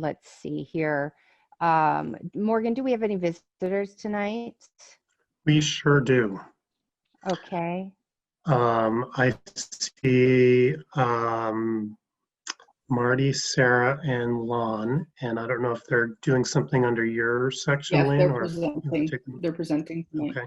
let's see here. Morgan, do we have any visitors tonight? We sure do. Okay. I see Marty, Sarah, and Lon, and I don't know if they're doing something under your section, Yes, Lynn, they're or presenting. They're presenting tonight. okay.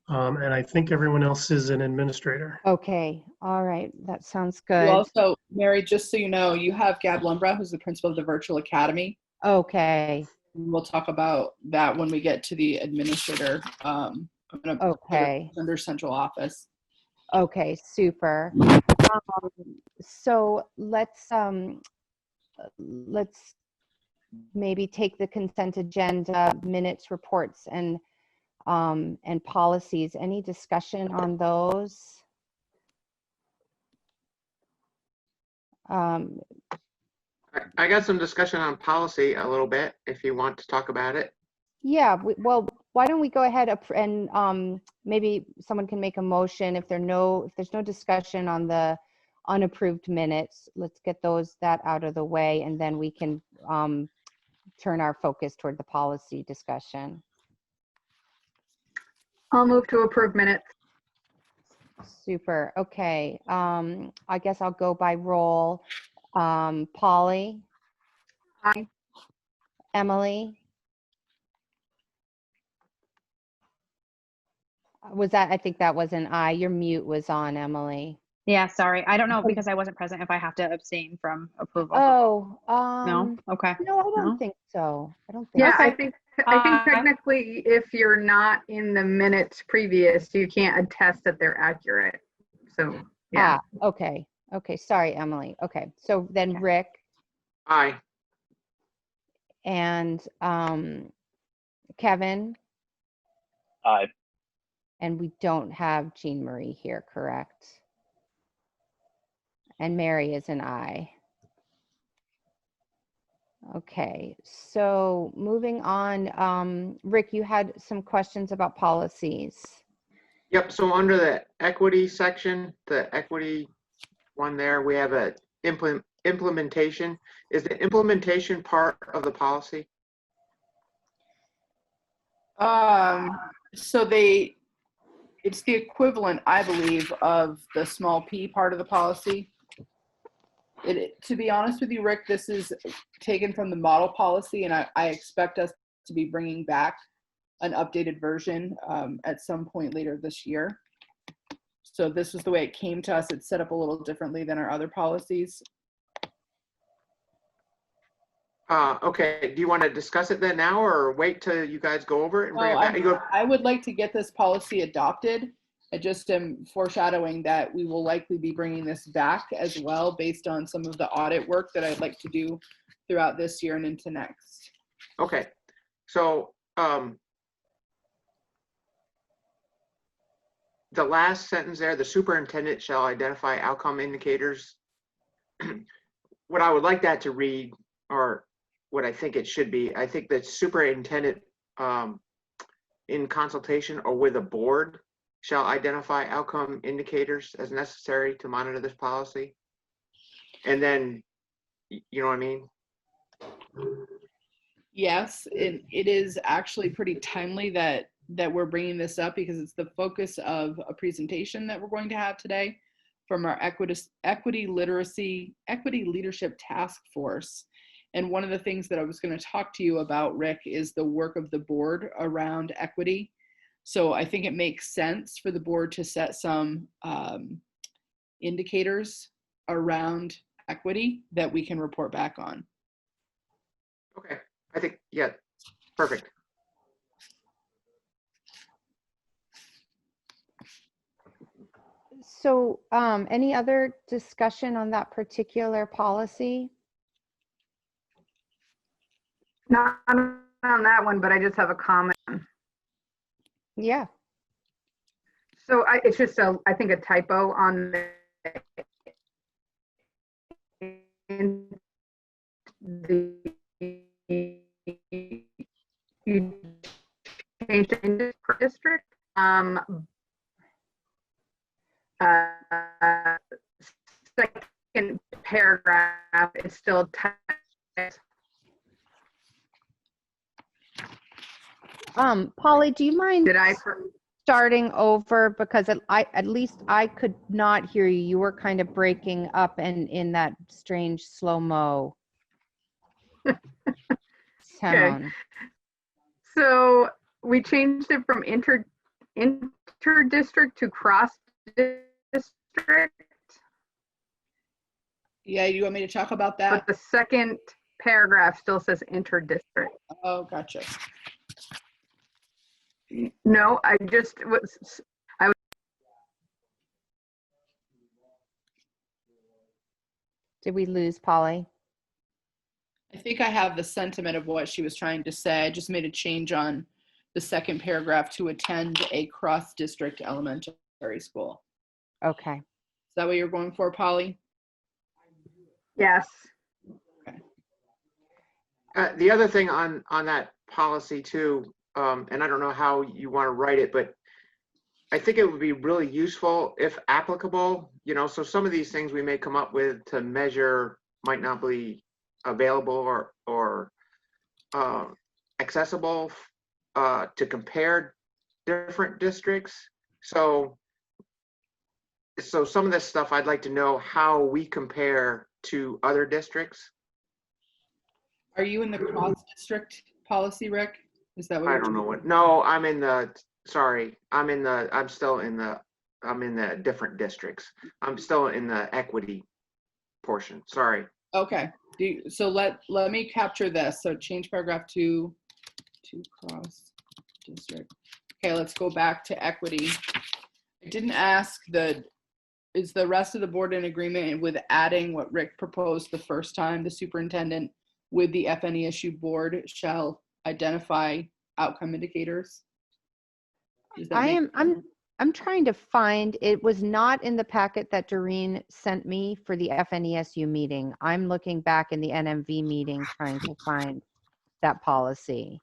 And I think everyone else is an administrator. Okay. All right. That sounds You good. also, Mary, just so you know, you have Gab Lumbra, who's the principal of the Virtual Academy. Okay. We'll talk about that when we get to the administrator. I'm gonna put Okay. it under central office. Okay. Super. So let's maybe take the consent agenda, minutes, reports, and policies. Any discussion on those? I got some discussion on policy a little bit, if you want to talk about it. Yeah, well, why don't we go ahead and maybe someone can make a motion if there's no discussion on the unapproved minutes. Let's get that out of the way, and then we can turn our focus toward the policy discussion. I'll move to approve minutes. Super. Okay. I guess I'll go by roll. Paulie. Aye. Emily. I think that was an aye. Your mute was on, Emily. Yeah, sorry. I don't know because I wasn't present if I have to abstain from approval. Oh, No? Okay. no, I don't No? think so. I don't think Yeah, so. I think technically if you're not in the minutes previous, you can't attest that they're accurate. So, yeah. Okay. Okay. Sorry, Emily. Okay. So then Rick Aye. and Kevin, Aye. and we don't have Jean Marie here, correct? And Mary is an aye. Okay, so moving on, Rick, you had some questions about policies. Yep, so under the equity section, the equity one there, we have a implementation. Is the implementation part of the policy? So it's the equivalent, I believe, of the small p part of the policy. To be honest with you, Rick, this is taken from the model policy, and I expect us to be bringing back an updated version at some point later this year. So this was the way it came to us. It's set up a little differently than our other policies. Okay, do you want to discuss it then now, or wait till you guys go over it and bring it back? I would like to get this policy adopted. I just am foreshadowing that we will likely be bringing this back as well based on some of the audit work that I'd like to do throughout this year and into next. Okay, so the last sentence there, the superintendent shall identify outcome indicators. What I would like that to read, or what I think it should be, I think the superintendent in consultation or with a board shall identify outcome indicators as necessary to monitor this policy. And then, you know what I mean? Yes, it is actually pretty timely that we're bringing this up because it's the focus of a presentation that we're going to have today from our equity leadership task force. And one of the things that I was going to talk to you about, Rick, is the work of the board around equity. So I think it makes sense for the board to set some indicators around equity that we can report back on. Okay, I think, yeah, perfect. So any other discussion on that particular policy? Not on that one, but I just have a comment. Yeah. So it's just I think a typo on you changed it into district. Second paragraph, it's still Paulie, do you mind Did I? starting over, because at least I could not hear you. You were kind of breaking up and in that strange slow-mo sound. So we changed it from inter-district to cross-district, Yeah, you want me to talk about that? but the second paragraph still says inter-district. Oh, gotcha. No, I just was, Did we lose Paulie? I think I have the sentiment of what she was trying to say. I just made a change on the second paragraph to attend a cross-district elementary school. Okay. Is that what you're going for, Paulie? yes. The other thing on that policy too, and I don't know how you want to write it, but I think it would be really useful if applicable, so some of these things we may come up with to measure might not be available or accessible to compare different districts. So some of this stuff I'd like to know how we compare to other districts. Are you in the cross-district policy, Rick? Is that what I you're don't know doing? what. No, I'm still in the different districts. I'm still in the equity portion. Sorry. Okay. So let me capture this. So change paragraph 2 to cross-district. Okay, let's go back to equity. I didn't ask is the rest of the board in agreement with adding what Rick proposed the first time? The superintendent with the FNESU board shall identify outcome indicators. Does that make sense? I'm trying to find, it was not in the packet that Doreen sent me for the FNESU meeting. I'm looking back in the NMV meeting trying to find that policy.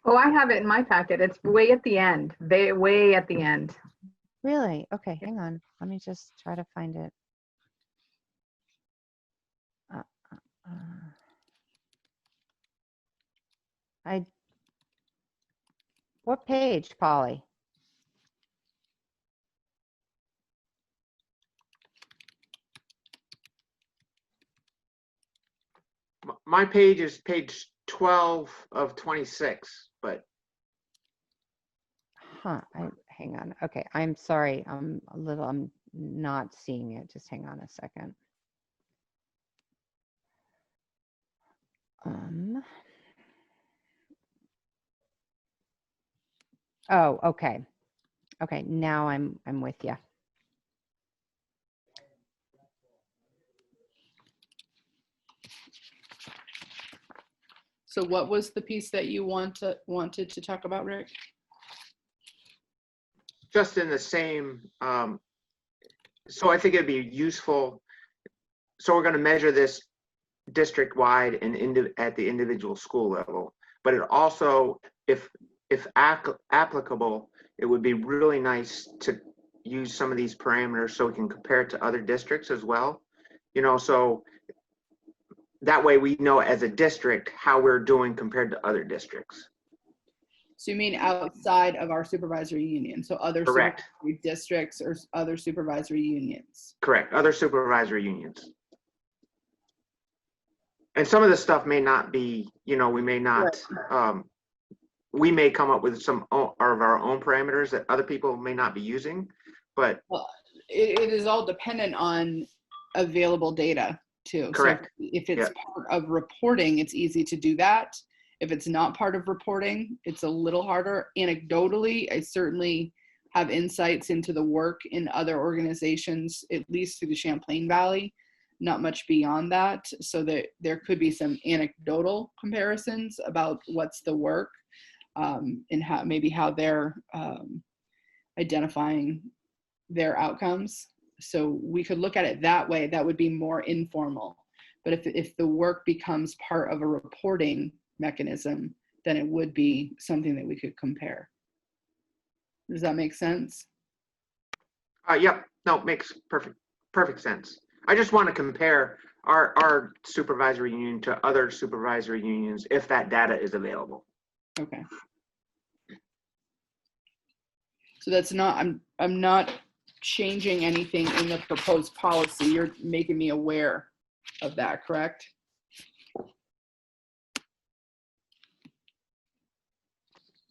Oh, I have it in my packet. It's way at the end, way at the end. Really? Okay, hang on. Let me just try to find it. What page, Paulie? My page is page 12 of 26, but Hang on. Okay, I'm sorry. I'm not seeing it. Just hang on a second. Oh, okay. Okay, now I'm with you. So what was the piece that you wanted to talk about, Rick? just in the same, so I think it'd be useful. So we're going to measure this district-wide and at the individual school level, but it also, if applicable, it would be really nice to use some of these parameters so we can compare it to other districts as well. So that way we know as a district how we're doing compared to other districts. So you mean outside of our supervisory union? So other Correct. supervisory districts or other supervisory unions? Correct. Other supervisory unions. And some of this stuff may not be, we may not, we may come up with some of our own parameters that other people may not be using, but. Well, it is all dependent on available data too. Correct. So if it's part of reporting, it's easy to do that. If it's not part of reporting, it's a little harder. Anecdotally, I certainly have insights into the work in other organizations, at least through the Champlain Valley, not much beyond that. So that there could be some anecdotal comparisons about what's the work and how they're identifying their outcomes. So we could look at it that way. That would be more informal. But if the work becomes part of a reporting mechanism, then it would be something that we could compare. Does that make sense? Yep. No, it makes perfect sense. I just want to compare our supervisory union to other supervisory unions if that data is available. Okay. So that's not, I'm not changing anything in the proposed policy. You're making me aware of that, correct?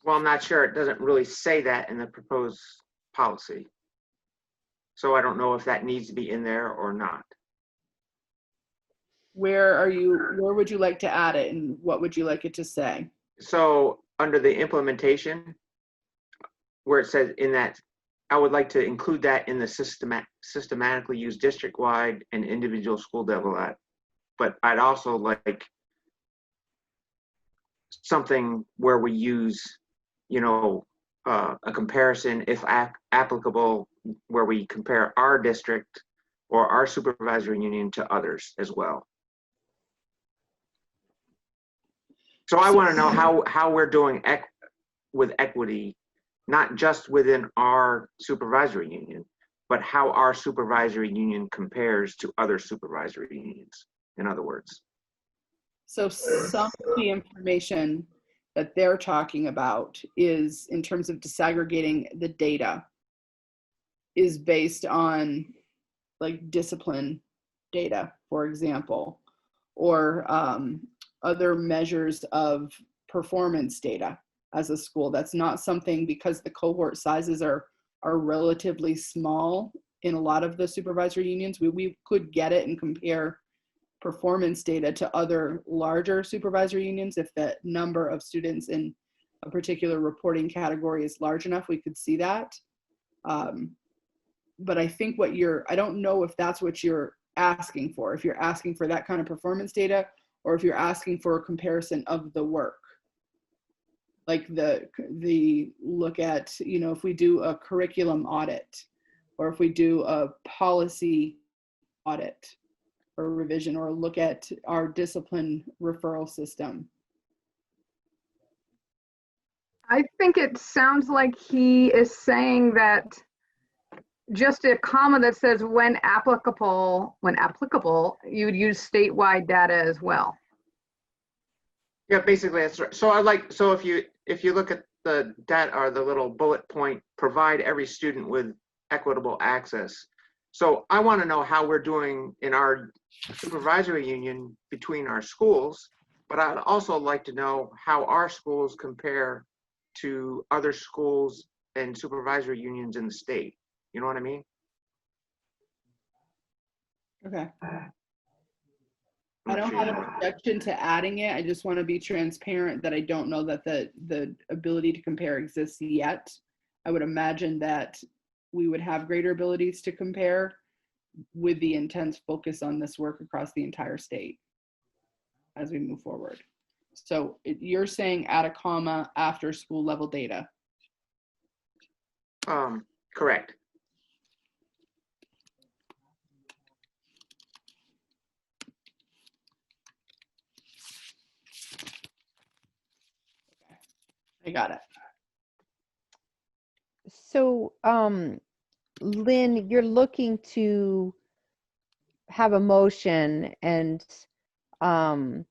Well, I'm not sure. It doesn't really say that in the proposed policy. So I don't know if that needs to be in there or not. Where would you like to add it and what would you like it to say? So under the implementation, where it says in that, I would like to include that in the systematically used district-wide and individual school level at. But I'd also like something where we use, a comparison, if applicable, where we compare our district or our supervisory union to others as well. So I want to know how we're doing with equity, not just within our supervisory union, but how our supervisory union compares to other supervisory unions, in other words. So some of the information that they're talking about is, in terms of disaggregating the data, is based on like discipline data, for example, or other measures of performance data as a school. That's not something, because the cohort sizes are relatively small in a lot of the supervisory unions. We could get it and compare performance data to other larger supervisory unions. If the number of students in a particular reporting category is large enough, we could see that. But I think I don't know if that's what you're asking for, if you're asking for that kind of performance data, or if you're asking for a comparison of the work. Like the look at, if we do a curriculum audit, or if we do a policy audit or revision, or look at our discipline referral system. I think it sounds like he is saying that just a comma that says when applicable, you would use statewide data as well. Yeah, basically that's right. So if you look at the data or the little bullet point, provide every student with equitable access. So I want to know how we're doing in our supervisory union between our schools, but I'd also like to know how our schools compare to other schools and supervisory unions in the state. You know what I mean? Okay. I don't have an objection to adding it. I just want to be transparent that I don't know that the ability to compare exists yet. I would imagine that we would have greater abilities to compare with the intense focus on this work across the entire state as we move forward. So you're saying add a comma after school level data? Correct. I got it. So, Lynn, you're looking to have a motion and kind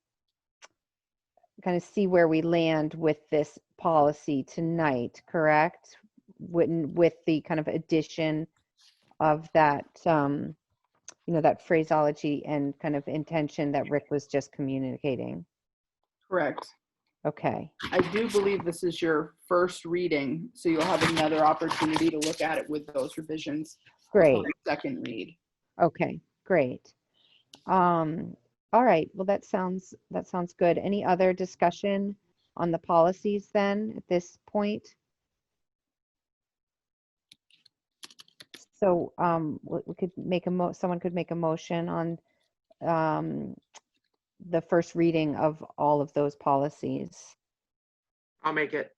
of see where we land with this policy tonight, correct? With the kind of addition of that, that phraseology and kind of intention that Rick was just communicating. Correct. Okay. I do believe this is your first reading, so you'll have another opportunity to look at it with those revisions. Great. Second read. Okay, great. All right. Well, that sounds good. Any other discussion on the policies then at this point? So we could make someone could make a motion on the first reading of all of those policies. I'll make it.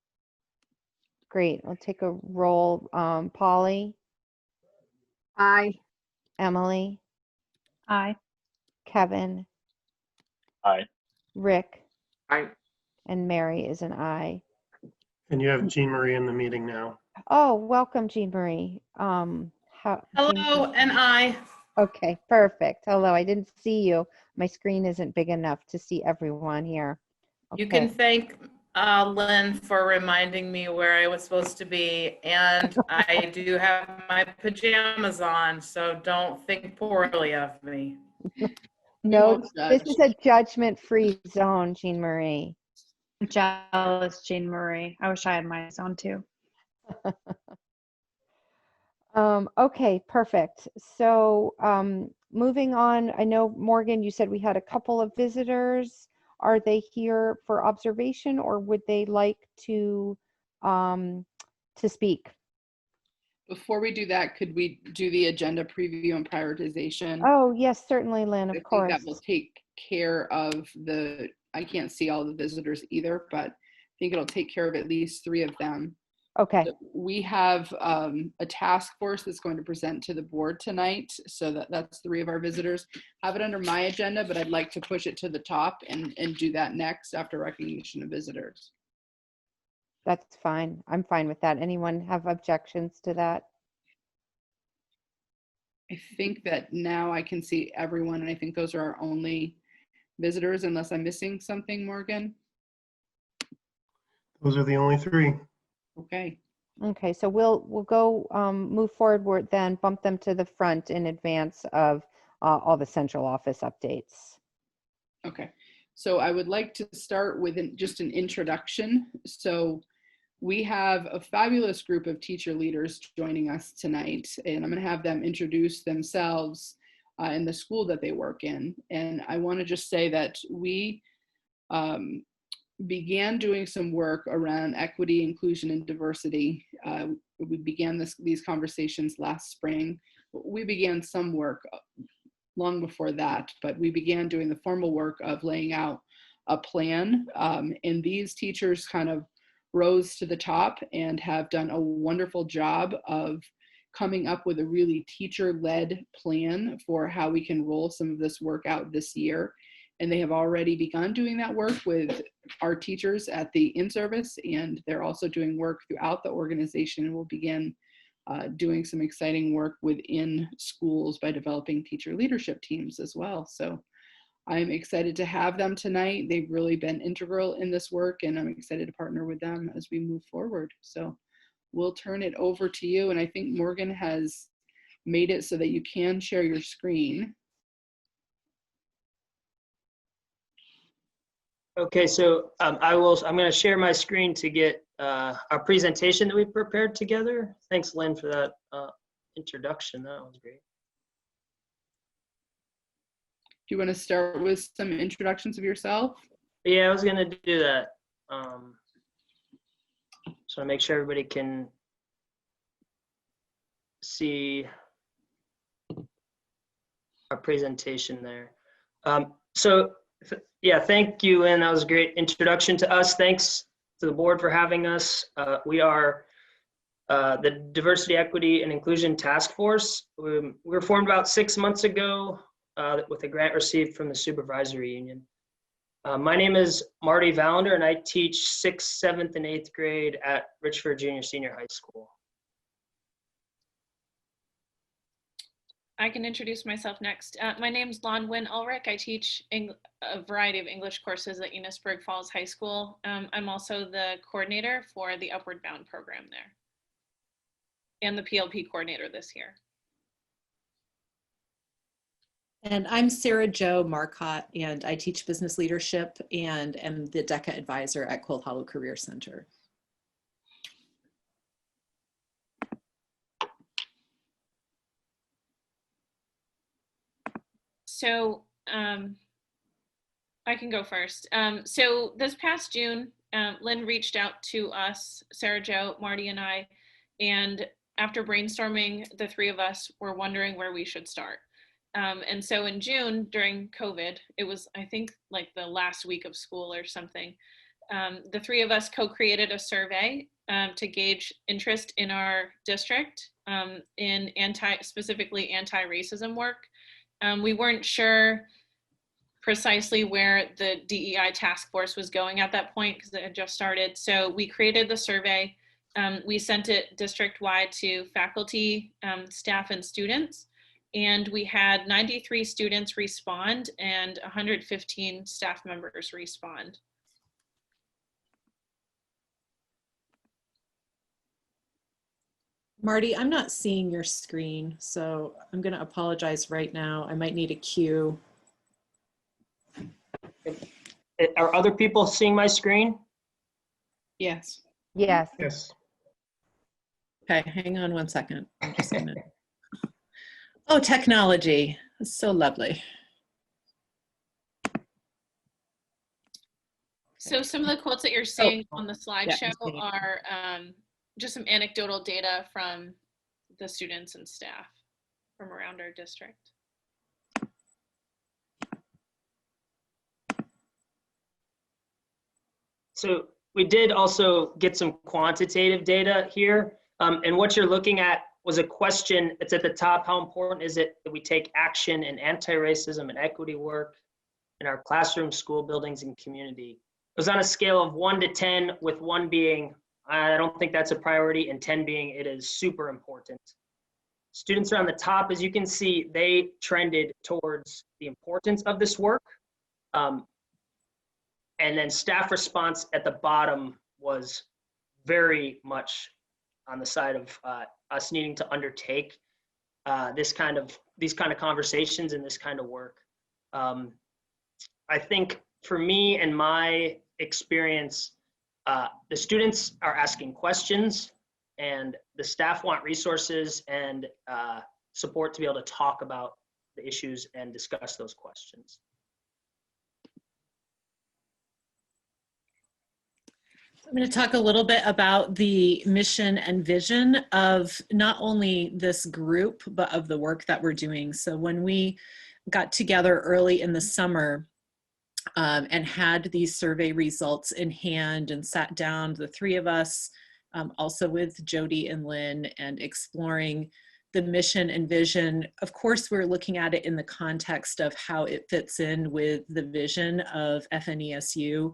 Great. I'll take a roll. Paulie, Aye. Emily, Aye. Kevin, Aye. Rick, Aye. and Mary is an aye. And you have Jean Marie in the meeting now. Oh, welcome, Jean Marie. Hello, and I. Okay, perfect. Although I didn't see you, my screen isn't big enough to see everyone here. You can Okay. thank Lynn for reminding me where I was supposed to be. And I do have my pajamas on, so don't think poorly of me. No, won't this judge. is a judgment-free zone, Jean Marie. Jealous, Jean Marie. I wish I had my on too. Okay, perfect. So moving on, I know, Morgan, you said we had a couple of visitors. Are they here for observation, or would they like to speak? Before we do that, could we do the agenda preview and prioritization? Oh, yes, certainly, Lynn, I of think course. that will take care of I can't see all the visitors either, but I think it'll take care of at least 3 of them. Okay, We have a task force that's going to present to the board tonight. So that's 3 of our visitors. I have it under my agenda, but I'd like to push it to the top and do that next after recognition of visitors. that's fine. I'm fine with that. Anyone have objections to that? I think that now I can see everyone, and I think those are our only visitors, unless I'm missing something, Morgan. Those are the only 3. Okay. Okay, so we'll go move forward then, bump them to the front in advance of all the central office updates. Okay. So I would like to start with just an introduction. So we have a fabulous group of teacher leaders joining us tonight, and I'm going to have them introduce themselves in the school that they work in. And I want to just say that we began doing some work around equity, inclusion, and diversity. We began these conversations last spring. We began some work long before that, but we began doing the formal work of laying out a plan. And these teachers kind of rose to the top and have done a wonderful job of coming up with a really teacher-led plan for how we can roll some of this work out this year. And they have already begun doing that work with our teachers at the in-service, and they're also doing work throughout the organization, and will begin doing some exciting work within schools by developing teacher leadership teams as well. So I'm excited to have them tonight. They've really been integral in this work, and I'm excited to partner with them as we move forward. So we'll turn it over to you. And I think Morgan has made it so that you can share your screen. Okay, so I'm going to share my screen to get our presentation that we prepared together. Thanks, Lynn, for that introduction. That was great. Do you want to start with some introductions of yourself? Yeah, I was going to do that. So I make sure everybody can see our presentation there. Yeah, thank you, Lynn. That was a great introduction to us. Thanks to the board for having us. We are the Diversity, Equity, and Inclusion Task Force. We were formed about 6 months ago with a grant received from the Supervisory Union. My name is Marty Valander, and I teach 6th, 7th, and 8th grade at Richford Junior Senior High School. I can introduce myself next. My name's Lon Wynn Ulrich. I teach a variety of English courses at Enosburg Falls High School. I'm also the coordinator for the Upward Bound program there, and the PLP coordinator this year. And I'm Sarah Jo Marcotte, and I teach business leadership and am the DECA advisor at Cold Hollow Career Center. So I can go first. So this past June, Lynn reached out to us, Sarah Jo, Marty, and I, and after brainstorming, the 3 of us were wondering where we should start. And so in June, during COVID, it was, I think, like the last week of school or something, the 3 of us co-created a survey to gauge interest in our district in specifically anti-racism work. We weren't sure precisely where the DEI task force was going at that point because it had just started. So we created the survey. We sent it district-wide to faculty, staff, and students. And we had 93 students respond and 115 staff members respond. Marty, I'm not seeing your screen, so I'm going to apologize right now. I might need a cue. Are other people seeing my screen? Yes. Yes. Yes. Okay, hang on one second. I'm just gonna... Oh, technology. It's so lovely. So some of the quotes that you're seeing on the yeah, slideshow I'm seeing it. are just some anecdotal data from the students and staff from around our district. So we did also get some quantitative data here. And what you're looking at was a question. It's at the top. How important is it that we take action in anti-racism and equity work in our classrooms, school buildings, and community? It was on a scale of 1 to 10, with 1 being, I don't think that's a priority, and 10 being, it is super important. Students are on the top. As you can see, they trended towards the importance of this work. And then staff response at the bottom was very much on the side of us needing to undertake these kind of conversations and this kind of work. I think for me and my experience, the students are asking questions, and the staff want resources and support to be able to talk about the issues and discuss those questions. I'm going to talk a little bit about the mission and vision of not only this group, but of the work that we're doing. So when we got together early in the summer and had these survey results in hand and sat down, the 3 of us, also with Jody and Lynn, and exploring the mission and vision. Of course, we're looking at it in the context of how it fits in with the vision of FNESU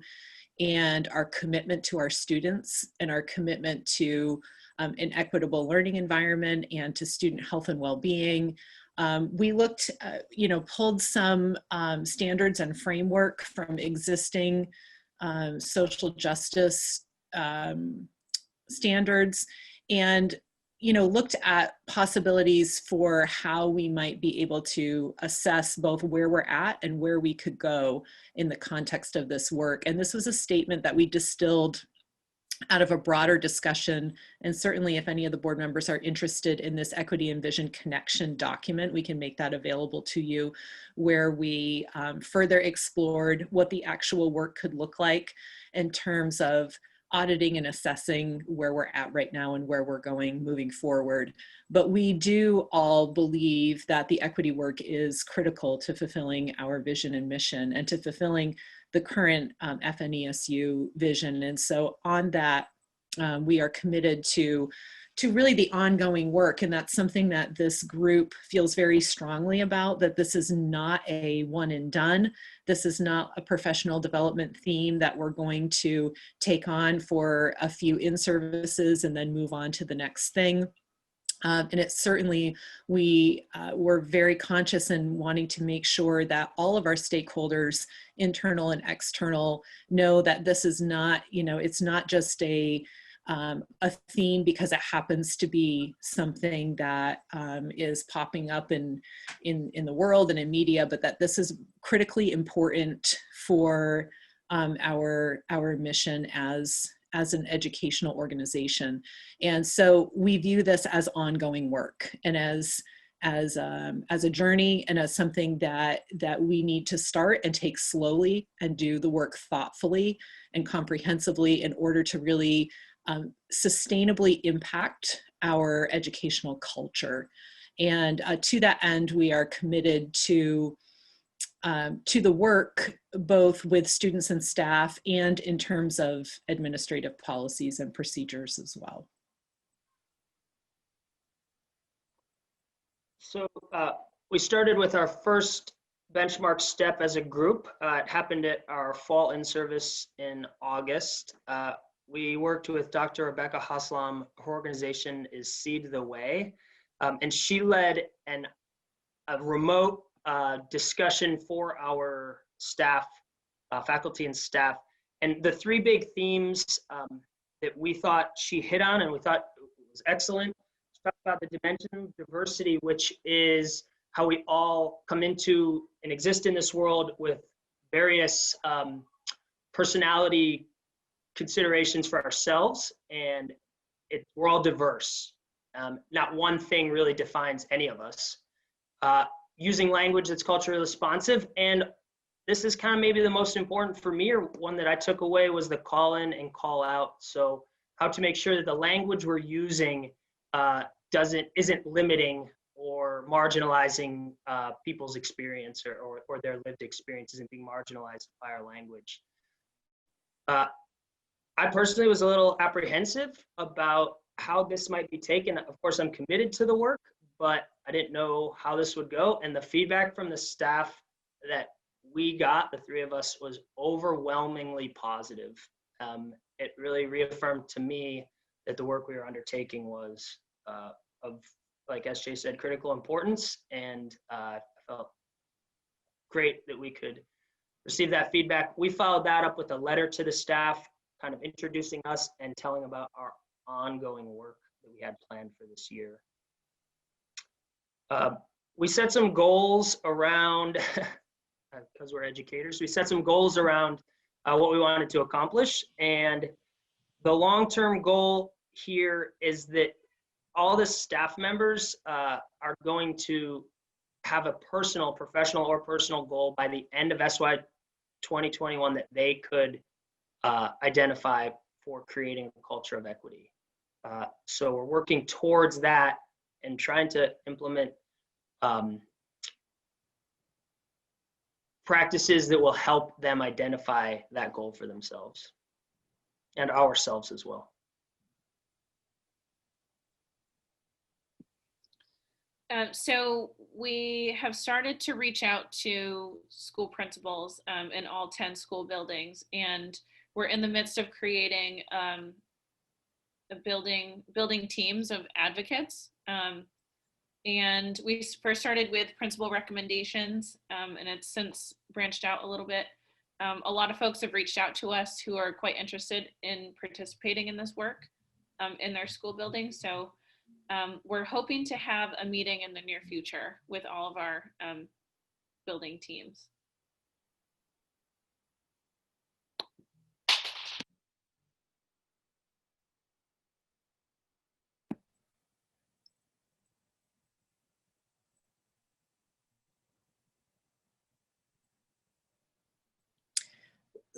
and our commitment to our students and our commitment to an equitable learning environment and to student health and well-being. We looked, pulled some standards and framework from existing social justice standards, and looked at possibilities for how we might be able to assess both where we're at and where we could go in the context of this work. And this was a statement that we distilled out of a broader discussion. And certainly if any of the board members are interested in this Equity and Vision Connection document, we can make that available to you, where we further explored what the actual work could look like in terms of auditing and assessing where we're at right now and where we're going moving forward. But we do all believe that the equity work is critical to fulfilling our vision and mission and to fulfilling the current FNESU vision. And so on that, we are committed to really the ongoing work. And that's something that this group feels very strongly about, that this is not a one and done. This is not a professional development theme that we're going to take on for a few in-services and then move on to the next thing. And it's certainly, we're very conscious in wanting to make sure that all of our stakeholders, internal and external, know that this is not, it's not just a theme because it happens to be something that is popping up in the world and in media, but that this is critically important for our mission as an educational organization. And so we view this as ongoing work and as a journey and as something that we need to start and take slowly and do the work thoughtfully and comprehensively in order to really sustainably impact our educational culture. And to that end, we are committed to the work, both with students and staff and in terms of administrative policies and procedures as well. So we started with our first benchmark step as a group. It happened at our fall in-service in August. We worked with Dr. Rebecca Haslam. Her organization is Seed the Way, and she led an a remote discussion for our staff, faculty and staff. And the three big themes that we thought she hit on and we thought was excellent. She talked about the dimension of diversity, which is how we all come into and exist in this world with various personality considerations for ourselves, and we're all diverse. Not one thing really defines any of us. Using language that's culturally responsive, and this is kind of maybe the most important for me, or one that I took away, was the call in and call out. So how to make sure that the language we're using isn't limiting or marginalizing people's experience, or their lived experience isn't being marginalized by our language. I personally was a little apprehensive about how this might be taken. Of course, I'm committed to the work, but I didn't know how this would go. And the feedback from the staff that we got, the three of us, was overwhelmingly positive. It really reaffirmed to me that the work we were undertaking was of, like SJ said, critical importance. And I felt great that we could receive that feedback. We followed that up with a letter to the staff, kind of introducing us and telling about our ongoing work that we had planned for this year. We set some goals around, because we're educators, we set some goals around what we wanted to accomplish. And the long-term goal here is that all the staff members are going to have a personal, professional or personal goal by the end of SY 2021 that they could identify for creating a culture of equity. So we're working towards that and trying to implement practices that will help them identify that goal for themselves and ourselves as well. So we have started to reach out to school principals in all 10 school buildings, and we're in the midst of creating building teams of advocates. And we first started with principal recommendations, and it's since branched out a little bit. A lot of folks have reached out to us who are quite interested in participating in this work in their school building. So we're hoping to have a meeting in the near future with all of our building teams.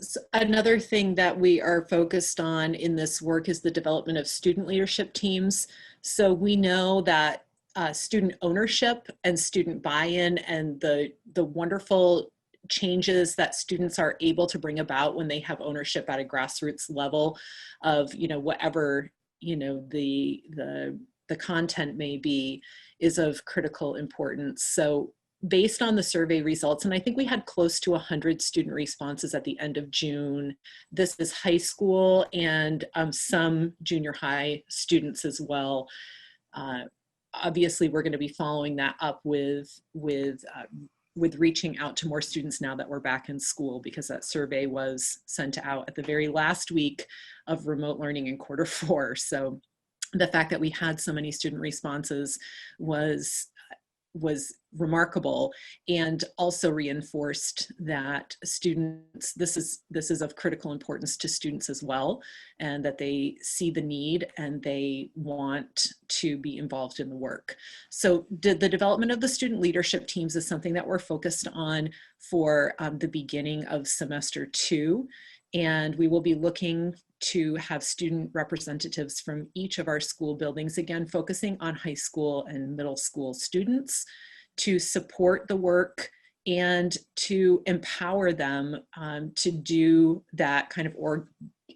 So another thing that we are focused on in this work is the development of student leadership teams. So we know that student ownership and student buy-in and the wonderful changes that students are able to bring about when they have ownership at a grassroots level of, whatever, the content may be, is of critical importance. So based on the survey results, and I think we had close to 100 student responses at the end of June. This is high school and some junior high students as well. Obviously, we're going to be following that up with reaching out to more students now that we're back in school, because that survey was sent out at the very last week of remote learning in Q4. So the fact that we had so many student responses was remarkable, and also reinforced that students, this is of critical importance to students as well, and that they see the need and they want to be involved in the work. So the development of the student leadership teams is something that we're focused on for the beginning of semester 2. And we will be looking to have student representatives from each of our school buildings, again, focusing on high school and middle school students, to support the work and to empower them to do that kind of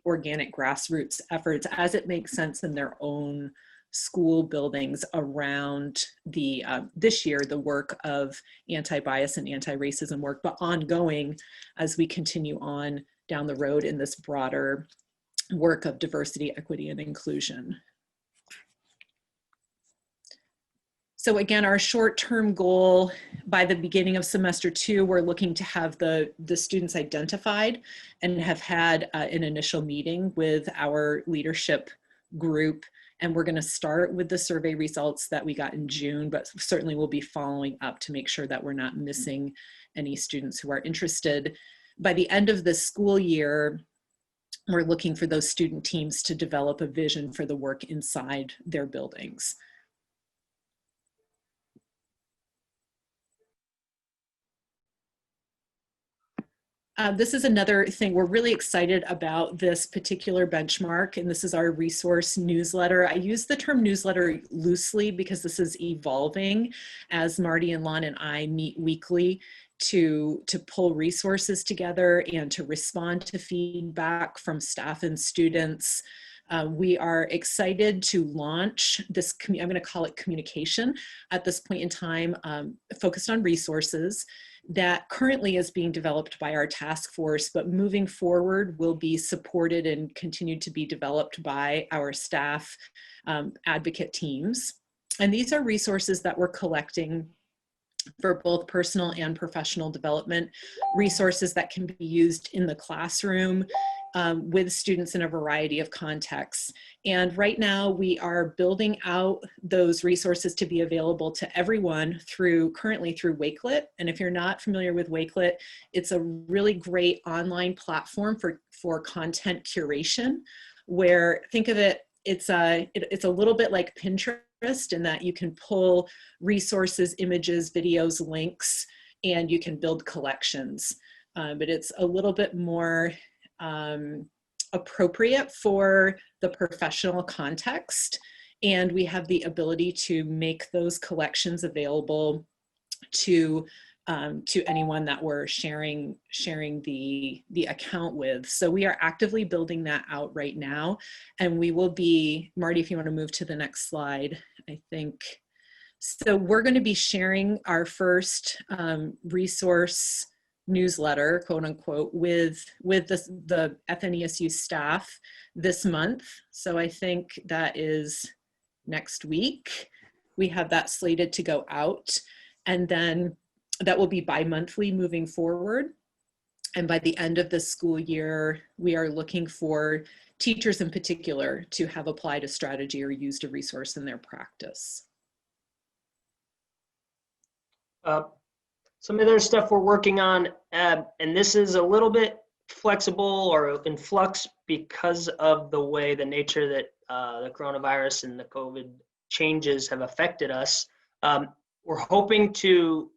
organic grassroots efforts as it makes sense in their own school buildings around the this year, the work of anti-bias and anti-racism work, but ongoing as we continue on down the road in this broader work of diversity, equity, and inclusion. So again, our short-term goal by the beginning of semester 2, we're looking to have the students identified and have had an initial meeting with our leadership group. And we're going to start with the survey results that we got in June, but certainly we'll be following up to make sure that we're not missing any students who are interested. By the end of the school year, we're looking for those student teams to develop a vision for the work inside their buildings. This is another thing. We're really excited about this particular benchmark, and this is our resource newsletter. I use the term newsletter loosely because this is evolving as Marty and Lon and I meet weekly to pull resources together and to respond to feedback from staff and students. We are excited to launch this, I'm going to call it communication at this point in time, focused on resources that currently is being developed by our task force, but moving forward will be supported and continue to be developed by our staff advocate teams. And these are resources that we're collecting for both personal and professional development, resources that can be used in the classroom with students in a variety of contexts. And right now we are building out those resources to be available to everyone currently through Wakelet. And if you're not familiar with Wakelet, it's a really great online platform for content curation, where, think of it, it's a little bit like Pinterest in that you can pull resources, images, videos, links, and you can build collections. But it's a little bit more appropriate for the professional context. And we have the ability to make those collections available to anyone that we're sharing the account with. So we are actively building that out right now. And we will be, Marty, if you want to move to the next slide, I think. So we're going to be sharing our first resource newsletter, quote unquote, with the FNESU staff this month. So I think that is next week. We have that slated to go out, and then that will be bi-monthly moving forward. And by the end of the school year, we are looking for teachers in particular to have applied a strategy or used a resource in their practice. Some other stuff we're working on, and this is a little bit flexible or in flux because of the way the nature that the coronavirus and the COVID changes have affected us. We're hoping to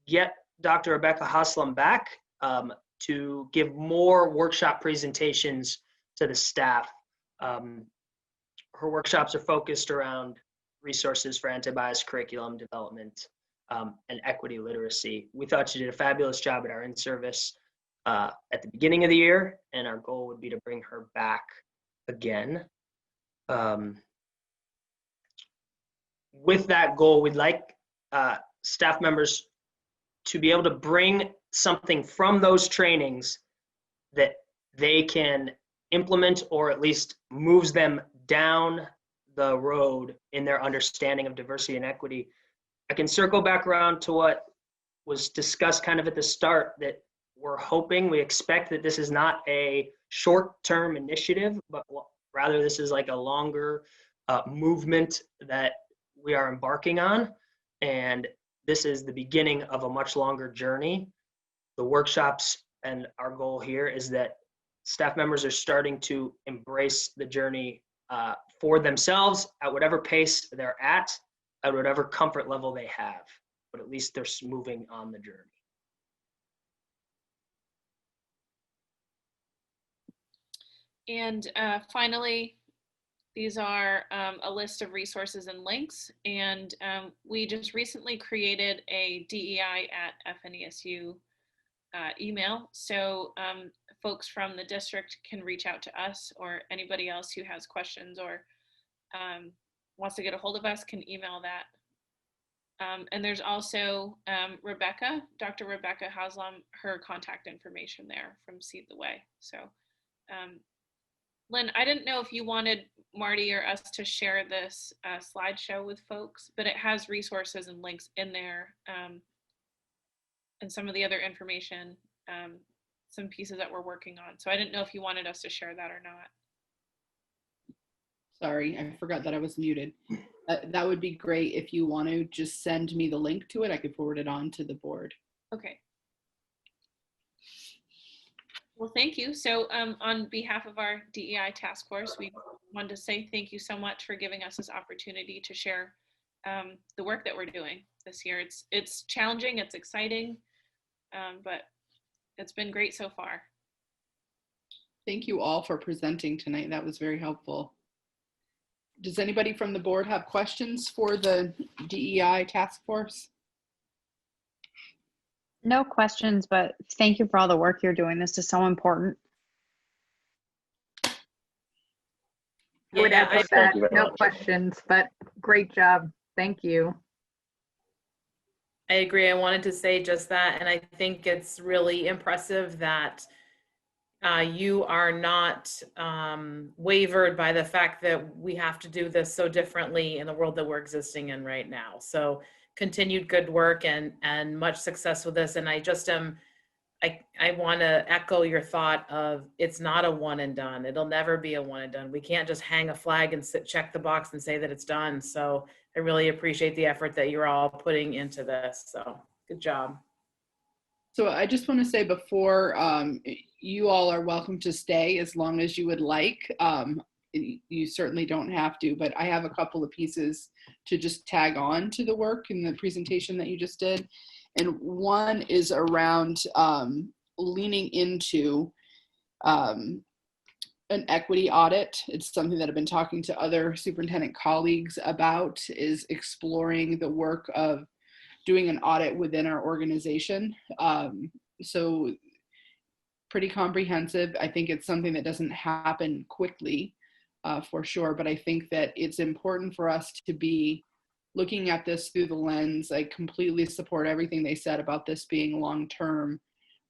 get Dr. Rebecca Haslam back to give more workshop presentations to the staff. Her workshops are focused around resources for anti-bias curriculum development and equity literacy. We thought she did a fabulous job at our in-service at the beginning of the year, and our goal would be to bring her back again. With that goal, we'd like staff members to be able to bring something from those trainings that they can implement, or at least moves them down the road in their understanding of diversity and equity. I can circle back around to what was discussed kind of at the start, that we're hoping, we expect that this is not a short-term initiative, but rather this is like a longer movement that we are embarking on. And this is the beginning of a much longer journey. The workshops and our goal here is that staff members are starting to embrace the journey for themselves at whatever pace they're at whatever comfort level they have, but at least they're moving on the journey. And finally, these are a list of resources and links. And we just recently created a DEI at FNESU email. So folks from the district can reach out to us, or anybody else who has questions or wants to get a hold of us can email that. And there's also Rebecca, Dr. Rebecca Haslam, her contact information there from Seed the Way. So Lynn, I didn't know if you wanted Marty or us to share this slideshow with folks, but it has resources and links in there, and some of the other information, some pieces that we're working on. So I didn't know if you wanted us to share that or not. Sorry, I forgot that I was muted. That would be great if you want to just send me the link to it. I could forward it on to the board. Okay. Well, thank you. So on behalf of our DEI task force, we wanted to say thank you so much for giving us this opportunity to share the work that we're doing this year. It's challenging, it's exciting, but it's been great so far. Thank you all for presenting tonight. That was very helpful. Does anybody from the board have questions for the DEI task force? No questions, but thank you for all the work you're doing. This is so important. I would Yeah, echo that. No questions, but great job. Thank you. I agree. I wanted to say just that, and I think it's really impressive that you are not wavered by the fact that we have to do this so differently in the world that we're existing in right now. So continued good work and much success with this. And I just I want to echo your thought of it's not a one and done. It'll never be a one and done. We can't just hang a flag and check the box and say that it's done. So I really appreciate the effort that you're all putting into this. So good job. So I just want to say before, you all are welcome to stay as long as you would like. You certainly don't have to, but I have a couple of pieces to just tag on to the work in the presentation that you just did. And one is around leaning into an equity audit. It's something that I've been talking to other superintendent colleagues about, is exploring the work of doing an audit within our organization. So pretty comprehensive. I think it's something that doesn't happen quickly for sure, but I think that it's important for us to be looking at this through the lens. I completely support everything they said about this being long-term.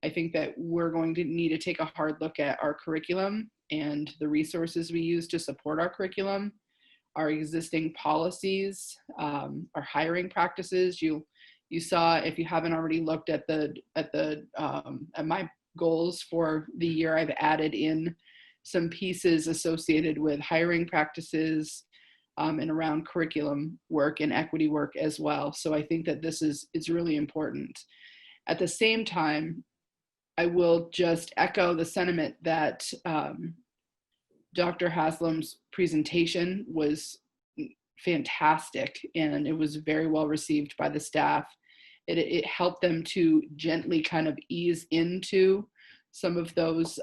I think that we're going to need to take a hard look at our curriculum and the resources we use to support our curriculum, our existing policies, our hiring practices. You saw, if you haven't already looked at at my goals for the year, I've added in some pieces associated with hiring practices and around curriculum work and equity work as well. So I think that this is really important. At the same time, I will just echo the sentiment that Dr. Haslam's presentation was fantastic, and it was very well received by the staff. It helped them to gently kind of ease into some of those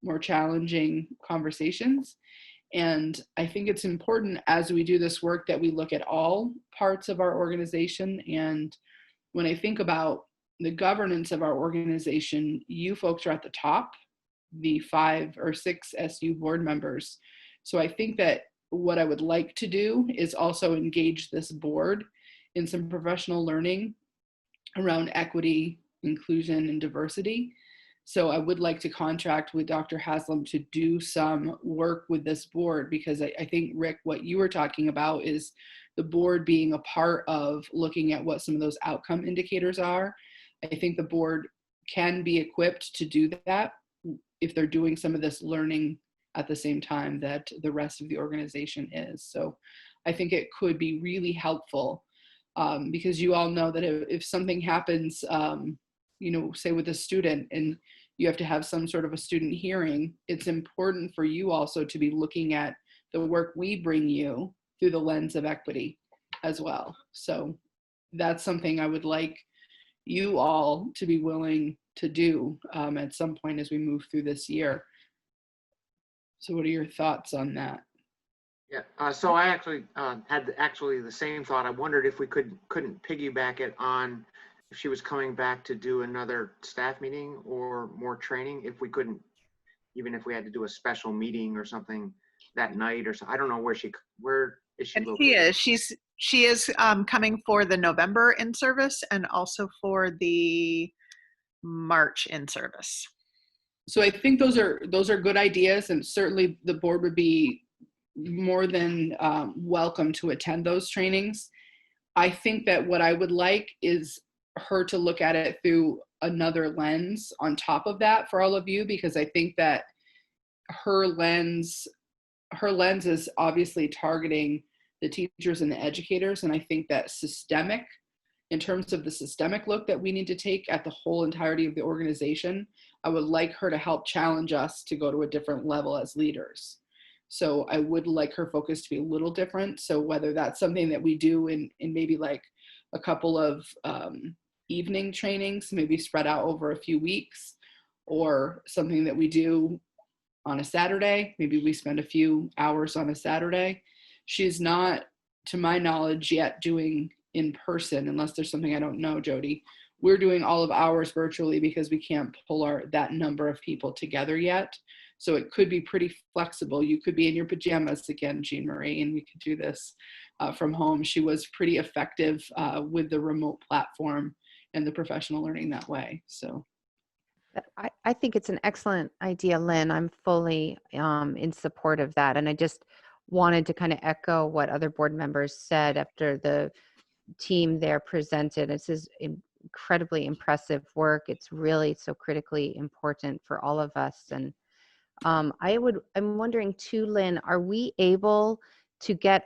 more challenging conversations. And I think it's important as we do this work that we look at all parts of our organization. And when I think about the governance of our organization, you folks are at the top, the 5 or 6 SU board members. So I think that what I would like to do is also engage this board in some professional learning around equity, inclusion, and diversity. So I would like to contract with Dr. Haslam to do some work with this board, because I think, Rick, what you were talking about is the board being a part of looking at what some of those outcome indicators are. I think the board can be equipped to do that if they're doing some of this learning at the same time that the rest of the organization is. So I think it could be really helpful, because you all know that if something happens, say with a student and you have to have some sort of a student hearing, it's important for you also to be looking at the work we bring you through the lens of equity as well. So that's something I would like you all to be willing to do at some point as we move through this year. So what are your thoughts on that? Yeah, so I actually had the same thought. I wondered if we couldn't piggyback it on if she was coming back to do another staff meeting or more training, if we couldn't, even if we had to do a special meeting or something that night or so. I don't know where is she And located? she is coming for the November in-service and also for the March in-service. So I think those are good ideas, and certainly the board would be more than welcome to attend those trainings. I think that what I would like is her to look at it through another lens on top of that for all of you, because I think that her lens is obviously targeting the teachers and the educators, and I think that systemic, in terms of the systemic look that we need to take at the whole entirety of the organization, I would like her to help challenge us to go to a different level as leaders. So I would like her focus to be a little different. So whether that's something that we do in maybe like a couple of evening trainings, maybe spread out over a few weeks, or something that we do on a Saturday, maybe we spend a few hours on a Saturday. She's not, to my knowledge, yet doing in person, unless there's something I don't know, Jody. We're doing all of ours virtually because we can't pull that number of people together yet. So it could be pretty flexible. You could be in your pajamas again, Jean Marie, and we could do this from home. She was pretty effective with the remote platform and the professional learning that way. So I think it's an excellent idea, Lynn. I'm fully in support of that. And I just wanted to kind of echo what other board members said after the team there presented. This is incredibly impressive work. It's really so critically important for all of us. And I'm wondering too, Lynn, are we able to get,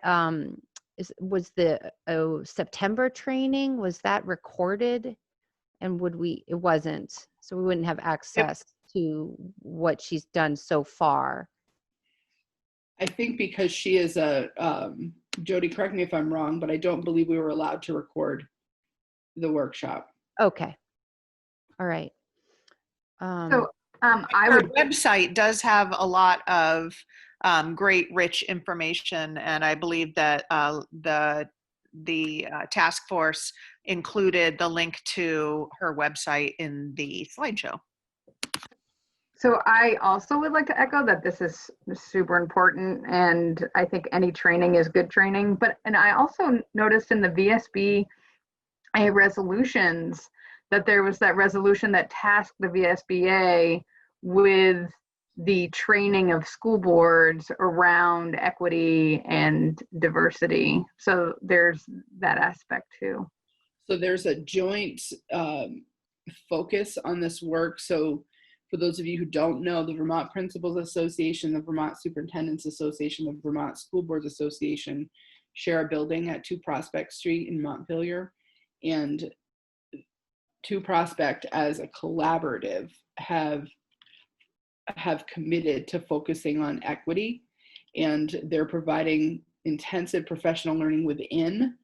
was the September training, was that recorded? And it wasn't, so we wouldn't have access to what she's done so far. I think because she is Jody, correct me if I'm wrong, but I don't believe we were allowed to record the workshop. Okay. All right. So Our website does have a lot of great, rich information, and I believe that the task force included the link to her website in the slideshow. So I also would like to echo that this is super important, and I think any training is good training. And I also noticed in the Vsba resolutions that there was that resolution that tasked the VSBA with the training of school boards around equity and diversity. So there's that aspect too. So there's a joint focus on this work. So for those of you who don't know, the Vermont Principals Association, the Vermont Superintendents Association, the Vermont School Boards Association share a building at 2 Prospect Street in Montpelier. And 2 Prospect as a collaborative have committed to focusing on equity, and they're providing intensive professional learning within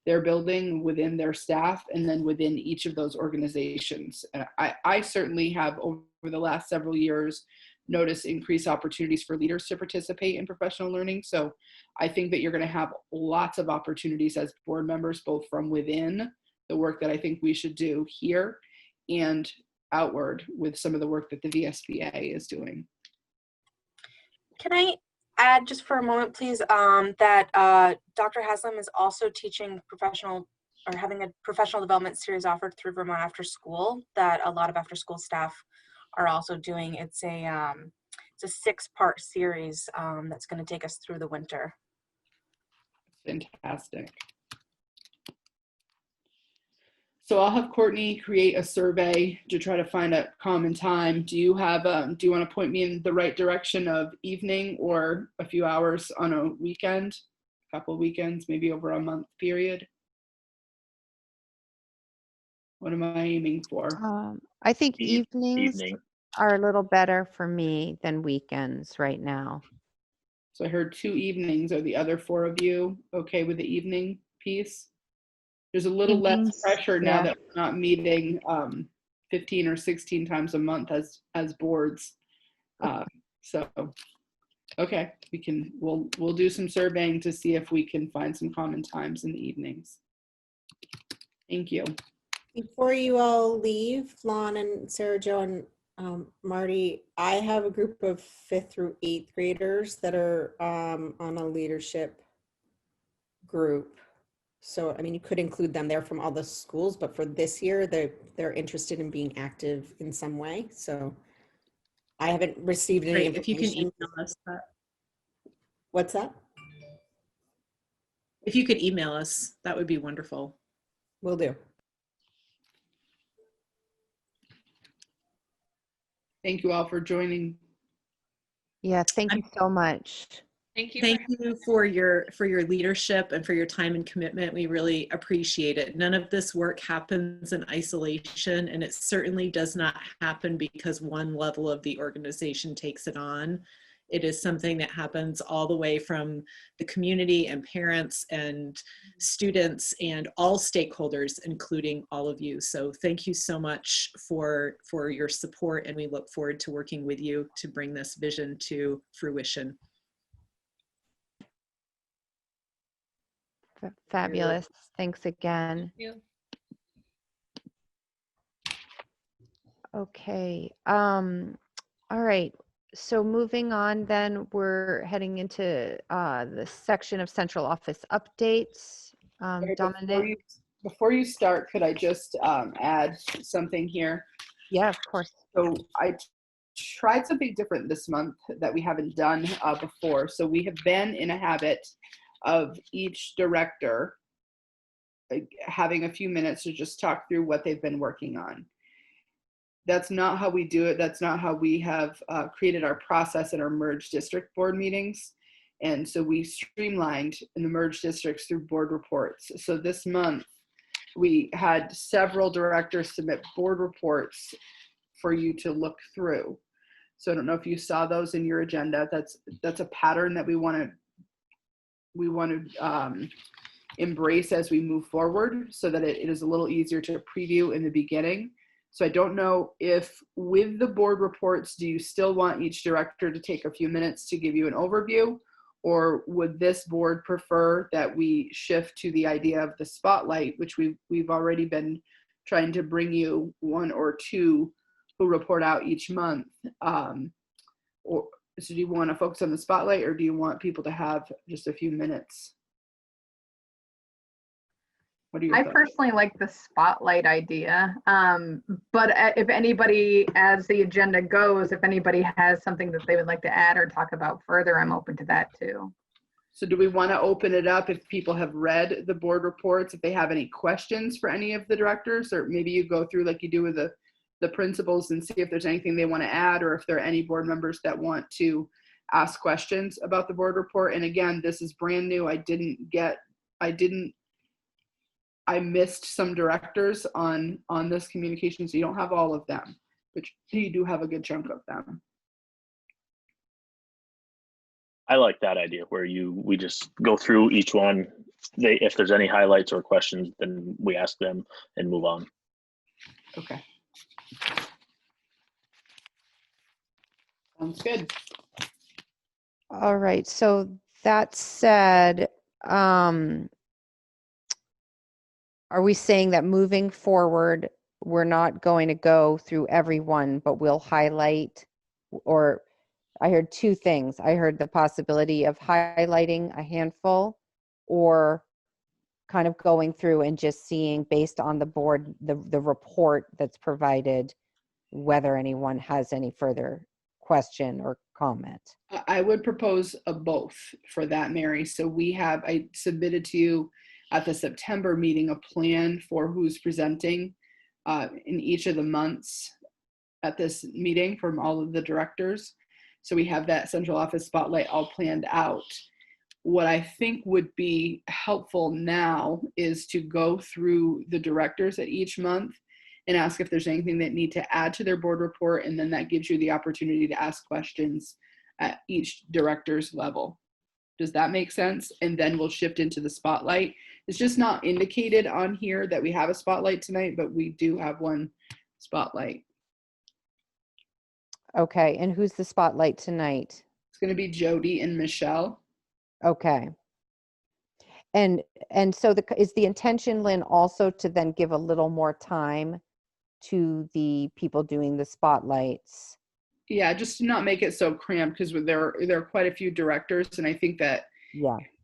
their building, within their staff, and then within each of those organizations. And I certainly have, over the last several years, noticed increased opportunities for leaders to participate in professional learning. So I think that you're going to have lots of opportunities as board members, both from within the work that I think we should do here and outward with some of the work that the VSBA is doing. Can I add just for a moment, please, that Dr. Haslam is also teaching having a professional development series offered through Vermont After School that a lot of after school staff are also doing. It's a 6-part series that's going to take us through the winter. Fantastic. So I'll have Courtney create a survey to try to find a common time. Do you want to point me in the right direction of evening or a few hours on a weekend, a couple of weekends, maybe over a month period? What am I aiming for? I think evenings are a little better for me than weekends right now. So I heard 2 evenings. Are the other 4 of you okay with the evening piece? There's a little less pressure now that we're not meeting 15 or 16 times a month as boards. So, okay, we'll do some surveying to see if we can find some common times in the evenings. Thank you. Before you all leave, Lon and Sarah Jo and Marty, I have a group of 5th through 8th graders that are on a leadership group. So, I mean, you could include them. They're from all the schools, but for this year, they're interested in being active in some way. So I haven't received any Great, if you can information. email us that. What's that? If you could email us, that would be wonderful. Will do. Thank you all for joining. Yeah, thank you so much. Thank you. Thank you for your leadership and for your time and commitment. We really appreciate it. None of this work happens in isolation, and it certainly does not happen because one level of the organization takes it on. It is something that happens all the way from the community and parents and students and all stakeholders, including all of you. So thank you so much for your support, and we look forward to working with you to bring this vision to fruition. Fabulous. Thanks again. Thank you. Okay. All right. So moving on, then we're heading into the section of central office updates. Okay, Dominic? Before you start, could I just add something here? Yeah, of course. So I tried something different this month that we haven't done before. So we have been in a habit of each director having a few minutes to just talk through what they've been working on. That's not how we do it. That's not how we have created our process in our merged district board meetings. And so we streamlined in the merged districts through board reports. So this month we had several directors submit board reports for you to look through. So I don't know if you saw those in your agenda. That's a pattern that we want to embrace as we move forward, so that it is a little easier to preview in the beginning. So I don't know if with the board reports, do you still want each director to take a few minutes to give you an overview, or would this board prefer that we shift to the idea of the spotlight, which we've already been trying to bring you one or two who report out each month? Or so do you want to focus on the spotlight, or do you want people to have just a few minutes? What do you I personally like the spotlight idea. But if anybody, as the agenda goes, if anybody has something that they would like to add or talk about further, I'm open to that too. So do we want to open it up if people have read the board reports, if they have any questions for any of the directors, or maybe you go through like you do with the principals and see if there's anything they want to add, or if there are any board members that want to ask questions about the board report. And again, this is brand new. I missed some directors on this communication, so you don't have all of them, but you do have a good chunk of them. I like that idea where we just go through each one. If there's any highlights or questions, then we ask them and move on. Okay. Sounds good. All right. So that said, are we saying that moving forward, we're not going to go through everyone, but we'll highlight? Or I heard two things. I heard the possibility of highlighting a handful, or kind of going through and just seeing based on the board, the report that's provided, whether anyone has any further question or comment. I would propose a both for that, Mary. So I submitted to you at the September meeting a plan for who's presenting in each of the months at this meeting from all of the directors. So we have that central office spotlight all planned out. What I think would be helpful now is to go through the directors at each month and ask if there's anything that need to add to their board report, and then that gives you the opportunity to ask questions at each director's level. Does that make sense? And then we'll shift into the spotlight. It's just not indicated on here that we have a spotlight tonight, but we do have one spotlight. Okay, and who's the spotlight tonight? It's going to be Jody and Michelle. Okay. And so is the intention, Lynn, also to then give a little more time to the people doing the spotlights? Yeah, just to not make it so cramped, because there are quite a few directors, and I think that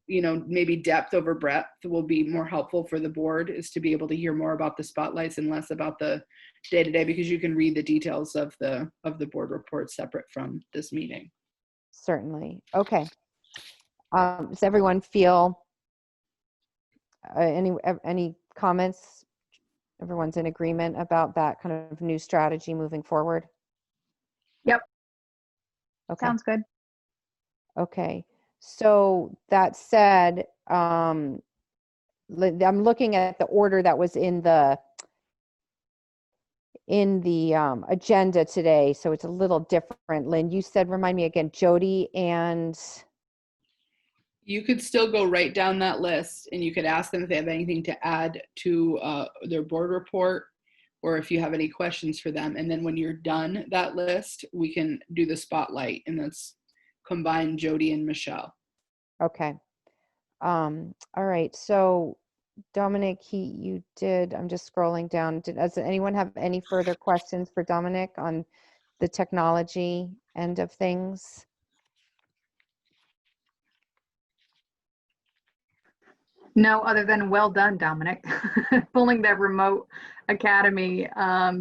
maybe depth over breadth will be more helpful for the board, is to be able to hear more about the spotlights and less about the day-to-day, because you can read the details of the board report separate from this meeting. Certainly. Okay. Does everyone feel any comments? Everyone's in agreement about that kind of new strategy moving forward? Yep. Okay. Sounds good. Okay. So that said, I'm looking at the order that was in the agenda today, so it's a little different. Lynn, you said, remind me again, Jody and... You could still go right down that list, and you could ask them if they have anything to add to their board report, or if you have any questions for them. And then when you're done that list, we can do the spotlight, and that's combine Jody and Michelle. Okay. All right. So Dominic, you did, I'm just scrolling down. Does anyone have any further questions for Dominic on the technology end of things? No, other than well done, Dominic. Pulling that remote academy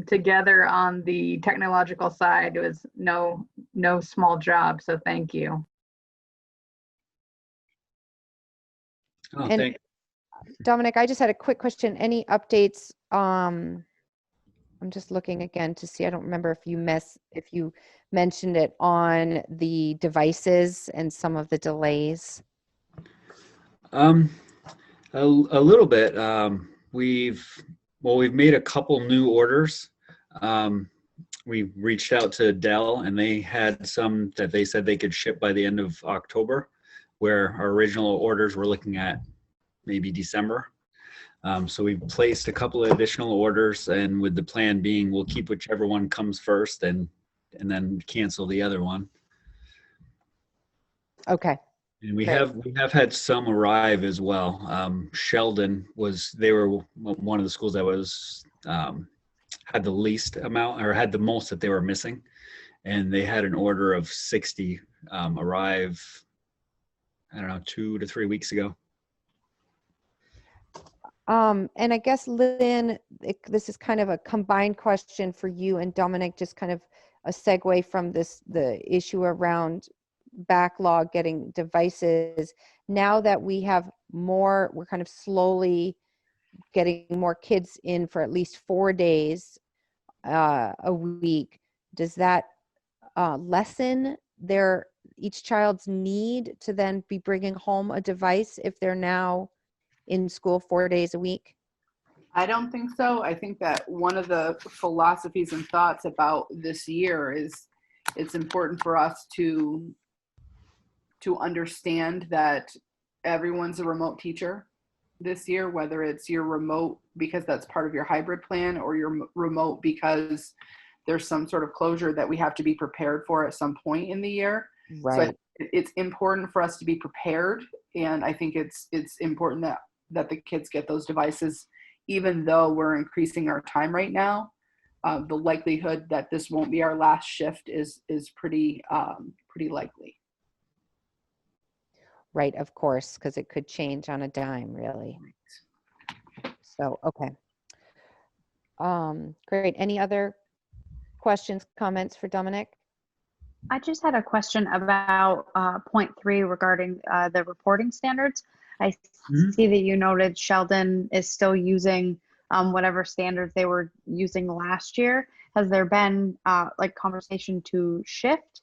together on the technological side was no small job, so thank you. Oh, And thank Dominic, I just had a quick question. Any updates? I'm just looking again to see. I don't remember if you mentioned it on the devices and some of the delays. A little bit. We've made a couple new orders. We reached out to Dell, and they had some that they said they could ship by the end of October, where our original orders were looking at maybe December. So we've placed a couple of additional orders, and with the plan being we'll keep whichever one comes first and then cancel the other one. Okay. And we have had some arrive as well. Sheldon they were one of the schools that was had the least amount, or had the most that they were missing, and they had an order of 60 arrive, I don't know, 2 to 3 weeks ago. And I guess, Lynn, this is kind of a combined question for you and Dominic, just kind of a segue from the issue around backlog getting devices. Now that we have more, we're kind of slowly getting more kids in for at least 4 days a week. Does that lessen each child's need to then be bringing home a device if they're now in school 4 days a week? I don't think so. I think that one of the philosophies and thoughts about this year is it's important for us to understand that everyone's a remote teacher this year, whether it's you're remote because that's part of your hybrid plan, or you're remote because there's some sort of closure that we have to be prepared for at some point in the year. Right. So it's important for us to be prepared, and I think it's important that the kids get those devices, even though we're increasing our time right now. The likelihood that this won't be our last shift is pretty likely. Right, of course, because it could change on a dime, really. So, okay. Great. Any other questions, comments for Dominic? I just had a question about point 3 regarding the reporting standards. I see that you noted Sheldon is still using whatever standards they were using last year. Has there been conversation to shift?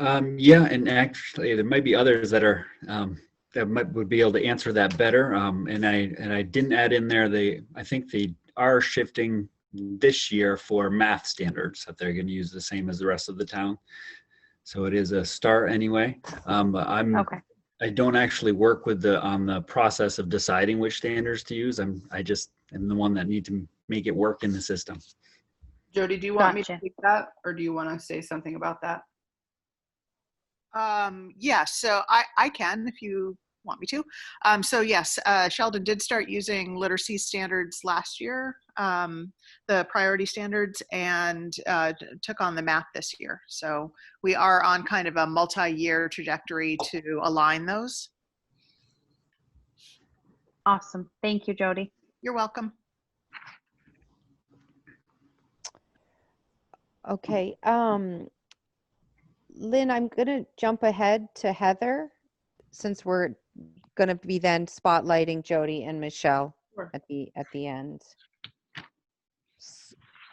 Yeah, and actually there might be others that are would be able to answer that better. And I didn't add in there, I think they are shifting this year for math standards that they're going to use the same as the rest of the town. So it is a start anyway. But I don't actually work with on the process of deciding which standards to use. I just am the one that need to make it work in the system. Jody, do you want me to take that, or do you want to say something about that? Yeah, so I can if you want me to. So yes, Sheldon did start using literacy standards last year. the priority standards and took on the math this year. So we are on kind of a multi-year trajectory to align those. Awesome. Thank you, Jody. You're welcome. Okay. Lynn, I'm going to jump ahead to Heather since we're going to be then spotlighting Jody and Michelle at the end.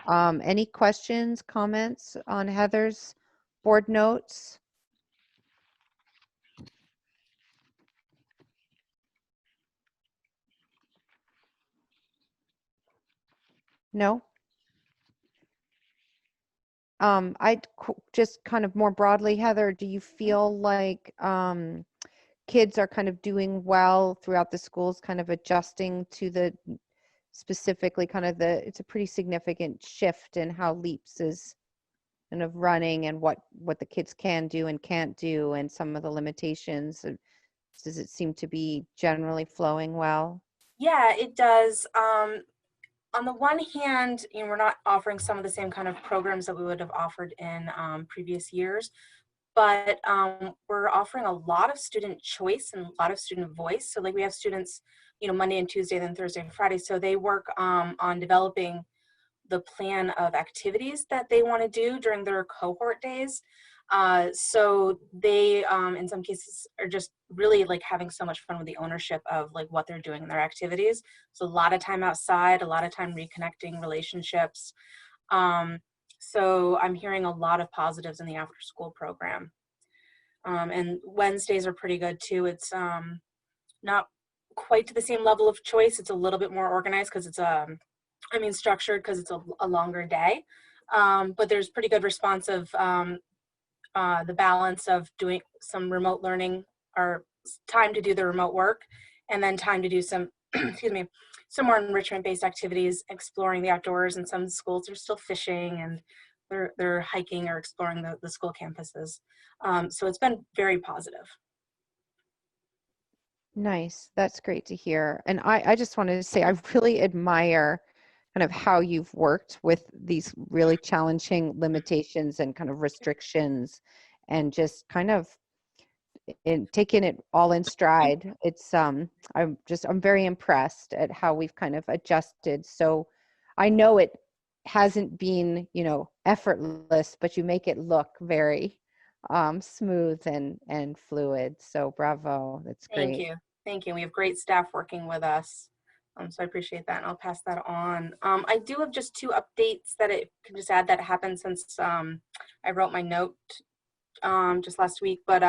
Any questions, comments on Heather's board notes? No? I'd just kind of more broadly, Heather, do you feel like kids are kind of doing well throughout the schools, kind of adjusting to the specifically kind of it's a pretty significant shift in how LEAPS is kind of running and what the kids can do and can't do and some of the limitations? Does it seem to be generally flowing well? Yeah, it does. On the one hand, we're not offering some of the same kind of programs that we would have offered in previous years, but we're offering a lot of student choice and a lot of student voice. So like we have students, Monday and Tuesday, then Thursday and Friday. So they work on developing the plan of activities that they want to do during their cohort days. So they, in some cases, are just really like having so much fun with the ownership of like what they're doing in their activities. So a lot of time outside, a lot of time reconnecting relationships. So I'm hearing a lot of positives in the after school program. And Wednesdays are pretty good too. It's not quite to the same level of choice. It's a little bit more organized because it's structured because it's a longer day. But there's pretty good response of the balance of doing some remote learning or time to do the remote work and then time to do some, excuse me, some more enrichment-based activities, exploring the outdoors, and some schools are still fishing and they're hiking or exploring the school campuses. So it's been very positive. Nice. That's great to hear. And I just wanted to say I really admire kind of how you've worked with these really challenging limitations and kind of restrictions and just kind of taking it all in stride. It's I'm very impressed at how we've kind of adjusted. So I know it hasn't been, effortless, but you make it look very smooth and fluid. So bravo. That's great. Thank you. We have great staff working with us. So I appreciate that, and I'll pass that on. I do have just 2 updates that I can just add that happened since I wrote my note just last week. But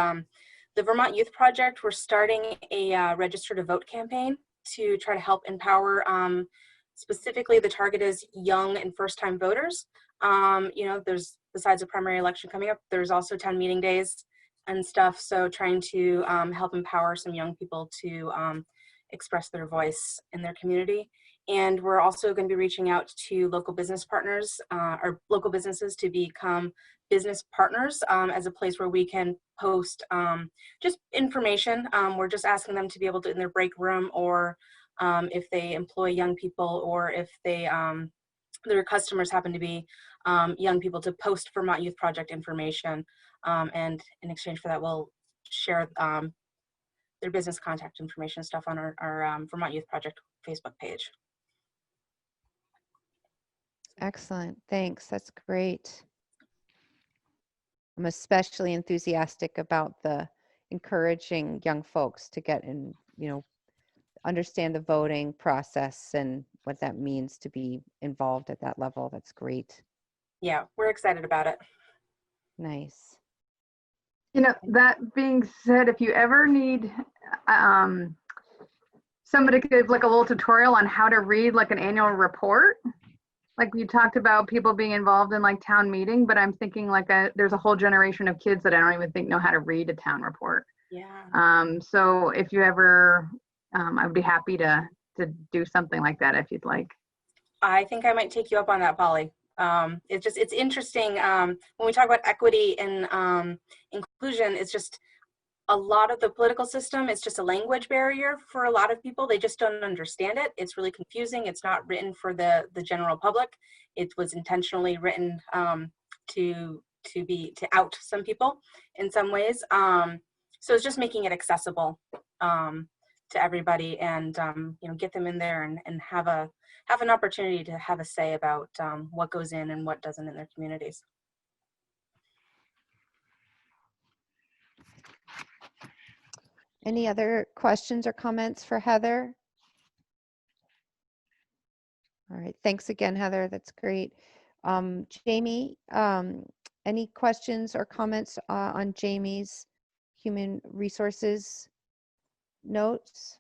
the Vermont Youth Project, we're starting a register to vote campaign to try to help empower, specifically the target is young and first-time voters. There's, besides the primary election coming up, there's also town meeting days and stuff. So trying to help empower some young people to express their voice in their community. And we're also going to be reaching out to local business partners or local businesses to become business partners as a place where we can post just information. We're just asking them to be able to, in their break room, or if they employ young people, or if they their customers happen to be young people, to post Vermont Youth Project information. And in exchange for that, we'll share their business contact information stuff on our Vermont Youth Project Facebook page. Excellent. Thanks. That's great. I'm especially enthusiastic about the encouraging young folks to get in, understand the voting process and what that means to be involved at that level. That's great. Yeah, we're excited about it. Nice. That being said, if you ever need somebody to give like a little tutorial on how to read like an annual report, like you talked about people being involved in like town meeting, but I'm thinking like there's a whole generation of kids that I don't even think know how to read a town report. Yeah. So if you ever, I would be happy to do something like that if you'd like. I think I might take you up on that, Paulie. It's interesting when we talk about equity and inclusion. It's just a lot of the political system is just a language barrier for a lot of people. They just don't understand it. It's really confusing. It's not written for the general public. It was intentionally written to out some people in some ways. So it's just making it accessible to everybody, and get them in there and have an opportunity to have a say about what goes in and what doesn't in their communities. Any other questions or comments for Heather? All right, thanks again, Heather. That's great. Jamie, any questions or comments on Jamie's human resources notes?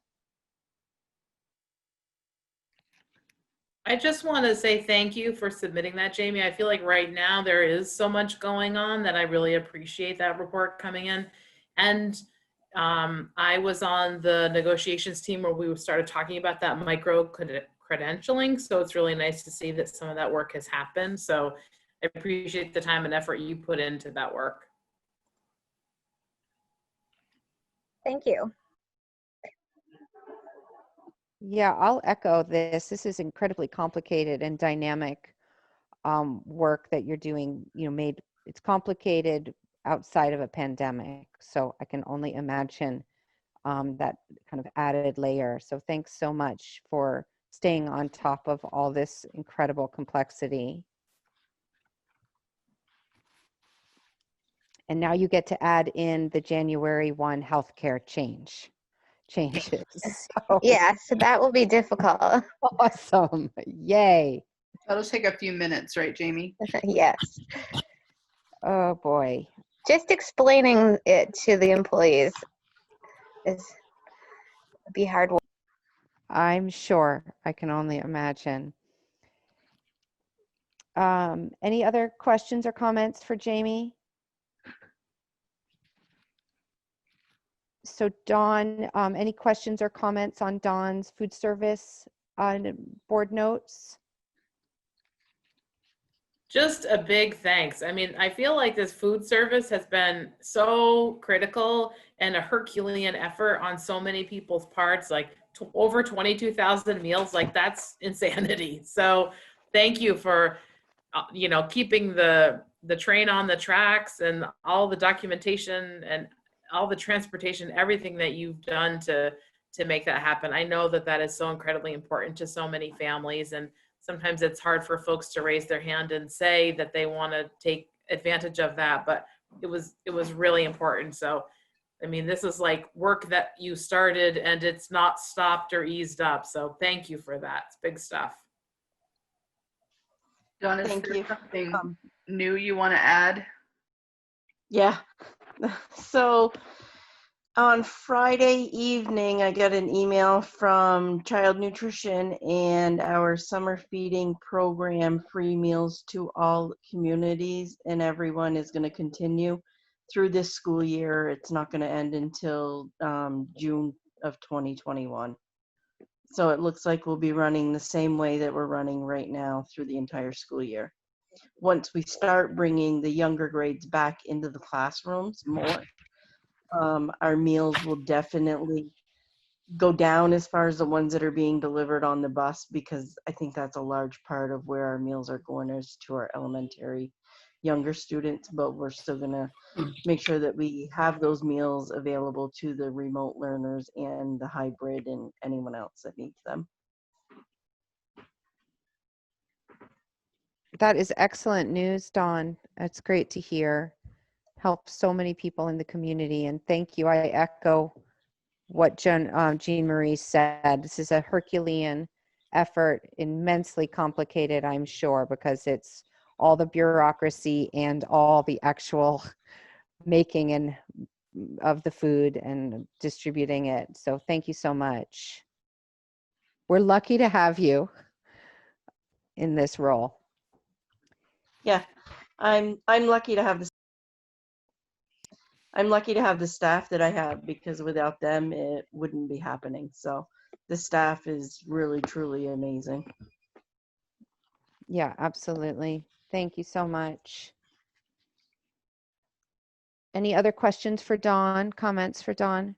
I just want to say thank you for submitting that, Jamie. I feel like right now there is so much going on that I really appreciate that report coming in. And I was on the negotiations team where we started talking about that micro credentialing. So it's really nice to see that some of that work has happened. So I appreciate the time and effort you put into that work. Thank you. Yeah, I'll echo this. This is incredibly complicated and dynamic work that you're doing. It's complicated outside of a pandemic. So I can only imagine that kind of added layer. So thanks so much for staying on top of all this incredible complexity. And now you get to add in the January 1 healthcare changes. So Yeah, so that will be difficult. awesome. Yay. That'll take a few minutes, right, Jamie? Yes. Oh boy. Just explaining it to the employees be hard work. I'm sure. I can only imagine. Any other questions or comments for Jamie? So Dawn, any questions or comments on Dawn's food service board notes? Just a big thanks. I mean, I feel like this food service has been so critical and a Herculean effort on so many people's parts, like over 22,000 meals, like that's insanity. So thank you for, keeping the train on the tracks and all the documentation and all the transportation, everything that you've done to make that happen. I know that that is so incredibly important to so many families, and sometimes it's hard for folks to raise their hand and say that they want to take advantage of that, but it was really important. So, I mean, this is like work that you started and it's not stopped or eased up. So thank you for that. It's big stuff. Dawn, is there something new you want to add? Yeah. So on Friday evening, I got an email from Child Nutrition and our summer feeding program, free meals to all communities, and everyone is going to continue through this school year. It's not going to end until June of 2021. So it looks like we'll be running the same way that we're running right now through the entire school year. Once we start bringing the younger grades back into the classrooms more, our meals will definitely go down as far as the ones that are being delivered on the bus, because I think that's a large part of where our meals are going is to our elementary younger students, but we're still gonna make sure that we have those meals available to the remote learners and the hybrid and anyone else that needs them. That is excellent news, Dawn. That's great to hear. Helps so many people in the community, and thank you. I echo what Jean Marie said. This is a Herculean effort, immensely complicated, I'm sure, because it's all the bureaucracy and all the actual making and of the food and distributing it. So thank you so much. We're lucky to have you in this role. Yeah, I'm lucky to have this. I'm lucky to have the staff that I have, because without them, it wouldn't be happening. So the staff is really, truly amazing. Yeah, absolutely. Thank you so much. Any other questions for Dawn, comments for Dawn?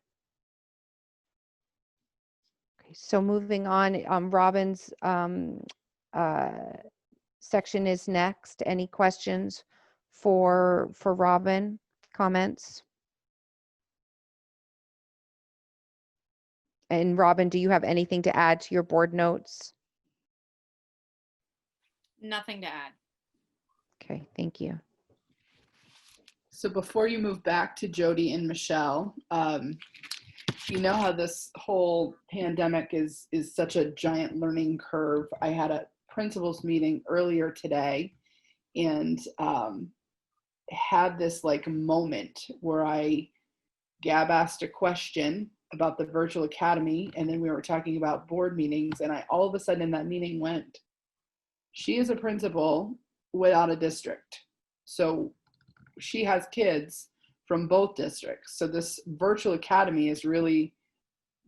Okay, so moving on, Robin's section is next. Any questions for Robin, comments? And Robin, do you have anything to add to your board notes? Nothing to add. Okay, thank you. So before you move back to Jody and Michelle, you know how this whole pandemic is such a giant learning curve. I had a principals meeting earlier today and had this like moment where Gab asked a question about the virtual academy, and then we were talking about board meetings, and I all of a sudden in that meeting went, she is a principal without a district. So she has kids from both districts. So this virtual academy is really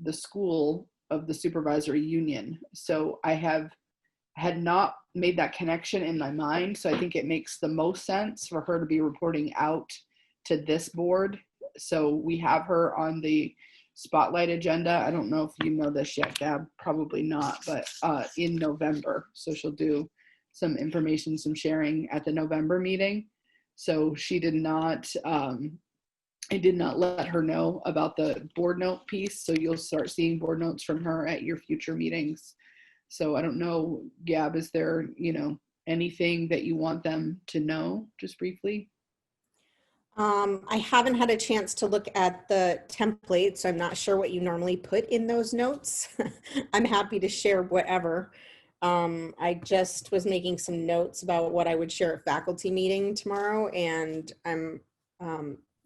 the school of the supervisory union. So I had not made that connection in my mind. So I think it makes the most sense for her to be reporting out to this board. So we have her on the spotlight agenda. I don't know if you know this yet, Gab, probably not, but in November. So she'll do some information, some sharing at the November meeting. So she did not, I did not let her know about the board note piece. So you'll start seeing board notes from her at your future meetings. So I don't know, Gab, is there, anything that you want them to know just briefly? I haven't had a chance to look at the template, so I'm not sure what you normally put in those notes. I'm happy to share whatever. I just was making some notes about what I would share at faculty meeting tomorrow, and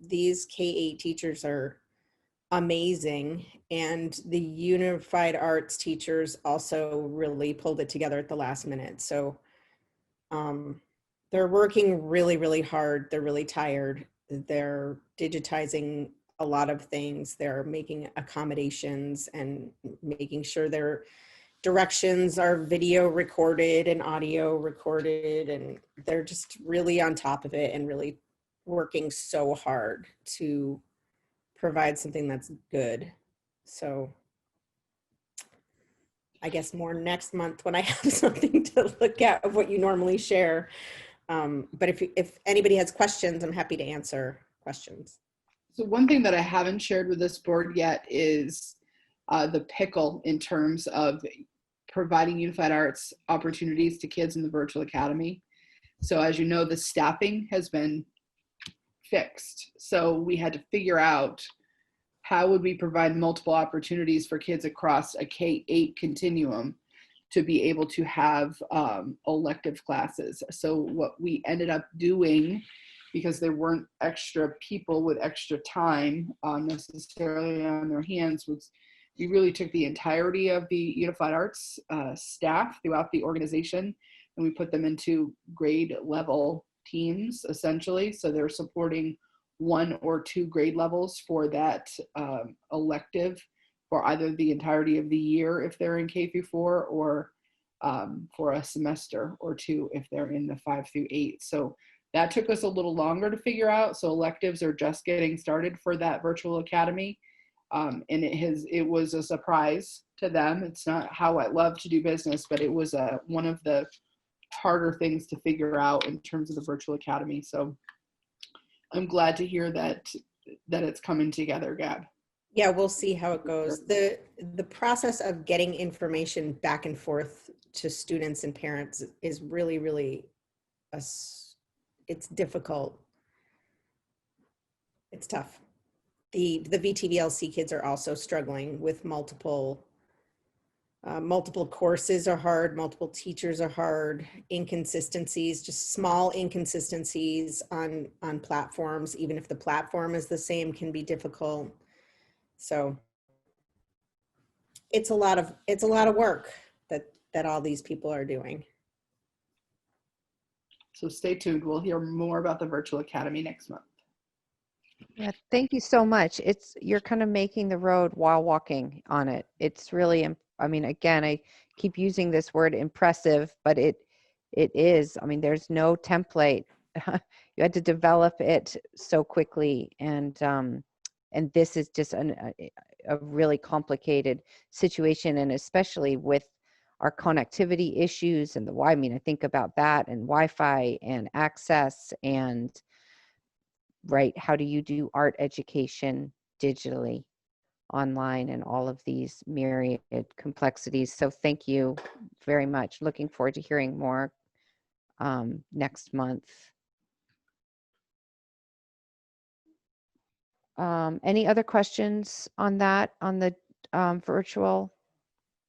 these K-8 teachers are amazing, and the unified arts teachers also really pulled it together at the last minute. So they're working really, really hard. They're really tired. They're digitizing a lot of things. They're making accommodations and making sure their directions are video recorded and audio recorded, and they're just really on top of it and really working so hard to provide something that's good. So I guess more next month when I have something to look at of what you normally share. But if anybody has questions, I'm happy to answer questions. So one thing that I haven't shared with this board yet is the pickle in terms of providing unified arts opportunities to kids in the virtual academy. So as you know, the staffing has been fixed. So we had to figure out how would we provide multiple opportunities for kids across a K-8 continuum to be able to have elective classes. So what we ended up doing, because there weren't extra people with extra time necessarily on their hands, was we really took the entirety of the unified arts staff throughout the organization, and we put them into grade level teams essentially. So they're supporting 1 or 2 grade levels for that elective for either the entirety of the year if they're in K through 4, or for a semester or 2 if they're in the 5 through 8. So that took us a little longer to figure out. So electives are just getting started for that virtual academy. And it was a surprise to them. It's not how I love to do business, but it was one of the harder things to figure out in terms of the virtual academy. So I'm glad to hear that it's coming together, Gab. Yeah, we'll see how it goes. The process of getting information back and forth to students and parents is really, really, it's difficult. It's tough. The VTVLC kids are also struggling with multiple courses are hard, multiple teachers are hard, inconsistencies, just small inconsistencies on platforms, even if the platform is the same, can be difficult. So it's a lot of work that all these people are doing. So stay tuned. We'll hear more about the virtual academy next month. Yeah, thank you so much. You're kind of making the road while walking on it. It's really, I mean, again, I keep using this word impressive, but it is. I mean, there's no template you had to develop it so quickly, and this is just a really complicated situation, and especially with our connectivity issues and I mean, I think about that and Wi-Fi and access and, right, how do you do art education digitally, online, and all of these myriad complexities. So thank you very much. Looking forward to hearing more next month. Any other questions on that, on the virtual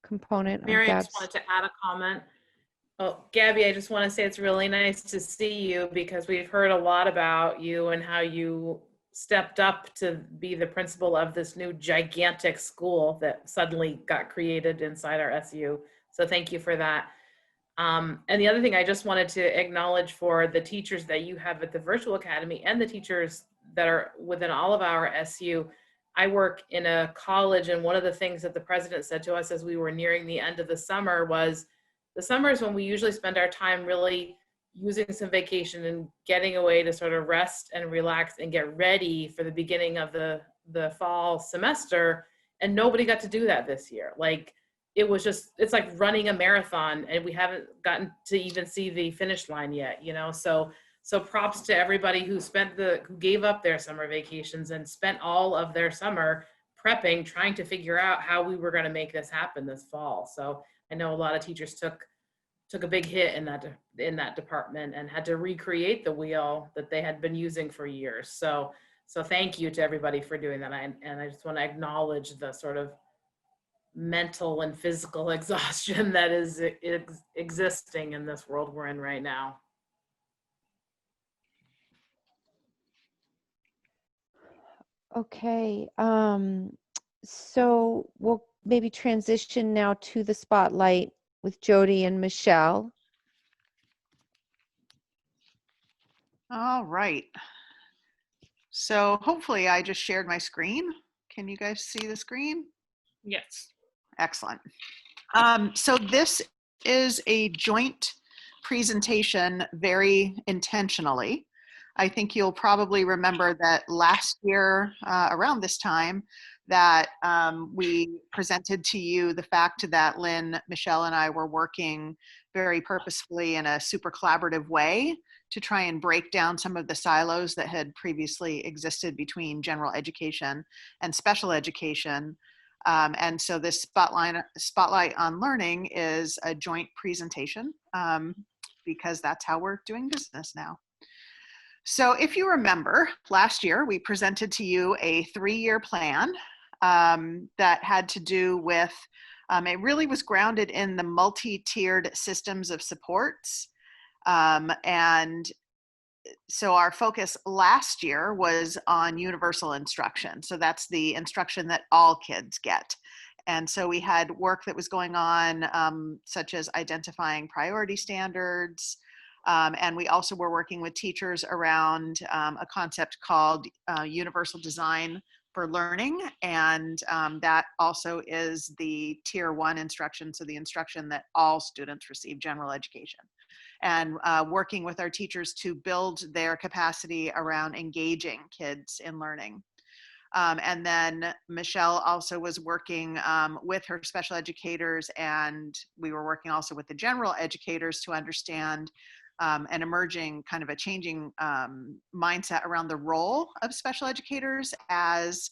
component? Mary, I just wanted to add a comment. Oh, Gabby, I just want to say it's really nice to see you because we've heard a lot about you and how you stepped up to be the principal of this new gigantic school that suddenly got created inside our SU. So thank you for that. And the other thing I just wanted to acknowledge for the teachers that you have at the Virtual Academy and the teachers that are within all of our SU. I work in a college, and one of the things that the president said to us as we were nearing the end of the summer was, the summer is when we usually spend our time really using some vacation and getting away to sort of rest and relax and get ready for the beginning of the fall semester. And nobody got to do that this year. Like, it was just, it's like running a marathon and we haven't gotten to even see the finish line yet, you know? So props to everybody who who gave up their summer vacations and spent all of their summer prepping, trying to figure out how we were going to make this happen this fall. So I know a lot of teachers took a big hit in that department and had to recreate the wheel that they had been using for years. So thank you to everybody for doing that. And I just want to acknowledge the sort of mental and physical exhaustion that is existing in this world we're in right now. Okay, so we'll maybe transition now to the spotlight with Jody and Michelle. All right. So hopefully I just shared my screen. Can you guys see the screen? Yes. Excellent. So this is a joint presentation very intentionally. I think you'll probably remember that last year around this time that we presented to you the fact that Lynn, Michelle, and I were working very purposefully in a super collaborative way to try and break down some of the silos that had previously existed between general education and special education. And so this spotlight on learning is a joint presentation because that's how we're doing business now. So if you remember, last year we presented to you a 3-year plan that had to do with, it really was grounded in the multi-tiered systems of supports. And so our focus last year was on universal instruction. So that's the instruction that all kids get. And so we had work that was going on, such as identifying priority standards. And we also were working with teachers around a concept called universal design for learning. And that also is the tier 1 instruction. So the instruction that all students receive general education. And working with our teachers to build their capacity around engaging kids in learning. And then Michelle also was working with her special educators, and we were working also with the general educators to understand an emerging kind of a changing mindset around the role of special educators as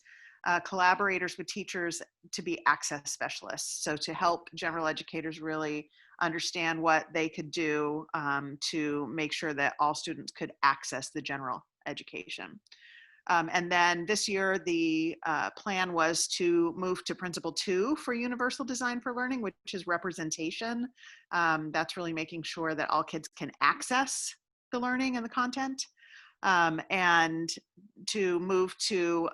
collaborators with teachers to be access specialists. So to help general educators really understand what they could do to make sure that all students could access the general education. And then this year, the plan was to move to Principle 2 for Universal Design for Learning, which is representation. That's really making sure that all kids can access the learning and the content. And to move to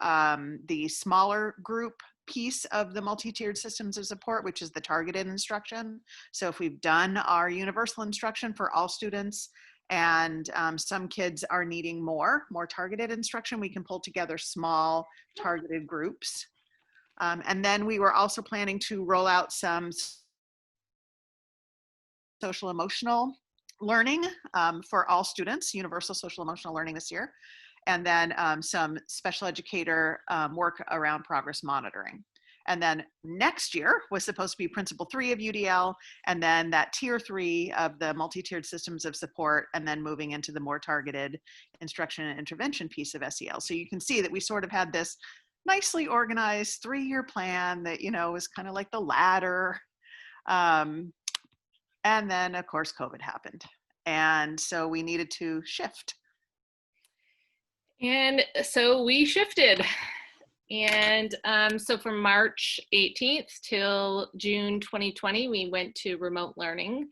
the smaller group piece of the multi-tiered systems of support, which is the targeted instruction. So if we've done our universal instruction for all students, and some kids are needing more targeted instruction, we can pull together small targeted groups. And then we were also planning to roll out some social emotional learning for all students, universal social emotional learning this year, and then some special educator work around progress monitoring. And then next year was supposed to be Principle 3 of UDL, and then that Tier 3 of the multi-tiered systems of support, and then moving into the more targeted instruction and intervention piece of SEL. So you can see that we sort of had this nicely organized 3-year plan that, you know, was kind of like the ladder. And then, of course, COVID happened. And so we needed to shift. And so we shifted. And so from March 18th till June 2020, we went to remote learning.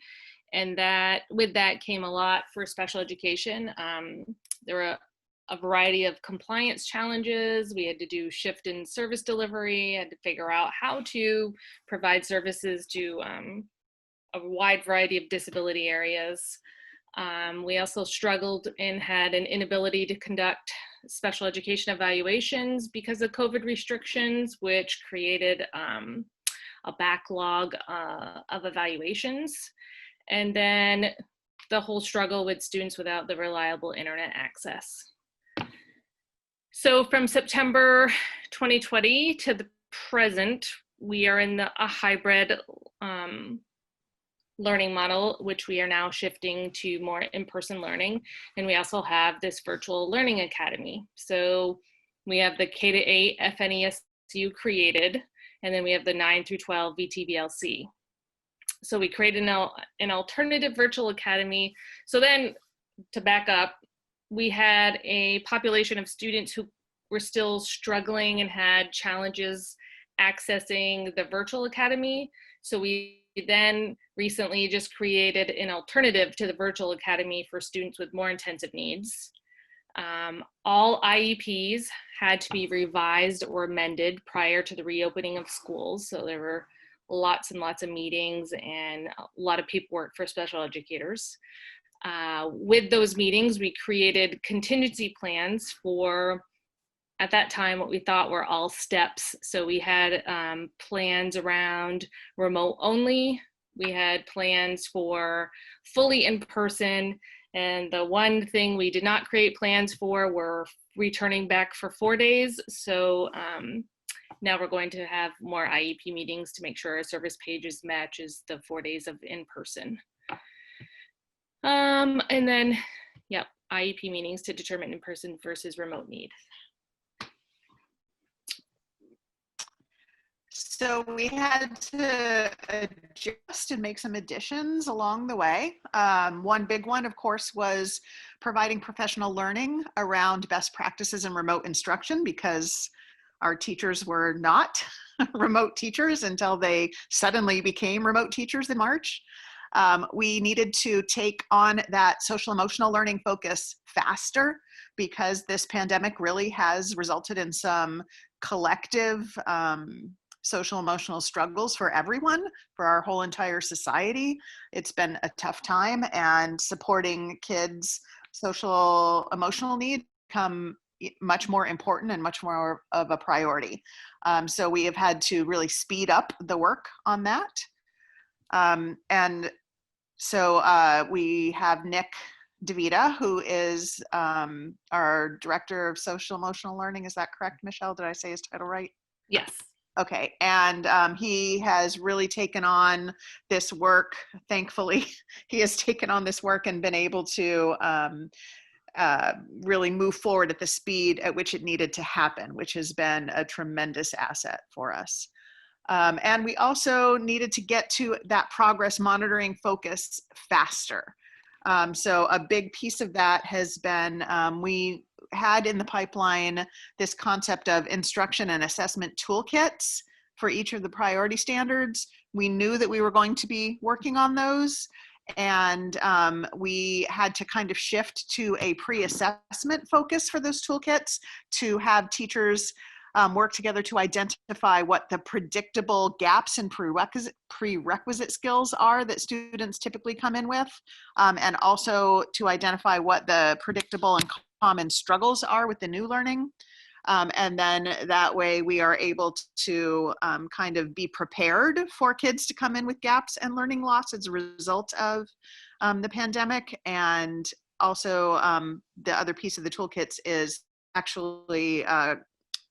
And that with that came a lot for special education. There were a variety of compliance challenges. We had to do shift in service delivery, had to figure out how to provide services to a wide variety of disability areas. We also struggled and had an inability to conduct special education evaluations because of COVID restrictions, which created a backlog of evaluations. And then the whole struggle with students without the reliable internet access. So from September 2020 to the present, we are in a hybrid learning model, which we are now shifting to more in-person learning. And we also have this virtual learning academy. So we have the K-8 FNESU created, and then we have the 9 through 12 VTBLC. So we created an alternative virtual academy. So then to back up, we had a population of students who were still struggling and had challenges accessing the virtual academy. So we then recently just created an alternative to the virtual academy for students with more intensive needs. All IEPs had to be revised or amended prior to the reopening of schools. So there were lots and lots of meetings and a lot of paperwork for special educators. With those meetings, we created contingency plans for, at that time, what we thought were all steps. So we had plans around remote only. We had plans for fully in person. And the one thing we did not create plans for were returning back for 4 days. So now we're going to have more IEP meetings to make sure our service pages matches the 4 days of in person. And then, yep, IEP meetings to determine in-person versus remote need. So we had to adjust and make some additions along the way. One big one, of course, was providing professional learning around best practices in remote instruction, because our teachers were not remote teachers until they suddenly became remote teachers in March. We needed to take on that social emotional learning focus faster, because this pandemic really has resulted in some collective social emotional struggles for everyone, for our whole entire society. It's been a tough time, and supporting kids' social emotional needs become much more important and much more of a priority. So we have had to really speed up the work on that. And so we have Nick DeVita, who is our Director of Social Emotional Learning. Is that correct, Michelle? Did I say his title right? Yes. Okay, and he has really taken on this work. Thankfully, he has taken on this work and been able to really move forward at the speed at which it needed to happen, which has been a tremendous asset for us. And we also needed to get to that progress monitoring focus faster. So a big piece of that has been, we had in the pipeline this concept of instruction and assessment toolkits for each of the priority standards. We knew that we were going to be working on those, and we had to kind of shift to a pre-assessment focus for those toolkits to have teachers work together to identify what the predictable gaps and prerequisite skills are that students typically come in with, and also to identify what the predictable and common struggles are with the new learning. And then that way we are able to kind of be prepared for kids to come in with gaps and learning loss as a result of the pandemic. And also the other piece of the toolkits is actually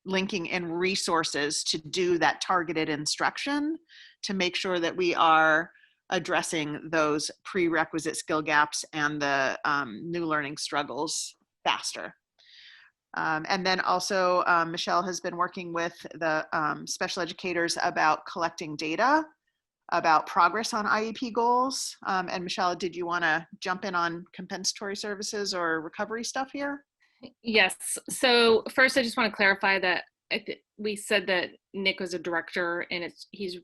linking in resources to do that targeted instruction to make sure that we are addressing those prerequisite skill gaps and the new learning struggles faster. And then also Michelle has been working with the special educators about collecting data about progress on IEP goals. And Michelle, did you want to jump in on compensatory services or recovery stuff here? Yes. So first, I just want to clarify that we said that Nick was a director, and he's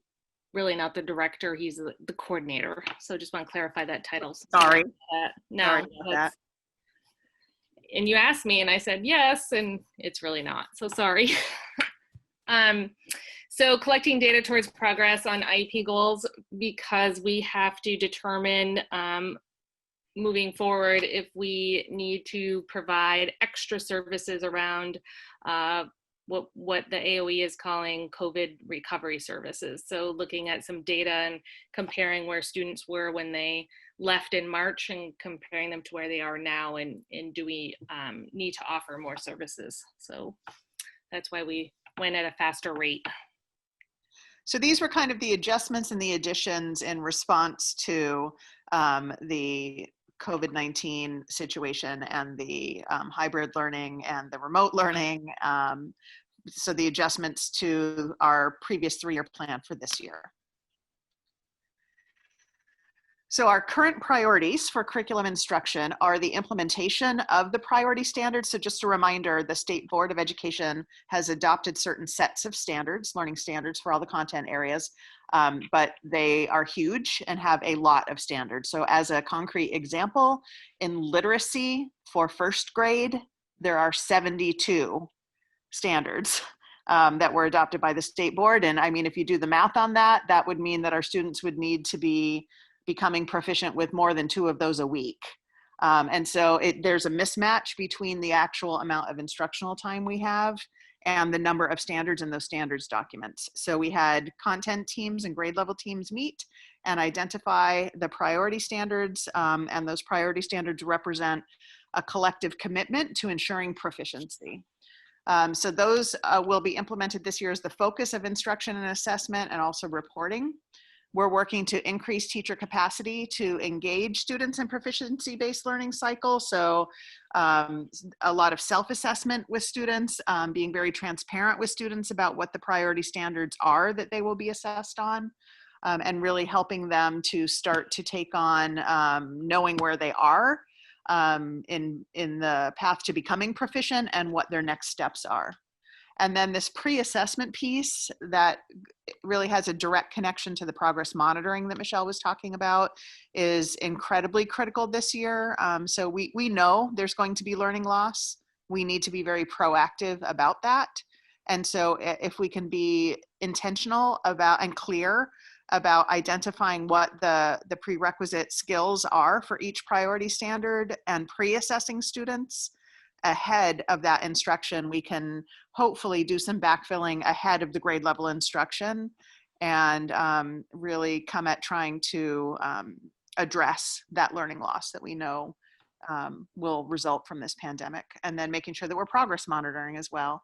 really not the director. He's the coordinator. So just want to clarify that title. Sorry. No, Sorry about that. And you asked me, and I said yes, and it's really not. So sorry. So collecting data towards progress on IEP goals, because we have to determine moving forward if we need to provide extra services around what the AOE is calling COVID recovery services. So looking at some data and comparing where students were when they left in March and comparing them to where they are now, and do we need to offer more services? So that's why we went at a faster rate. So these were kind of the adjustments and the additions in response to the COVID-19 situation and the hybrid learning and the remote learning. So the adjustments to our previous 3-year plan for this year. So our current priorities for curriculum instruction are the implementation of the priority standards. So just a reminder, the State Board of Education has adopted certain sets of standards, learning standards for all the content areas, but they are huge and have a lot of standards. So as a concrete example, in literacy for first grade, there are 72 standards that were adopted by the State Board. And I mean, if you do the math on that, that would mean that our students would need to be becoming proficient with more than 2 of those a week. And so there's a mismatch between the actual amount of instructional time we have and the number of standards in those standards documents. So we had content teams and grade level teams meet and identify the priority standards, and those priority standards represent a collective commitment to ensuring proficiency. So those will be implemented this year as the focus of instruction and assessment, and also reporting. We're working to increase teacher capacity to engage students in proficiency-based learning cycles. So a lot of self-assessment with students, being very transparent with students about what the priority standards are that they will be assessed on, and really helping them to start to take on knowing where they are in the path to becoming proficient and what their next steps are. And then this pre-assessment piece that really has a direct connection to the progress monitoring that Michelle was talking about is incredibly critical this year. So we know there's going to be learning loss. We need to be very proactive about that. And so if we can be intentional about and clear about identifying what the prerequisite skills are for each priority standard and pre-assessing students ahead of that instruction, we can hopefully do some backfilling ahead of the grade level instruction and really come at trying to address that learning loss that we know will result from this pandemic, and then making sure that we're progress monitoring as well.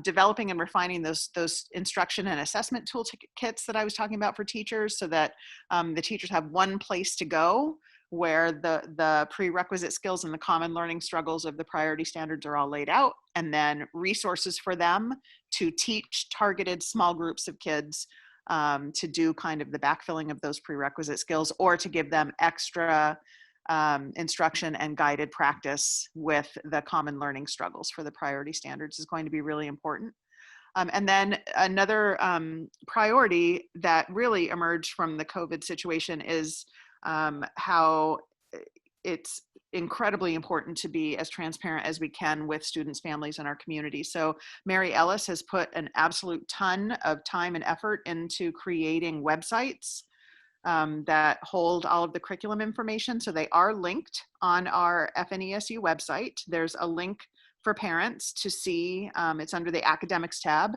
Developing and refining those instruction and assessment toolkits that I was talking about for teachers, so that the teachers have one place to go where the prerequisite skills and the common learning struggles of the priority standards are all laid out, and then resources for them to teach targeted small groups of kids to do kind of the backfilling of those prerequisite skills, or to give them extra instruction and guided practice with the common learning struggles for the priority standards is going to be really important. And then another priority that really emerged from the COVID situation is how it's incredibly important to be as transparent as we can with students, families, and our community. So Mary Ellis has put an absolute ton of time and effort into creating websites that hold all of the curriculum information. So they are linked on our FNESU website. There's a link for parents to see. It's under the academics tab.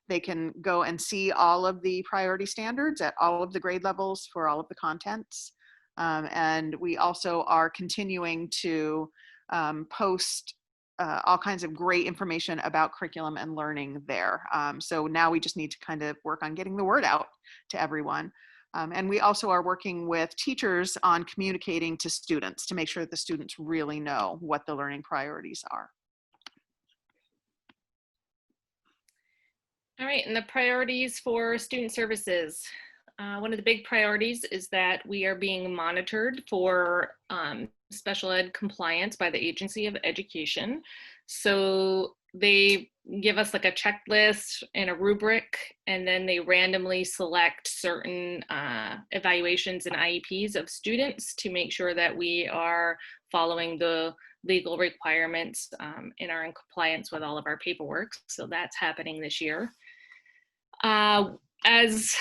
They can go and see all of the priority standards at all of the grade levels for all of the contents. And we also are continuing to post all kinds of great information about curriculum and learning there. So now we just need to kind of work on getting the word out to everyone. And we also are working with teachers on communicating to students to make sure that the students really know what the learning priorities are. All right, and the priorities for student services. One of the big priorities is that we are being monitored for special ed compliance by the Agency of Education. So they give us like a checklist and a rubric, and then they randomly select certain evaluations and IEPs of students to make sure that we are following the legal requirements and are in compliance with all of our paperwork. So that's happening this year. As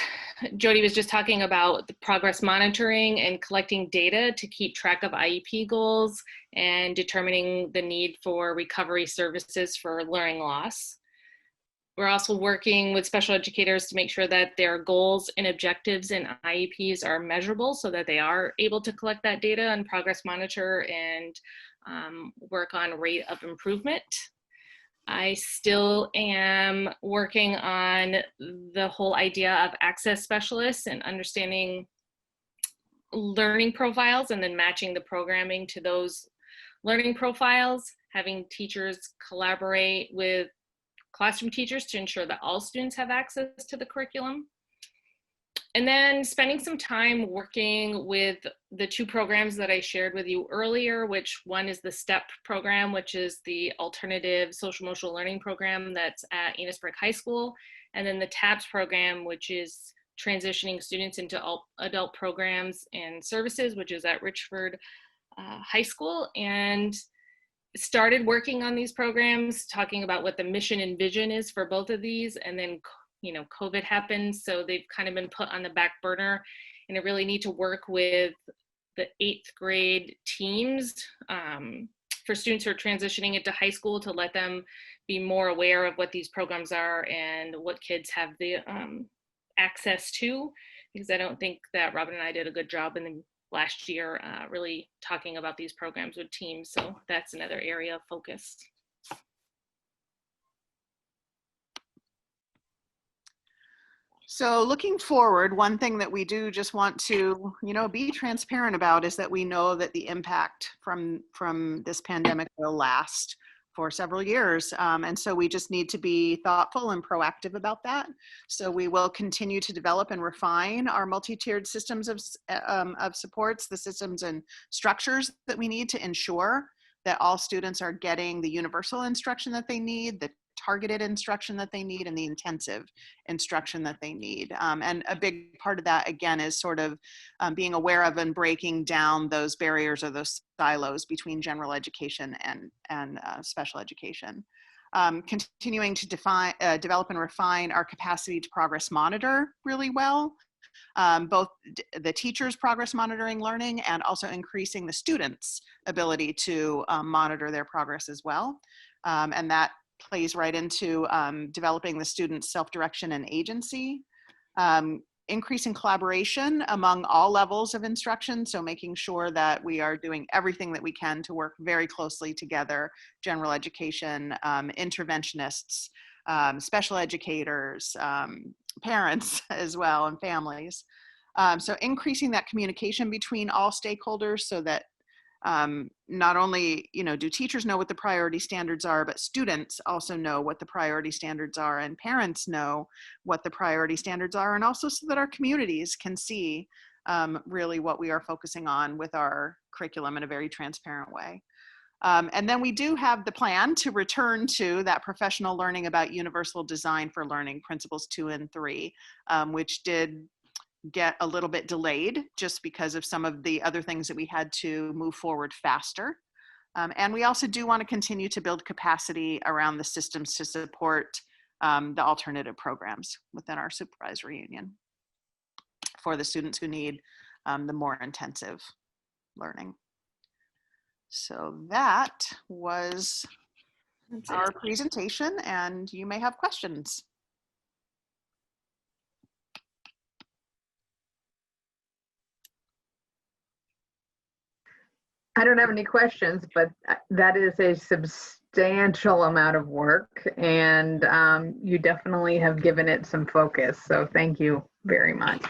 Jody was just talking about, the progress monitoring and collecting data to keep track of IEP goals and determining the need for recovery services for learning loss. We're also working with special educators to make sure that their goals and objectives and IEPs are measurable so that they are able to collect that data and progress monitor and work on rate of improvement. I still am working on the whole idea of access specialists and understanding learning profiles and then matching the programming to those learning profiles, having teachers collaborate with classroom teachers to ensure that all students have access to the curriculum. And then spending some time working with the two programs that I shared with you earlier, which one is the STEP program, which is the alternative social emotional learning program that's at Enosburg High School, and then the TAPS program, which is transitioning students into adult programs and services, which is at Richford High School. And started working on these programs, talking about what the mission and vision is for both of these, and then COVID happened, so they've kind of been put on the back burner, and I really need to work with the 8th grade teams for students who are transitioning into high school to let them be more aware of what these programs are and what kids have the access to, because I don't think that Robin and I did a good job in the last year really talking about these programs with teams, so that's another area of focus. So looking forward, one thing that we do just want to, be transparent about is that we know that the impact from this pandemic will last for several years. And so we just need to be thoughtful and proactive about that. So we will continue to develop and refine our multi-tiered systems of supports, the systems and structures that we need to ensure that all students are getting the universal instruction that they need, the targeted instruction that they need, and the intensive instruction that they need. And a big part of that, again, is sort of being aware of and breaking down those barriers or those silos between general education and special education. Continuing to develop and refine our capacity to progress monitor really well. Both the teachers' progress monitoring learning and also increasing the students' ability to monitor their progress as well. And that plays right into developing the students' self-direction and agency, increasing collaboration among all levels of instruction, so making sure that we are doing everything that we can to work very closely together, general education, interventionists, special educators, parents as well, and families. So increasing that communication between all stakeholders so that not only, do teachers know what the priority standards are, but students also know what the priority standards are, and parents know what the priority standards are, and also so that our communities can see really what we are focusing on with our curriculum in a very transparent way. And then we do have the plan to return to that professional learning about universal design for learning, principles 2 and 3, which did get a little bit delayed just because of some of the other things that we had to move forward faster. And we also do want to continue to build capacity around the systems to support the alternative programs within our supervisory union for the students who need the more intensive learning. So that was our presentation, and you may have questions. I don't have any questions, but that is a substantial amount of work, and you definitely have given it some focus. So thank you very much.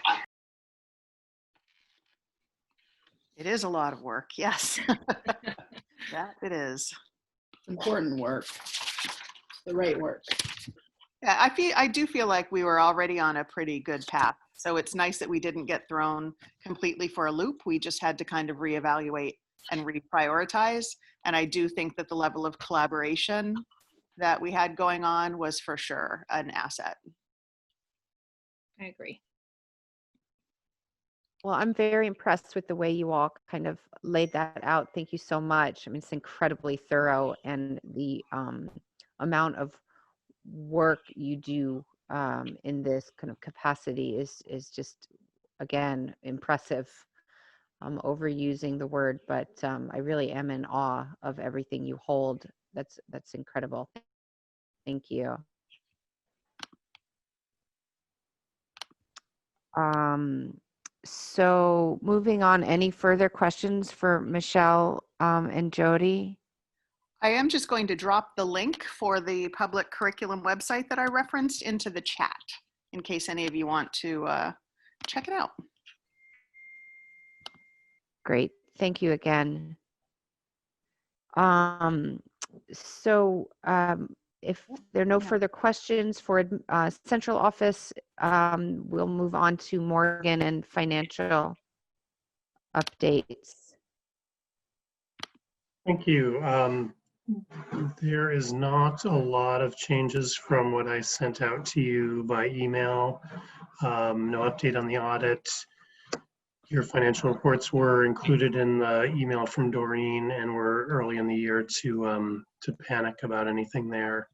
It is a lot of work, yes. That it is. Important work, the right work. Yeah, I do feel like we were already on a pretty good path. So it's nice that we didn't get thrown completely for a loop. We just had to kind of reevaluate and reprioritize. And I do think that the level of collaboration that we had going on was for sure an asset. I agree. Well, I'm very impressed with the way you all kind of laid that out. Thank you so much. I mean, it's incredibly thorough, and the amount of work you do in this kind of capacity is just, again, impressive. I'm overusing the word, but I really am in awe of everything you hold. That's incredible. Thank you. So moving on, any further questions for Michelle and Jody? I am just going to drop the link for the public curriculum website that I referenced into the chat in case any of you want to check it out. Great, thank you again. If there are no further questions for central office, we'll move on to Morgan and financial updates. Thank you. There is not a lot of changes from what I sent out to you by email. No update on the audit. Your financial reports were included in the email from Doreen, and we're early in the year to panic about anything there.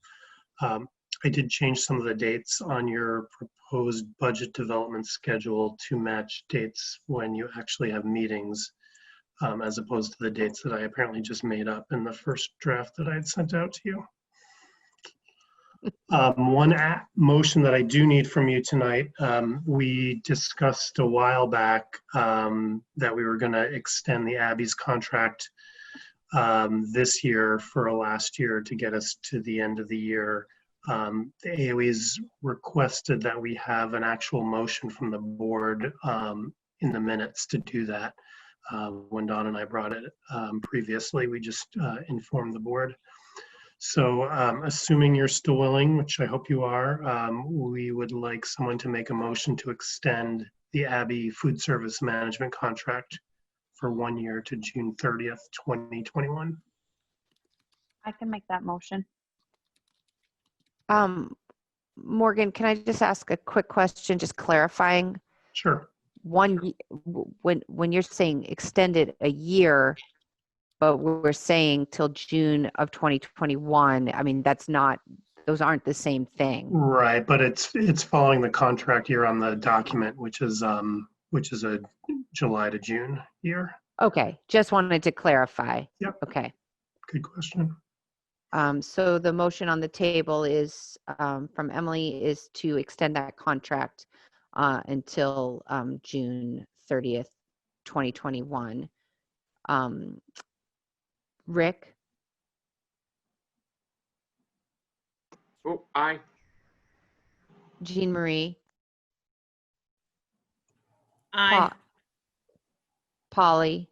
I did change some of the dates on your proposed budget development schedule to match dates when you actually have meetings, as opposed to the dates that I apparently just made up in the first draft that I had sent out to you. One motion that I do need from you tonight, we discussed a while back that we were going to extend the Abby's contract this year for last year to get us to the end of the year. The AOE's requested that we have an actual motion from the board in the minutes to do that. When Don and I brought it previously, we just informed the board. So assuming you're still willing, which I hope you are, we would like someone to make a motion to extend the Abby food service management contract for 1 year to June 30th, 2021. I can make that motion. Morgan, can I just ask a quick question, just clarifying? Sure. When you're saying extended a year, but we're saying till June of 2021, I mean, those aren't the same thing. Right, but it's following the contract year on the document, which is a July to June year. Okay, just wanted to clarify. Yep. Okay. Good question. So the motion on the table is from Emily is to extend that contract until June 30th, 2021. Rick? Oh, aye. Jean Marie? Aye. Paulie?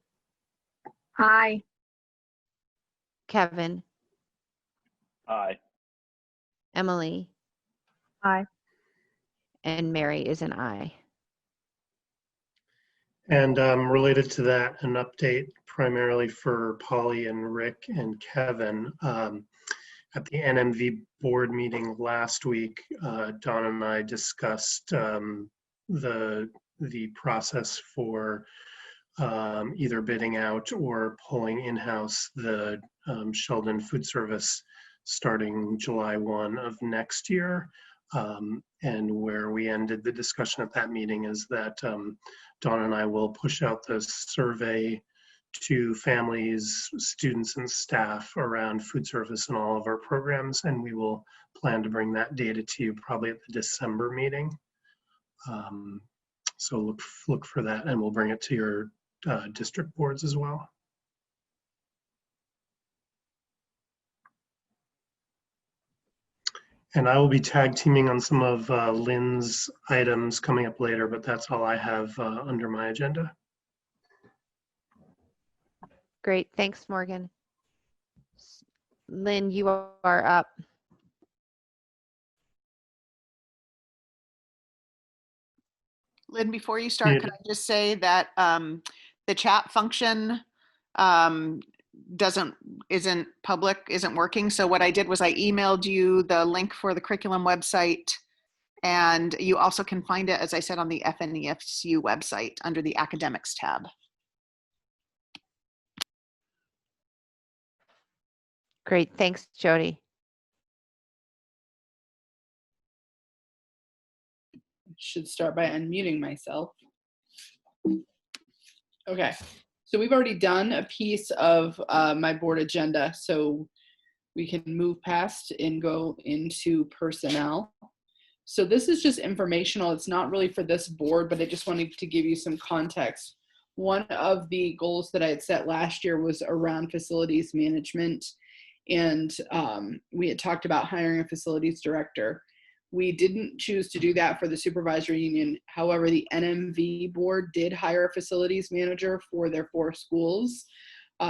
Aye. Kevin? Aye. Emily? Aye. And Mary is an aye. And related to that, an update primarily for Paulie and Rick and Kevin. At the NMV board meeting last week, Don and I discussed the process for either bidding out or pulling in-house the Sheldon food service starting July 1 of next year. And where we ended the discussion at that meeting is that Don and I will push out the survey to families, students, and staff around food service in all of our programs, and we will plan to bring that data to you probably at the December meeting. So look for that, and we'll bring it to your district boards as well. And I will be tag teaming on some of Lynn's items coming up later, but that's all I have under my agenda. Great, thanks, Morgan. Lynn, you are up. Lynn, before you start, can I just say that the chat function isn't working. So what I did was I emailed you the link for the curriculum website, and you also can find it, as I said, on the FNESU website under the academics tab. Great, thanks, Jody. Should start by unmuting myself. Okay, so we've already done a piece of my board agenda, so we can move past and go into personnel. So this is just informational. It's not really for this board, but I just wanted to give you some context. One of the goals that I had set last year was around facilities management, and we had talked about hiring a facilities director. We didn't choose to do that for the supervisory union. However, the NMV board did hire a facilities manager for their 4 schools.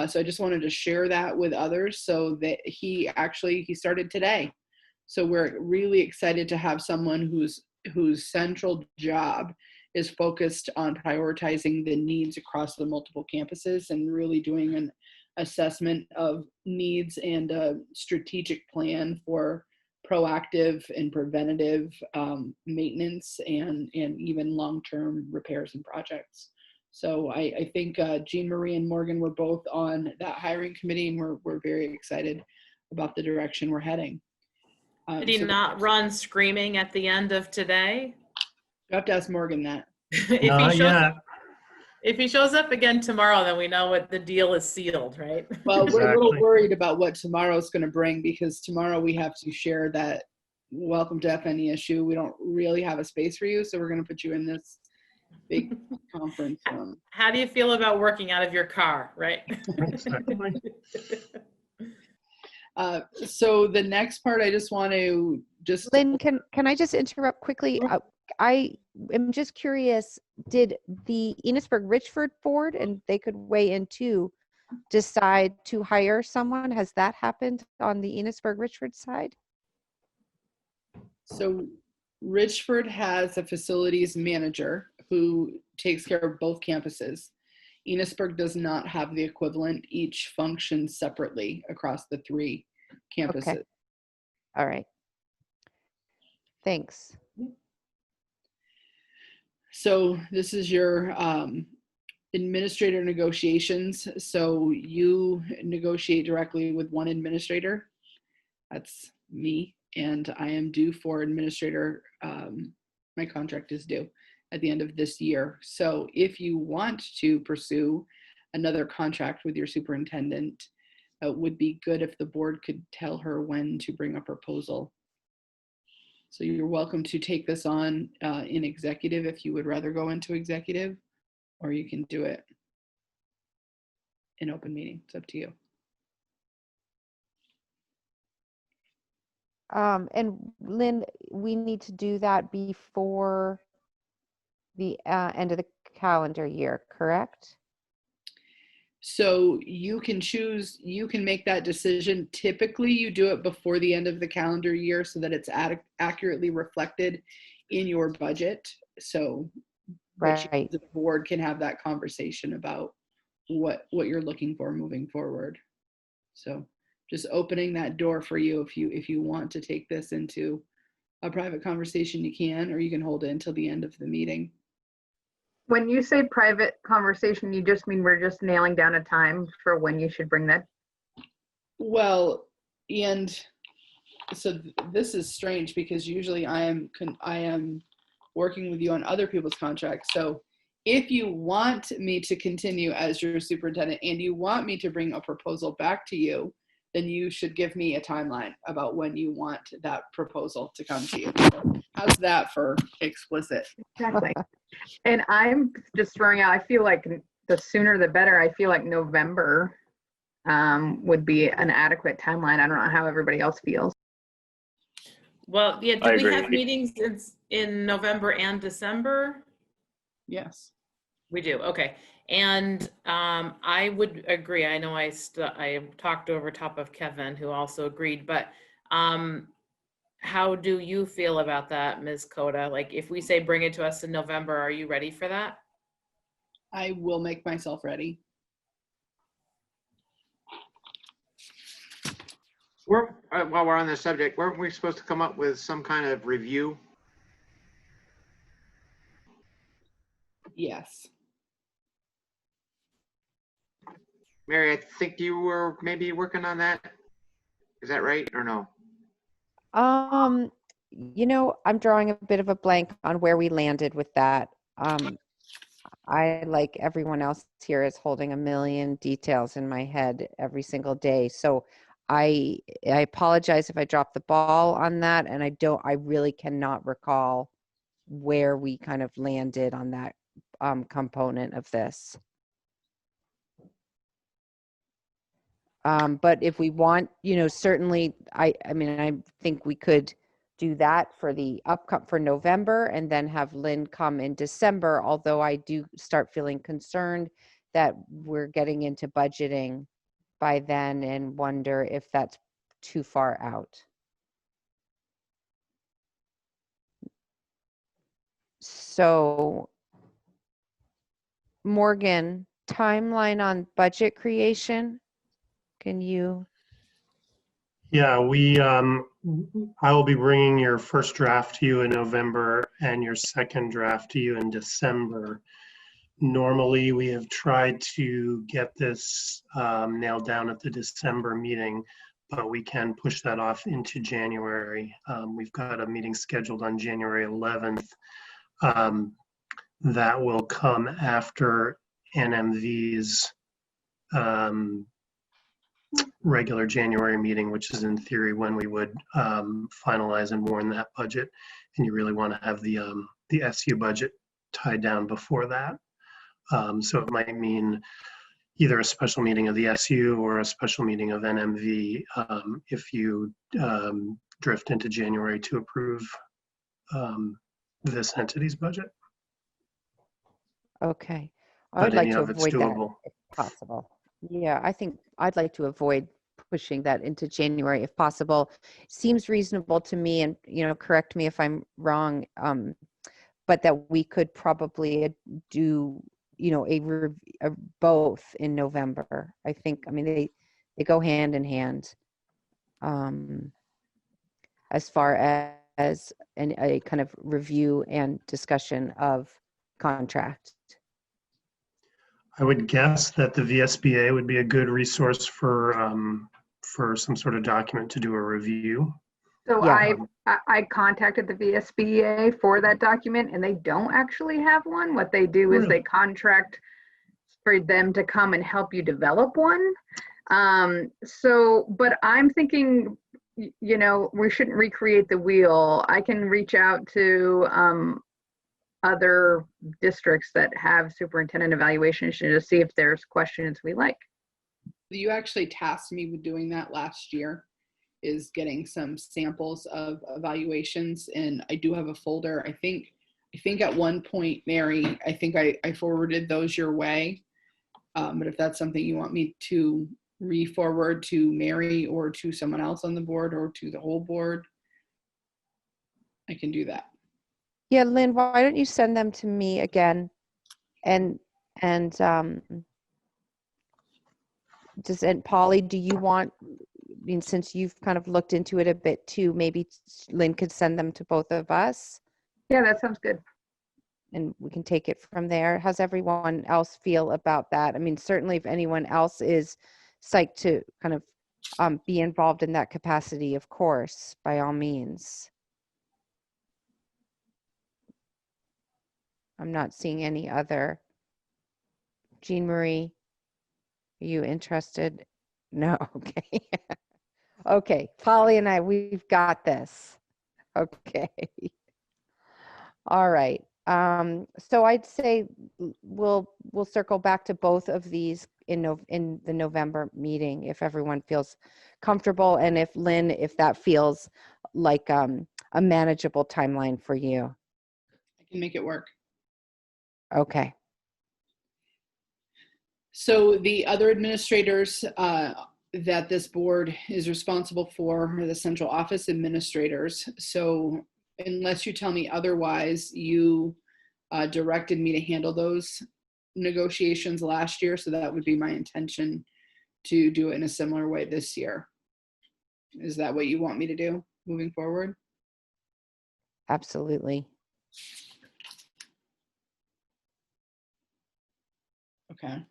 So I just wanted to share that with others, so that he started today. So we're really excited to have someone whose central job is focused on prioritizing the needs across the multiple campuses and really doing an assessment of needs and a strategic plan for proactive and preventative maintenance and even long-term repairs and projects. So I think Jean Marie and Morgan were both on that hiring committee, and we're very excited about the direction we're heading. Did he not run screaming at the end of today? You have to ask Morgan that. If he shows up again tomorrow, then we know what the deal is sealed, right? Well, we're a little worried about what tomorrow's going to bring, because tomorrow we have to share that welcome to FNESU. We don't really have a space for you, so we're going to put you in this big conference room. How do you feel about working out of your car, right? So the next part, I just want to Lynn, can I just interrupt quickly? I am just curious, did the Enosburg-Richford board, and they could weigh in too, decide to hire someone? Has that happened on the Enosburg-Richford side? So Richford has a facilities manager who takes care of both campuses. Enosburg does not have the equivalent. Each functions separately across the 3 campuses. Okay. All right. Thanks. So this is your administrator negotiations. So you negotiate directly with one administrator. That's me, and I am due for administrator. My contract is due at the end of this year. So if you want to pursue another contract with your superintendent, it would be good if the board could tell her when to bring a proposal. So you're welcome to take this on in executive if you would rather go into executive, or you can do it in open meeting. It's up to you. And Lynn, we need to do that before the end of the calendar year, correct? So you can choose, you can make that decision. Typically you do it before the end of the calendar year so that it's accurately reflected in your budget. So right, the board can have that conversation about what you're looking for moving forward. So just opening that door for you. If you want to take this into a private conversation, you can, or you can hold it until the end of the meeting. When you say private conversation, you just mean we're just nailing down a time for when you should bring that? Well, and so this is strange because usually I am working with you on other people's contracts. So if you want me to continue as your superintendent and you want me to bring a proposal back to you, then you should give me a timeline about when you want that proposal to come to you. How's that for explicit? Exactly. And I'm just throwing out, I feel like the sooner the better. I feel like November would be an adequate timeline. I don't know how everybody else feels. Well, yeah, I do we have agree. meetings in November and December? Yes. We do, okay. And I would agree. I know I talked over top of Kevin, who also agreed, but how do you feel about that, Ms. Coda? Like, if we say bring it to us in November, are you ready for that? I will make myself ready. While we're on this subject, weren't we supposed to come up with some kind of review? Yes. Mary, I think you were maybe working on that. Is that right or no? You know, I'm drawing a bit of a blank on where we landed with that. I, like everyone else here, is holding a million details in my head every single day. So I apologize if I dropped the ball on that, and I really cannot recall where we kind of landed on that component of this. But if we want, you know, certainly, I mean, I think we could do that for the for November, and then have Lynn come in December, although I do start feeling concerned that we're getting into budgeting by then and wonder if that's too far out. So, Morgan, timeline on budget creation? Can you? Yeah, I will be bringing your first draft to you in November and your second draft to you in December. Normally, we have tried to get this nailed down at the December meeting, but we can push that off into January. We've got a meeting scheduled on January 11th. That will come after NMV's regular January meeting, which is in theory when we would finalize and warn that budget. And you really want to have the SU budget tied down before that. So it might mean either a special meeting of the SU or a special meeting of NMV if you drift into January to approve this entity's budget. Okay. I But would like any to of it's avoid that doable. if possible. Yeah, I think I'd like to avoid pushing that into January if possible. Seems reasonable to me, and, you know, correct me if I'm wrong, but that we could probably do, you know, a both in November. I think, I mean, they go hand in hand as far as a kind of review and discussion of contract. I would guess that the VSBA would be a good resource for some sort of document to do a review. So Yeah. I contacted the VSBA for that document, and they don't actually have one. What they do is they contract for them to come and help you develop one. But I'm thinking, you know, we shouldn't recreate the wheel. I can reach out to other districts that have superintendent evaluations to see if there's questions we like. You actually tasked me with doing that last year, is getting some samples of evaluations, and I do have a folder. I think at one point, Mary, I think I forwarded those your way. But if that's something you want me to re-forward to Mary or to someone else on the board or to the whole board, I can do that. Yeah, Lynn, why don't you send them to me again? And Paulie, do you want, I mean, since you've kind of looked into it a bit too, maybe Lynn could send them to both of us? Yeah, that sounds good. And we can take it from there. How's everyone else feel about that? I mean, certainly if anyone else is psyched to kind of be involved in that capacity, of course, by all means. I'm not seeing any other. Jean Marie, are you interested? No, okay. Okay, Paulie and I, we've got this. Okay. All right. So I'd say we'll circle back to both of these in the November meeting if everyone feels comfortable, and if Lynn, if that feels like a manageable timeline for you. I can make it work. Okay. So the other administrators that this board is responsible for are the central office administrators. So unless you tell me otherwise, you directed me to handle those negotiations last year. So that would be my intention to do it in a similar way this year. Is that what you want me to do moving forward? Absolutely. Okay.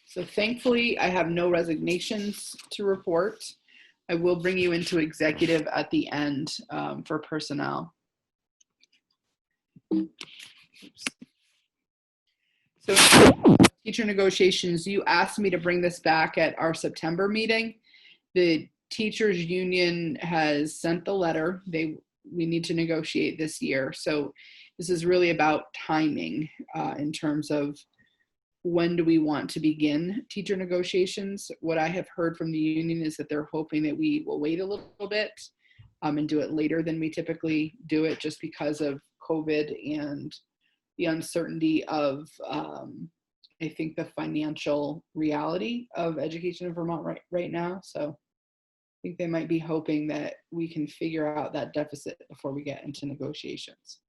So thankfully, I have no resignations to report. I will bring you into executive at the end for personnel. Oops. So teacher negotiations, you asked me to bring this back at our September meeting. The teachers union has sent the letter. We need to negotiate this year. So this is really about timing in terms of when do we want to begin teacher negotiations. What I have heard from the union is that they're hoping that we will wait a little bit and do it later than we typically do it, just because of COVID and the uncertainty of, I think, the financial reality of education in Vermont right now. So I think they might be hoping that we can figure out that deficit before we get into negotiations.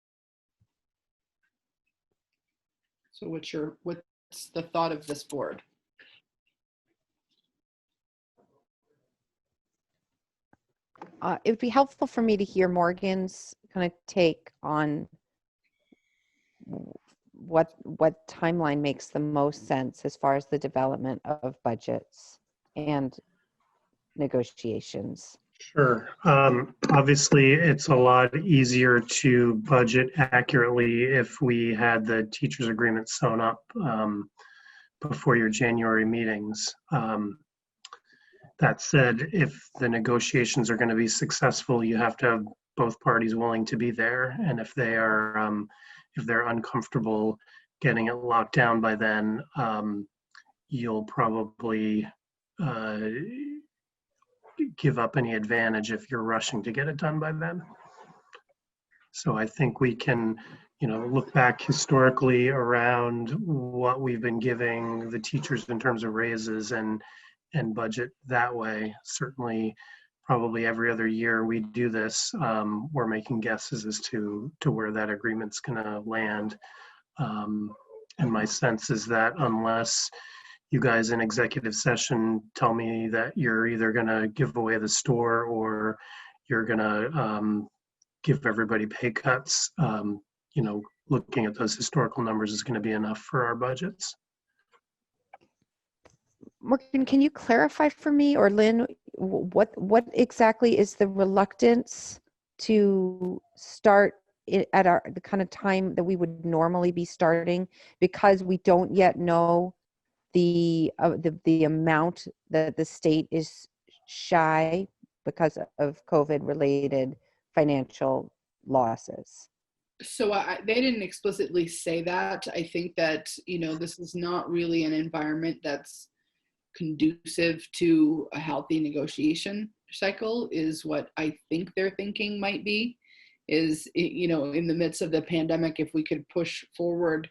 So what's the thought of this board? It'd be helpful for me to hear Morgan's kind of take on what timeline makes the most sense as far as the development of budgets and negotiations. Sure. Obviously, it's a lot easier to budget accurately if we had the teachers' agreement sewn up before your January meetings. That said, if the negotiations are going to be successful, you have to have both parties willing to be there. And if they are, if they're uncomfortable getting it locked down by then, you'll probably give up any advantage if you're rushing to get it done by then. So I think we can, look back historically around what we've been giving the teachers in terms of raises and budget that way. Certainly, probably every other year we do this, we're making guesses as to where that agreement's going to land. And my sense is that unless you guys in executive session tell me that you're either going to give away the store or you're going to give everybody pay cuts, looking at those historical numbers is going to be enough for our budgets. Morgan, can you clarify for me, or Lynn, what exactly is the reluctance to start at the kind of time that we would normally be starting, because we don't yet know the amount that the state is shy because of COVID-related financial losses? So they didn't explicitly say that. I think that, this is not really an environment that's conducive to a healthy negotiation cycle, is what I think they're thinking might be, is, in the midst of the pandemic, if we could push forward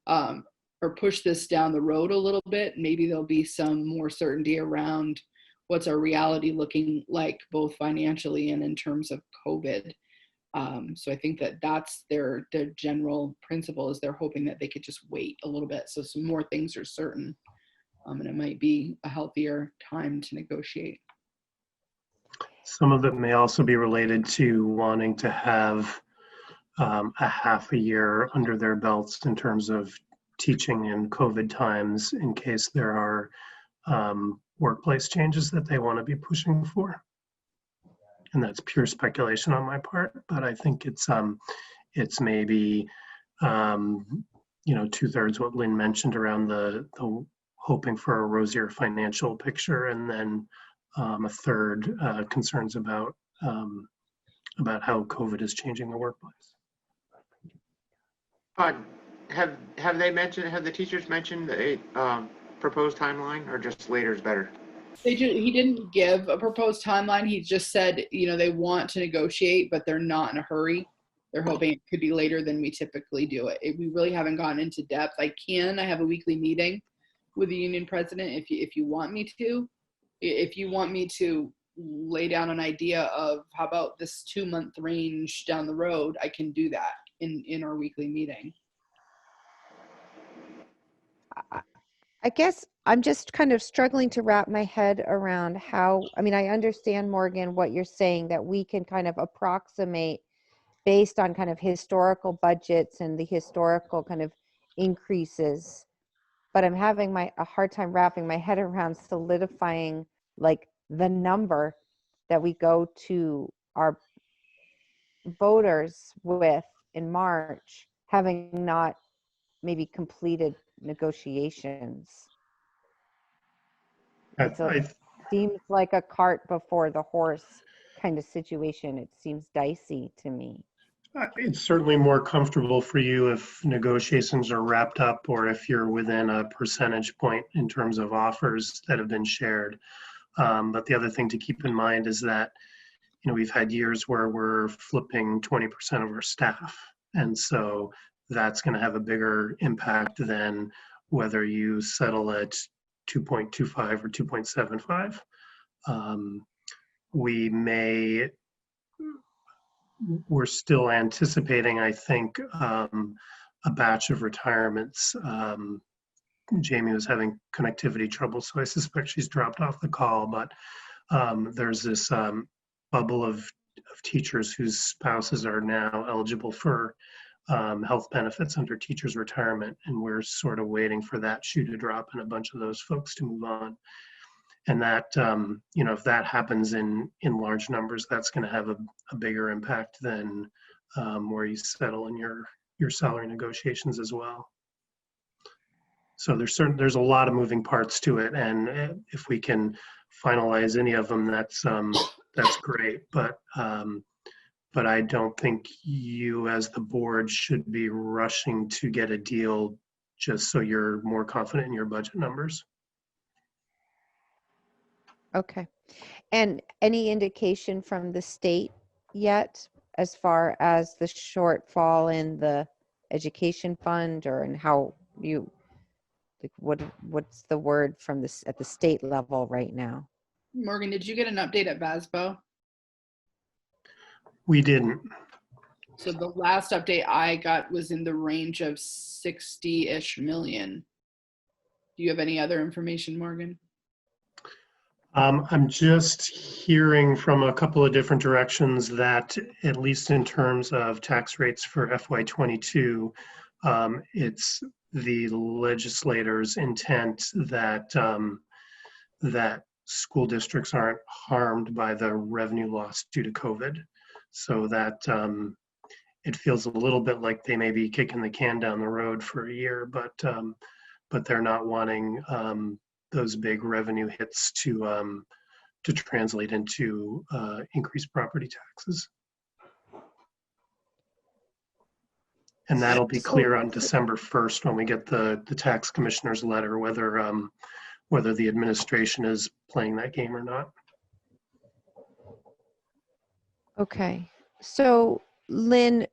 or push this down the road a little bit, maybe there'll be some more certainty around what's our reality looking like, both financially and in terms of COVID. So I think that that's their general principle, is they're hoping that they could just wait a little bit so some more things are certain, and it might be a healthier time to negotiate. Some of it may also be related to wanting to have a half a year under their belts in terms of teaching in COVID times, in case there are workplace changes that they want to be pushing for. And that's pure speculation on my part, but I think it's it's maybe, you know, 2/3 what Lynn mentioned around the hoping for a rosier financial picture, and then a third concerns about how COVID is changing the workplace. Have the teachers mentioned a proposed timeline, or just later is better? He didn't give a proposed timeline. He just said, you know, they want to negotiate, but they're not in a hurry. They're hoping it could be later than we typically do it. We really haven't gone into depth. I have a weekly meeting with the union president if you want me to. If you want me to lay down an idea of how about this 2-month range down the road, I can do that in our weekly meeting. I guess I'm just kind of struggling to wrap my head around how, I mean, I understand, Morgan, what you're saying, that we can kind of approximate based on kind of historical budgets and the historical kind of increases, but I'm having a hard time wrapping my head around solidifying like the number that we go to our voters with in March, having not maybe completed negotiations. It seems like a cart before the horse kind of situation. It seems dicey to me. It's certainly more comfortable for you if negotiations are wrapped up, or if you're within a percentage point in terms of offers that have been shared. But the other thing to keep in mind is that, you know, we've had years where we're flipping 20% of our staff. And so that's going to have a bigger impact than whether you settle at 2.25 or 2.75. We're still anticipating, I think, a batch of retirements. Jamie was having connectivity trouble, so I suspect she's dropped off the call, but there's this bubble of teachers whose spouses are now eligible for health benefits under teachers' retirement, and we're sort of waiting for that shoe to drop and a bunch of those folks to move on. And that, you know, if that happens in large numbers, that's going to have a bigger impact than where you settle in your salary negotiations as well. So there's a lot of moving parts to it, and if we can finalize any of them, that's great. But I don't think you as the board should be rushing to get a deal just so you're more confident in your budget numbers. Okay. And any indication from the state yet as far as the shortfall in the education fund, or in how you, like, what's the word from this at the state level right now? Morgan, did you get an update at Vsba? We didn't. So the last update I got was in the range of 60-ish million. Do you have any other information, Morgan? I'm just hearing from a couple of different directions that, at least in terms of tax rates for FY22, it's the legislators' intent that that school districts aren't harmed by the revenue loss due to COVID. So that it feels a little bit like they may be kicking the can down the road for a year, but they're not wanting those big revenue hits to translate into increased property taxes. And that'll be clear on December 1st when we get the tax commissioner's letter, whether the administration is playing that game or not. Okay. So Lynn,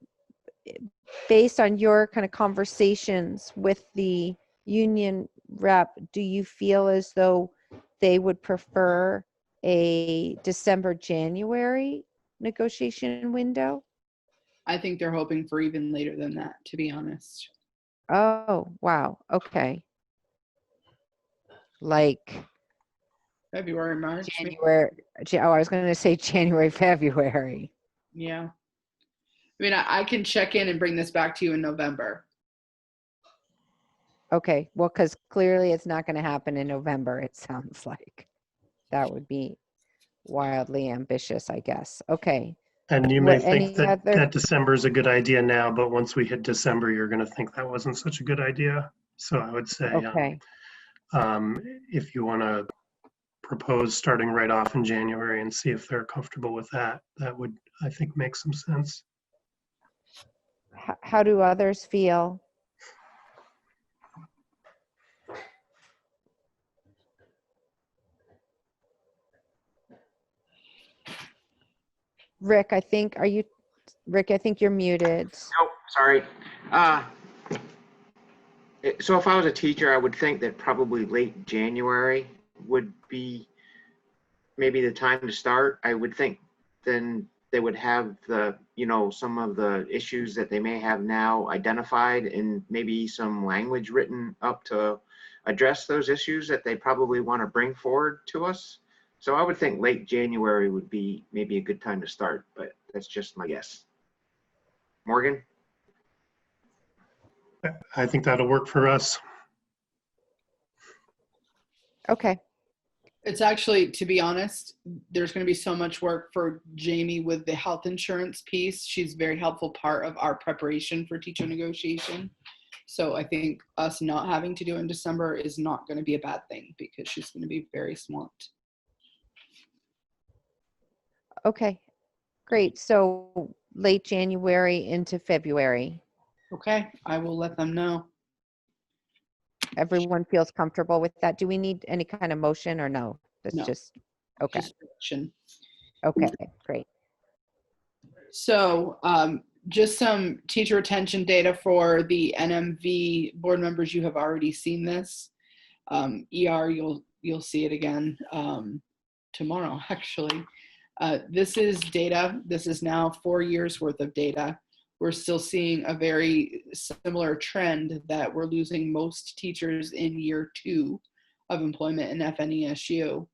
based on your kind of conversations with the union rep, do you feel as though they would prefer a December, January negotiation window? I think they're hoping for even later than that, to be honest. Oh, wow. Okay. Like February, March. January. Oh, I was going to say January, February. Yeah. I mean, I can check in and bring this back to you in November. Okay. Well, because clearly it's not going to happen in November, it sounds like. That would be wildly ambitious, I guess. Okay. And you may What, any think that, other? that December is a good idea now, but once we hit December, you're going to think that wasn't such a good idea. So I would say, Okay, if you want to propose starting right off in January and see if they're comfortable with that, that would, I think, make some sense. how do others feel? Rick, I think, Rick, I think you're muted. Nope, sorry. So if I was a teacher, I would think that probably late January would be maybe the time to start. I would think then they would have the, some of the issues that they may have now identified and maybe some language written up to address those issues that they probably want to bring forward to us. So I would think late January would be maybe a good time to start, but that's just my guess. Morgan? I think that'll work for us. Okay. It's actually, to be honest, there's going to be so much work for Jamie with the health insurance piece. She's a very helpful part of our preparation for teacher negotiation. So I think us not having to do it in December is not going to be a bad thing because she's going to be very swamped. Okay, great. So late January into February. Okay, I will let them know. Everyone feels comfortable with that. Do we need any kind of motion or no? That's No. just, okay. Just action. Okay, great. So just some teacher retention data for the NMV board members. You have already seen this. ER, you'll see it again tomorrow, actually. This is data. This is now 4 years worth of data. We're still seeing a very similar trend that we're losing most teachers in year 2 of employment in FNESU.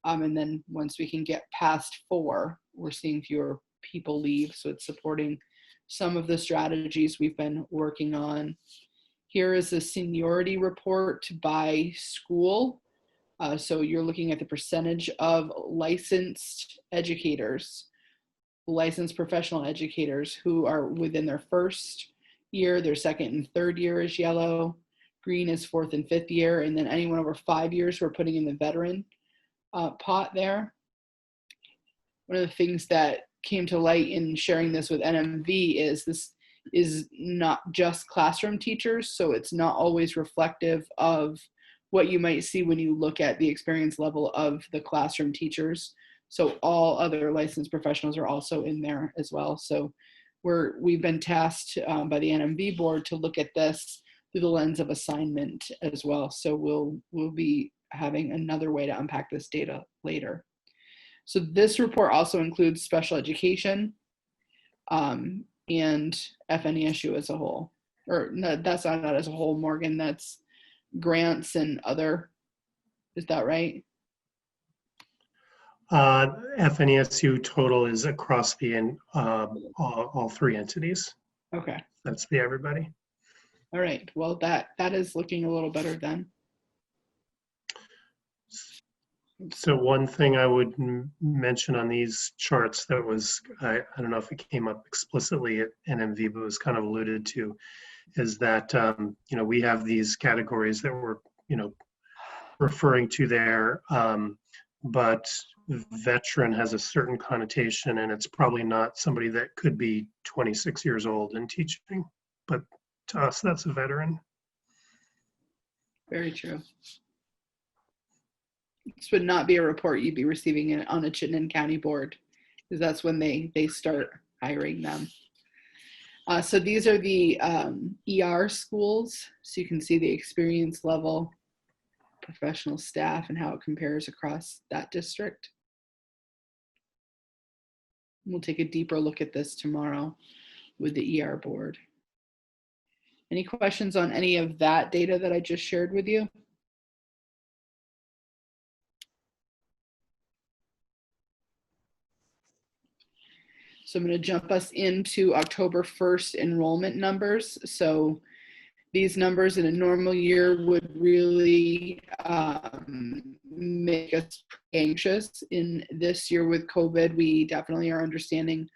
And then once we can get past 4, we're seeing fewer people leave. So it's supporting some of the strategies we've been working on. Here is a seniority report by school. So you're looking at the percentage of licensed educators, licensed professional educators who are within their first year. Their second and third year is yellow. Green is fourth and fifth year. And then anyone over 5 years, we're putting in the veteran pot there. One of the things that came to light in sharing this with NMV is this is not just classroom teachers. So it's not always reflective of what you might see when you look at the experience level of the classroom teachers. So all other licensed professionals are also in there as well. So we've been tasked by the NMV board to look at this through the lens of assignment as well. So we'll be having another way to unpack this data later. So this report also includes special education and FNESU as a whole. Or no, that's not as a whole, Morgan. That's grants and other. Is that right? FNESU total is across the all 3 entities. Okay. That's the everybody. All right. Well, that is looking a little better then. So one thing I would mention on these charts that was, I don't know if it came up explicitly at NMV, but was kind of alluded to, is that, we have these categories that we're, referring to there, but veteran has a certain connotation, and it's probably not somebody that could be 26 years old and teaching, but to us, that's a veteran. Very true. This would not be a report you'd be receiving on a Chittenden County board, because that's when they start hiring them. So these are the ER schools. So you can see the experience level, professional staff, and how it compares across that district. We'll take a deeper look at this tomorrow with the ER board. Any questions on any of that data that I just shared with you? So I'm going to jump us into October 1st enrollment numbers. So these numbers in a normal year would really make us anxious. In this year with COVID, we definitely are understanding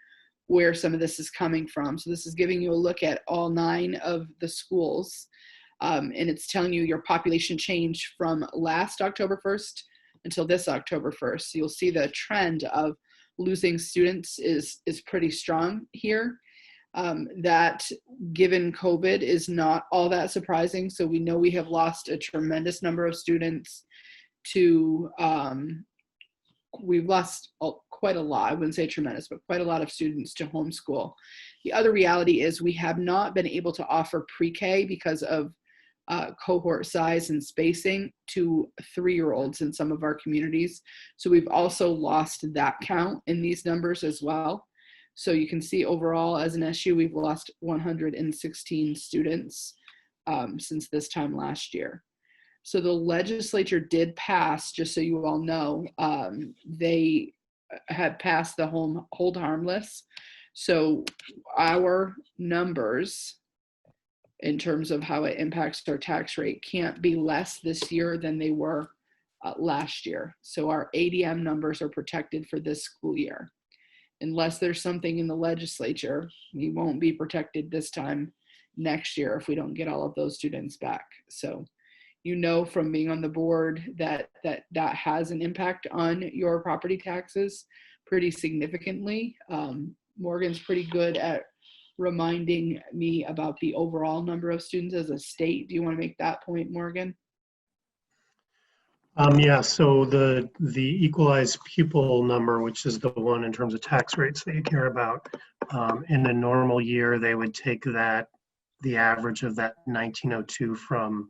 where some of this is coming from. So this is giving you a look at all 9 of the schools. And it's telling you your population change from last October 1st until this October 1st. So you'll see the trend of losing students is pretty strong here. That given COVID is not all that surprising. So we know we have lost a tremendous number of students to, we've lost quite a lot, I wouldn't say tremendous, but quite a lot of students to homeschool. The other reality is we have not been able to offer pre-K because of cohort size and spacing to 3-year-olds in some of our communities. So we've also lost that count in these numbers as well. So you can see overall as an SU, we've lost 116 students since this time last year. So the legislature did pass, just so you all know, they had passed the hold harmless. So our numbers in terms of how it impacts our tax rate can't be less this year than they were last year. So our ADM numbers are protected for this school year. Unless there's something in the legislature, we won't be protected this time next year if we don't get all of those students back. So you know from being on the board that has an impact on your property taxes pretty significantly. Morgan's pretty good at reminding me about the overall number of students as a state. Do you want to make that point, Morgan? Yeah, so the equalized pupil number, which is the one in terms of tax rates that you care about, in a normal year, they would take that, the average of that 1902 from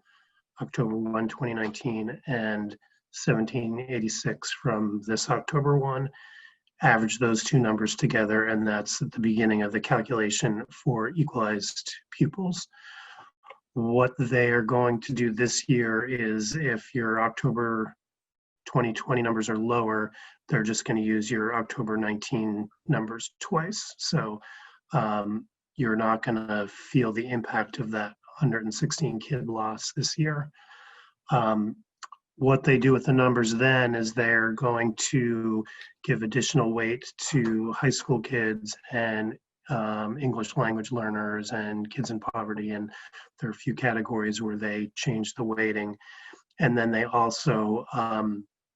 October 1, 2019 and 1786 from this October 1, average those two numbers together, and that's at the beginning of the calculation for equalized pupils. What they are going to do this year is if your October 2020 numbers are lower, they're just going to use your October 19 numbers twice. So you're not going to feel the impact of that 116 kid loss this year. What they do with the numbers then is they're going to give additional weight to high school kids and English language learners and kids in poverty, and there are a few categories where they change the weighting. And then they also,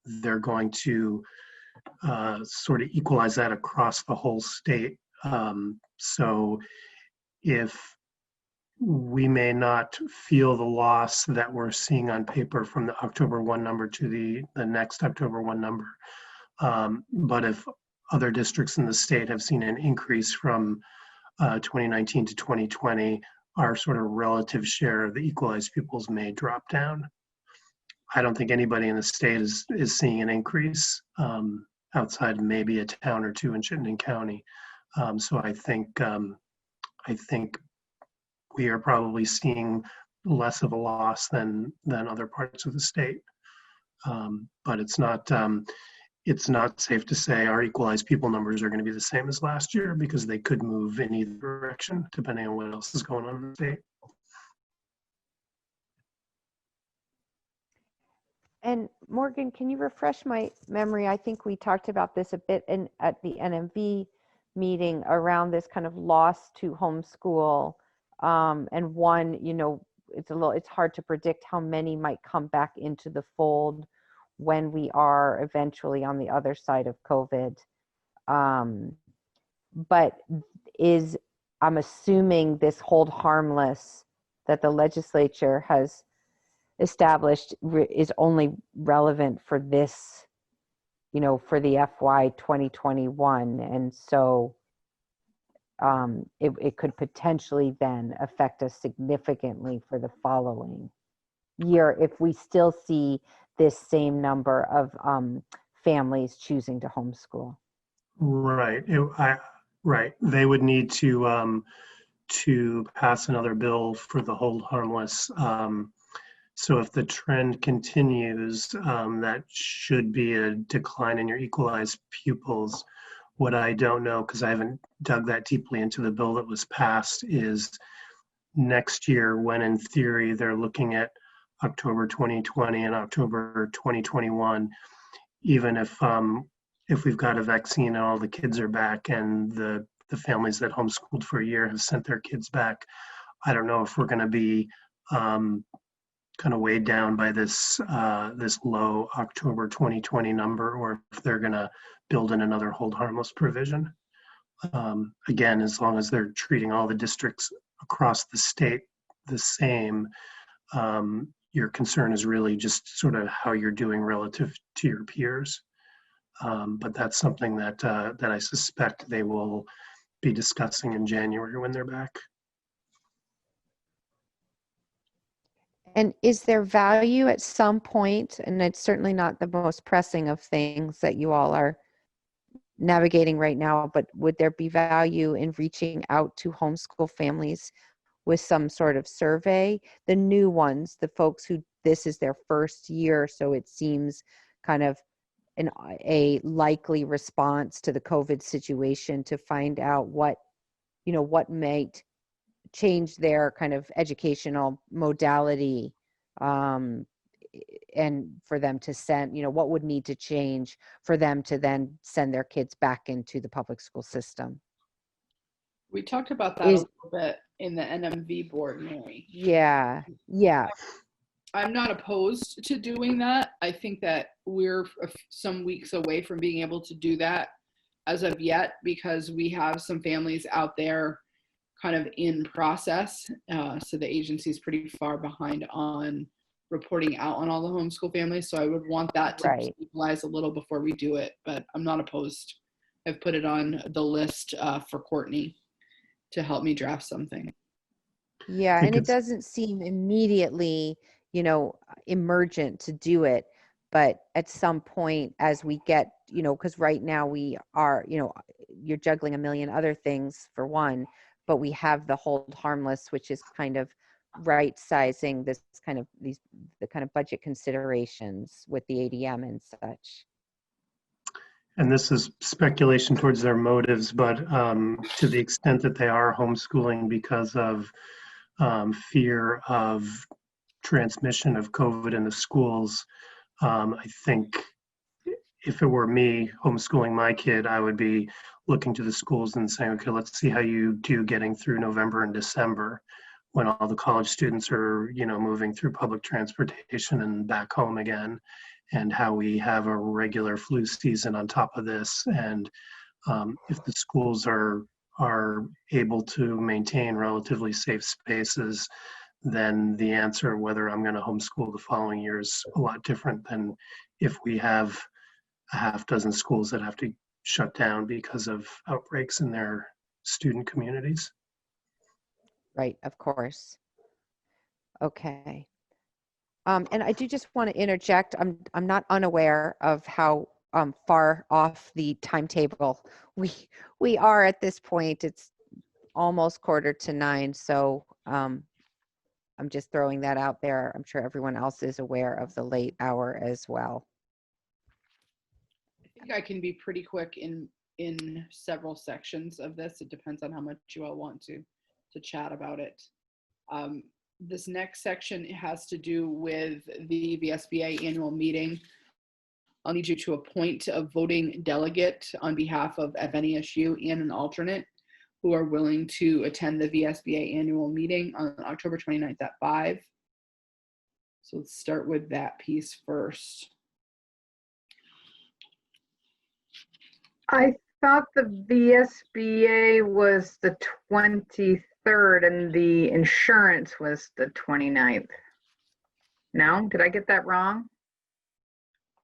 they're going to sort of equalize that across the whole state. So if we may not feel the loss that we're seeing on paper from the October 1 number to the next October 1 number, but if other districts in the state have seen an increase from 2019 to 2020, our sort of relative share of the equalized pupils may drop down. I don't think anybody in the state is seeing an increase outside maybe a town or two in Chittenden County. So I think we are probably seeing less of a loss than other parts of the state. But it's not safe to say our equalized pupil numbers are going to be the same as last year, because they could move in either direction depending on what else is going on in the state. And Morgan, can you refresh my memory? I think we talked about this a bit at the NMV meeting around this kind of loss to homeschool. And one, you know, it's hard to predict how many might come back into the fold when we are eventually on the other side of COVID. But I'm assuming this hold harmless that the legislature has established is only relevant for this, you know, for the FY 2021. And so it could potentially then affect us significantly for the following year if we still see this same number of families choosing to homeschool. Right. Right. They would need to pass another bill for the hold harmless. So if the trend continues, that should be a decline in your equalized pupils. What I don't know, because I haven't dug that deeply into the bill that was passed, is next year when in theory they're looking at October 2020 and October 2021, even if we've got a vaccine and all the kids are back and the the families that homeschooled for a year have sent their kids back. I don't know if we're going to be kind of weighed down by this this low October 2020 number, or if they're going to build in another hold harmless provision. Again, as long as they're treating all the districts across the state the same, your concern is really just sort of how you're doing relative to your peers. But that's something that that I suspect they will be discussing in January when they're back. And is there value at some point, and it's certainly not the most pressing of things that you all are navigating right now, but would there be value in reaching out to homeschool families with some sort of survey? The new ones, the folks who this is their first year, so it seems kind of a likely response to the COVID situation, to find out what, you know, what might change their kind of educational modality, and for them to send, you know, what would need to change for them to then send their kids back into the public school system. We talked about that a little bit in the NMV board, Mary. Yeah. I'm not opposed to doing that. I think that we're some weeks away from being able to do that as of yet, because we have some families out there kind of in process. So the agency is pretty far behind on reporting out on all the homeschool families. So I would want that to stabilize a little before we do it, but I'm not opposed. I've put it on the list for Courtney to help me draft something. Yeah, and it doesn't seem immediately, you know, emergent to do it, but at some point as we get, you know, because right now we are, you know, you're juggling a million other things for one, but we have the hold harmless, which is kind of right sizing this kind of the kind of budget considerations with the ADM and such. And this is speculation towards their motives, but to the extent that they are homeschooling because of fear of transmission of COVID in the schools, I think if it were me homeschooling my kid, I would be looking to the schools and saying, okay, let's see how you do getting through November and December, when all the college students are, you know, moving through public transportation and back home again, and how we have a regular flu season on top of this. And if the schools are able to maintain relatively safe spaces, then the answer whether I'm going to homeschool the following year is a lot different than if we have a half dozen schools that have to shut down because of outbreaks in their student communities. Right, of course. Okay. And I do just want to interject. I'm not unaware of how far off the timetable we are at this point. It's almost 8:45, so I'm just throwing that out there. I'm sure everyone else is aware of the late hour as well. I think I can be pretty quick in several sections of this. It depends on how much you all want to chat about it. This next section has to do with the VSBA annual meeting. I'll need you to appoint a voting delegate on behalf of FNESU and an alternate who are willing to attend the VSBA annual meeting on October 29th at 5. So let's start with that piece first. I thought the VSBA was the 23rd and the insurance was the 29th. No, did I get that wrong?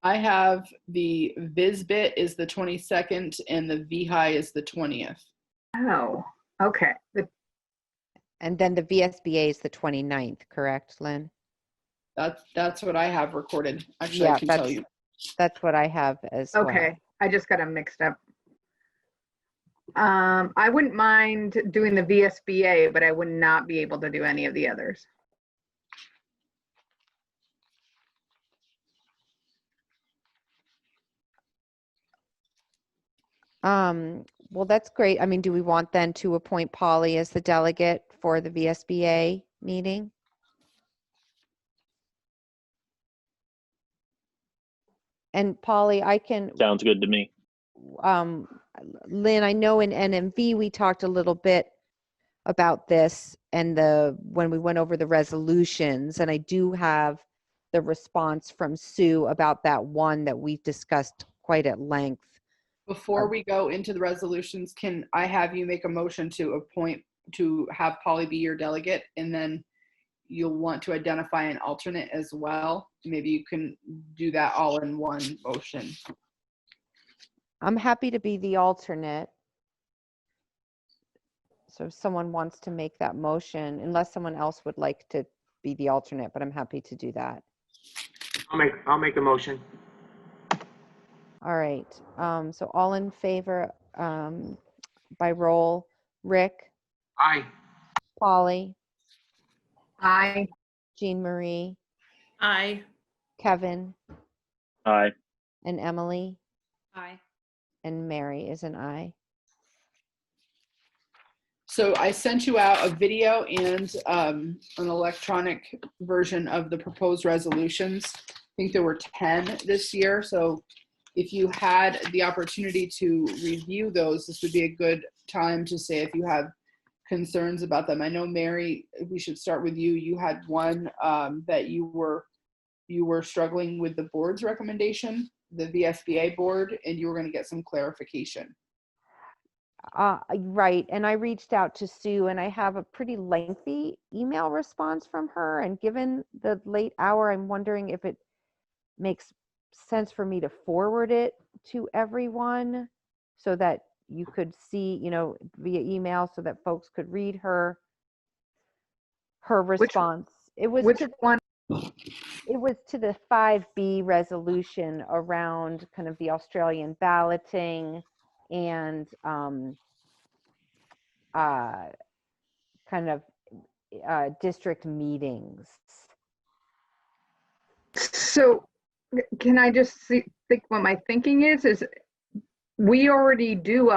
I have the Vsba is the 22nd and the VHI is the 20th. Oh, okay. And then the VSBA is the 29th, correct, Lynn? That's what I have recorded. Actually, Yeah, I can tell you. That's what I have as well. Okay, I just got them mixed up. I wouldn't mind doing the VSBA, but I would not be able to do any of the others. Well, that's great. I mean, do we want then to appoint Paulie as the delegate for the VSBA meeting? And Paulie, I can, Sounds good to me. Lynn, I know in NMV we talked a little bit about this and when we went over the resolutions, and I do have the response from Sue about that one that we discussed quite at length. Before we go into the resolutions, can I have you make a motion to have Paulie be your delegate, and then you'll want to identify an alternate as well? Maybe you can do that all in one motion. I'm happy to be the alternate. So if someone wants to make that motion, unless someone else would like to be the alternate, but I'm happy to do that. I'll make a motion. All right. So all in favor by roll: Rick, Aye. Paulie, Aye. Jean Marie, Aye. Kevin, Aye. and Emily, Aye. and Mary is an aye. So I sent you out a video and an electronic version of the proposed resolutions. I think there were 10 this year. So if you had the opportunity to review those, this would be a good time to say if you have concerns about them. I know, Mary, we should start with you. You had one that you were struggling with the board's recommendation, the VSBA board, and you were going to get some clarification. Right. And I reached out to Sue, and I have a pretty lengthy email response from her. And given the late hour, I'm wondering if it makes sense for me to forward it to everyone so that you could see, via email, so that folks could read her response. Which one? It was to the 5B resolution around kind of the Australian balloting and kind of district meetings. So can I just think what my thinking is we already do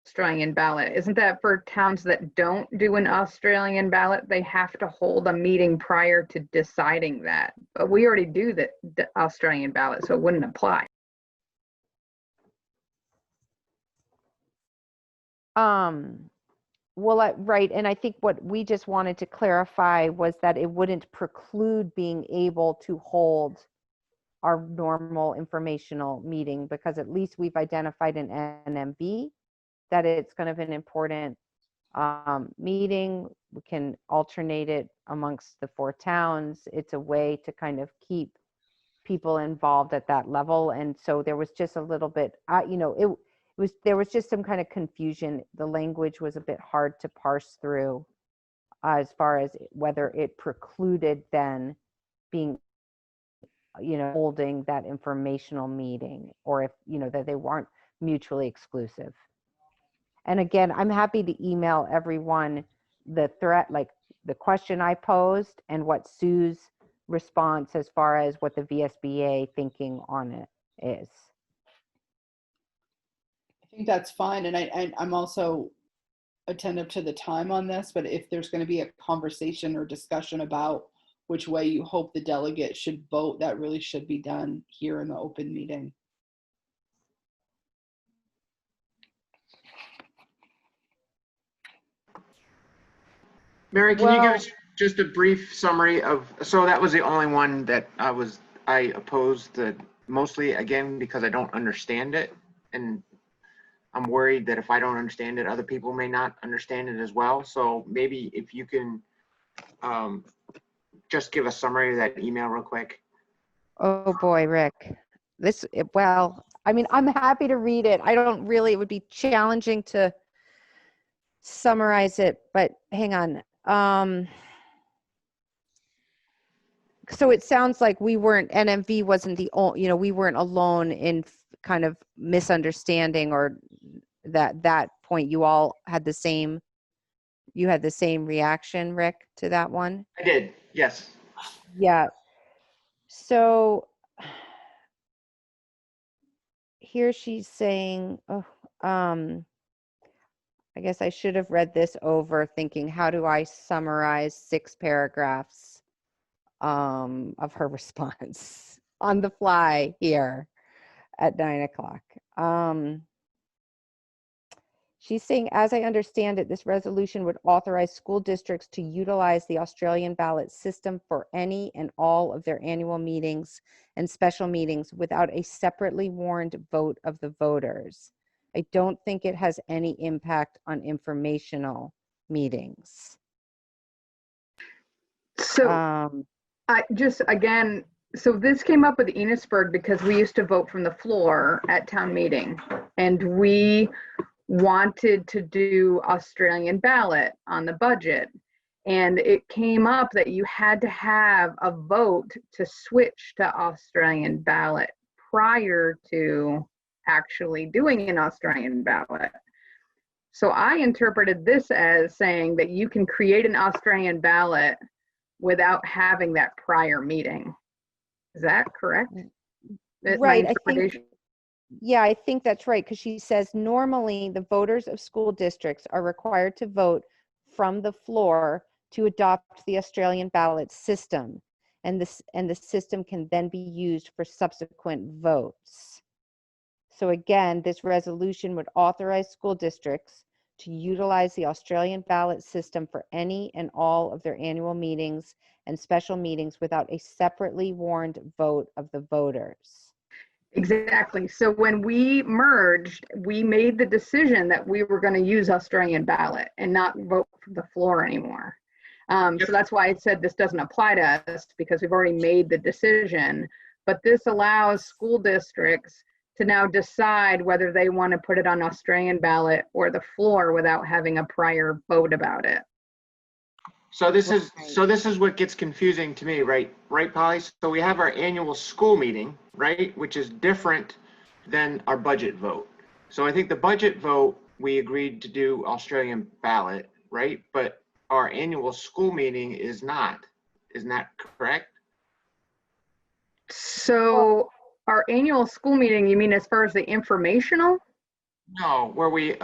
Australian ballot. Isn't that for towns that don't do an Australian ballot? They have to hold a meeting prior to deciding that. But we already do the Australian ballot, so it wouldn't apply. Well, right. And I think what we just wanted to clarify was that it wouldn't preclude being able to hold our normal informational meeting, because at least we've identified in NMB that it's kind of an important meeting. We can alternate it amongst the 4 towns. It's a way to kind of keep people involved at that level. And so there was just a little bit, there was just some kind of confusion. The language was a bit hard to parse through as far as whether it precluded then being, holding that informational meeting, or if, that they weren't mutually exclusive. And again, I'm happy to email everyone the threat, like the question I posed and what Sue's response as far as what the VSBA thinking on it is. I think that's fine. And I'm also attentive to the time on this, but if there's going to be a conversation or discussion about which way you hope the delegate should vote, that really should be done here in the open meeting. Mary, can you give us just a brief summary of, so that was the only one that I opposed mostly, again, because I don't understand it. And I'm worried that if I don't understand it, other people may not understand it as well. So maybe if you can just give a summary of that email real quick. Oh boy, Rick. I'm happy to read it. It would be challenging to summarize it, but hang on. So it sounds like NMV wasn't the only, we weren't alone in kind of misunderstanding, or that point. You all had the same reaction, Rick, to that one? I did, yes. Yeah. So here she's saying, I guess I should have read this over thinking, how do I summarize 6 paragraphs of her response on the fly here at 9 o'clock? She's saying, as I understand it, this resolution would authorize school districts to utilize the Australian ballot system for any and all of their annual meetings and special meetings without a separately warned vote of the voters. I don't think it has any impact on informational meetings. So I just, again, so this came up with Enosburg because we used to vote from the floor at town meeting, and we wanted to do Australian ballot on the budget. And it came up that you had to have a vote to switch to Australian ballot prior to actually doing an Australian ballot. So I interpreted this as saying that you can create an Australian ballot without having that prior meeting. Is that correct? Right, I think that's right, because she says normally the voters of school districts are required to vote from the floor to adopt the Australian ballot system, and the system can then be used for subsequent votes. So again, this resolution would authorize school districts to utilize the Australian ballot system for any and all of their annual meetings and special meetings without a separately warned vote of the voters. Exactly. So when we merged, we made the decision that we were going to use Australian ballot and not vote from the floor anymore. So that's why I said this doesn't apply to us, because we've already made the decision. But this allows school districts to now decide whether they want to put it on Australian ballot or the floor without having a prior vote about it. So this is what gets confusing to me, right, Paulie? So we have our annual school meeting, right, which is different than our budget vote. So I think the budget vote, we agreed to do Australian ballot, right? But our annual school meeting is not. Isn't that correct? So our annual school meeting, you mean as far as the informational? No, where we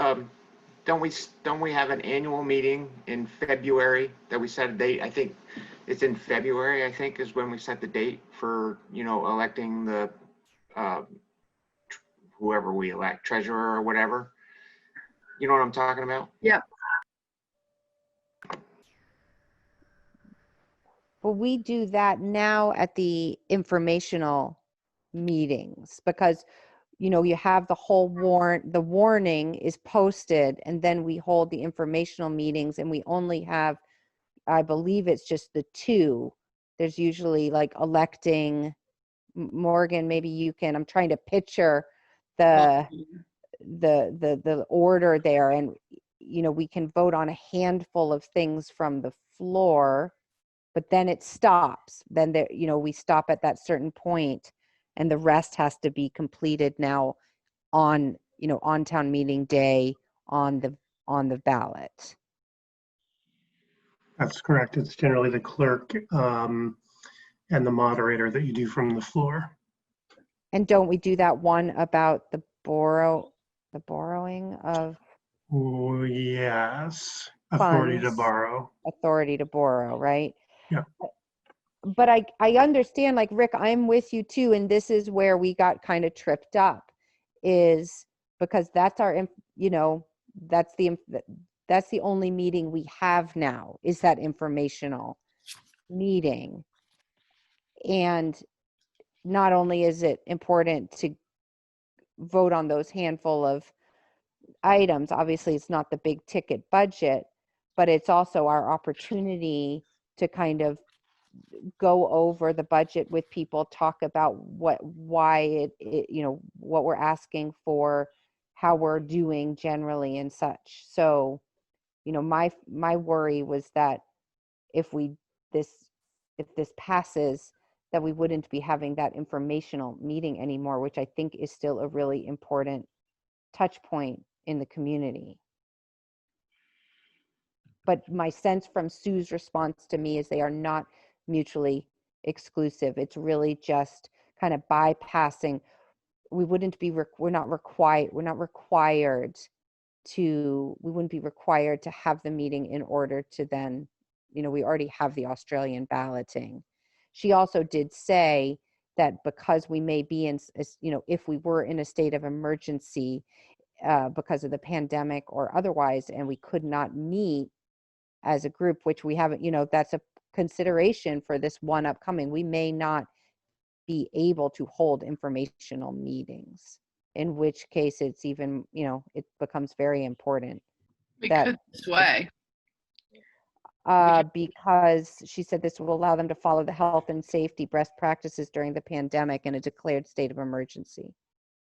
don't we have an annual meeting in February that we set a date? I think it's in February, I think, is when we set the date for, electing the whoever we elect, treasurer or whatever. You know what I'm talking about? Yeah. Well, we do that now at the informational meetings, because you have the whole the warning is posted, and then we hold the informational meetings, and we only have, I believe it's just the two. There's usually like electing, Morgan, maybe you can, I'm trying to picture the order there, and we can vote on a handful of things from the floor, but then it stops. Then there, we stop at that certain point, and the rest has to be completed now on, on town meeting day on the ballot. That's correct. It's generally the clerk and the moderator that you do from the floor. And don't we do that one about the borrowing of? Oh, yes. Authority to borrow. Authority to borrow, right? Yeah. But I understand, like, Rick, I'm with you too. And this is where we got kind of tripped up, is because that's our, that's the only meeting we have now, is that informational meeting. And not only is it important to vote on those handful of items, obviously it's not the big ticket budget, but it's also our opportunity to kind of go over the budget with people, talk about why what we're asking for, how we're doing generally and such. So, my worry was that if this passes, that we wouldn't be having that informational meeting anymore, which I think is still a really important touch point in the community. But my sense from Sue's response to me is they are not mutually exclusive. It's really just kind of bypassing. We wouldn't be, we're not required to have the meeting in order to then, we already have the Australian balloting. She also did say that because we may be in, if we were in a state of emergency, because of the pandemic or otherwise, and we could not meet as a group, which we haven't, that's a consideration for this one upcoming. We may not be able to hold informational meetings, in which case it's even, it becomes very important. We that could sway. because she said this will allow them to follow the health and safety best practices during the pandemic in a declared state of emergency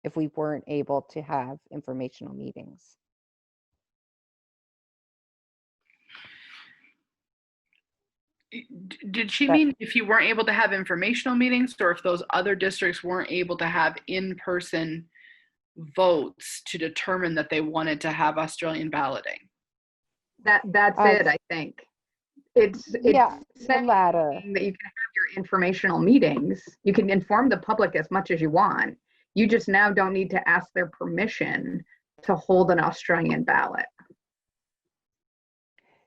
if we weren't able to have informational meetings. Did she mean if you weren't able to have informational meetings, or if those other districts weren't able to have in-person votes to determine that they wanted to have Australian balloting? That's it, I think. It's the latter. That you can have your informational meetings. You can inform the public as much as you want. You just now don't need to ask their permission to hold an Australian ballot.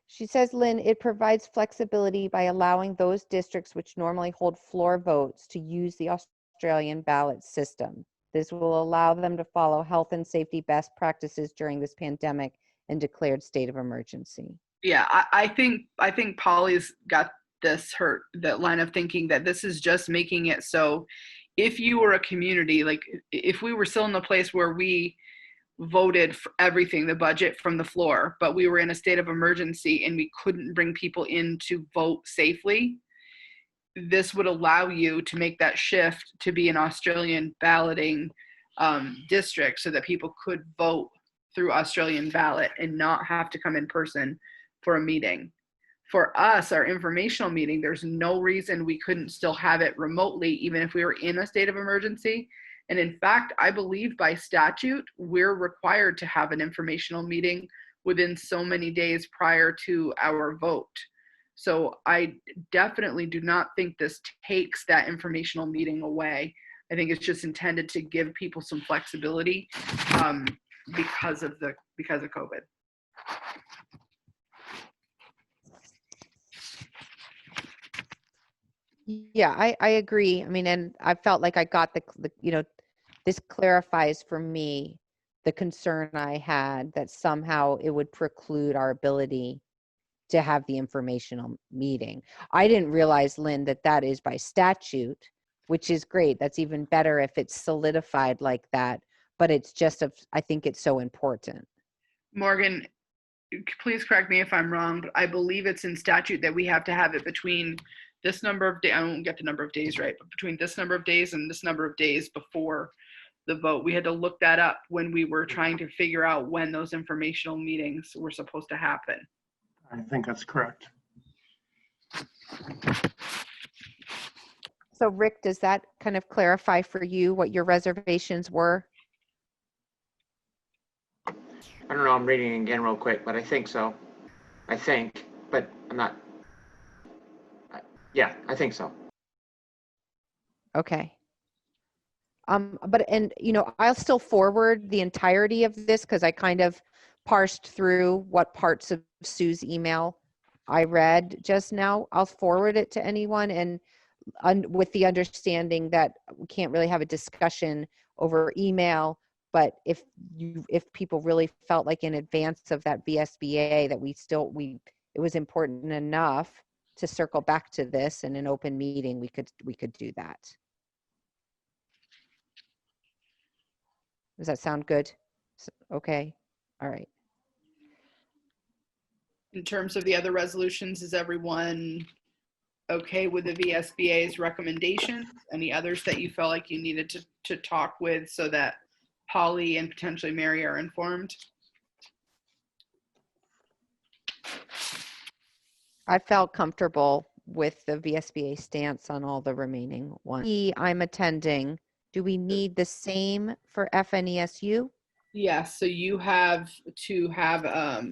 She says, Lynn, it provides flexibility by allowing those districts which normally hold floor votes to use the Australian ballot system. This will allow them to follow health and safety best practices during this pandemic and declared state of emergency. Yeah, I think Paulie's got that line of thinking, that this is just making it so if you were a community, like if we were still in the place where we voted for everything, the budget from the floor, but we were in a state of emergency and we couldn't bring people in to vote safely, this would allow you to make that shift to be an Australian balloting district, so that people could vote through Australian ballot and not have to come in person for a meeting. For us, our informational meeting, there's no reason we couldn't still have it remotely, even if we were in a state of emergency. And in fact, I believe by statute, we're required to have an informational meeting within so many days prior to our vote. So I definitely do not think this takes that informational meeting away. I think it's just intended to give people some flexibility because of COVID. Yeah, I agree. I mean, and I felt like I got this clarifies for me the concern I had that somehow it would preclude our ability to have the informational meeting. I didn't realize, Lynn, that is by statute, which is great. That's even better if it's solidified like that, but it's just, I think it's so important. Morgan, please correct me if I'm wrong, but I believe it's in statute that we have to have it between this number of days, I won't get the number of days right, but between this number of days and this number of days before the vote. We had to look that up when we were trying to figure out when those informational meetings were supposed to happen. I think that's correct. So Rick, does that kind of clarify for you what your reservations were? I don't know, I'm reading again real quick, but I think so. I think, but I'm not. Yeah, I think so. Okay. I'll still forward the entirety of this because I kind of parsed through what parts of Sue's email I read just now. I'll forward it to anyone, and with the understanding that we can't really have a discussion over email, but if people really felt like in advance of that VSBA that it was important enough to circle back to this in an open meeting, we could do that. Does that sound good? Okay. All right. In terms of the other resolutions, is everyone okay with the VSBA's recommendations? Any others that you felt like you needed to talk with so that Paulie and potentially Mary are informed? I felt comfortable with the VSBA stance on all the remaining ones. I'm attending. Do we need the same for FNESU? Yes, so you have to have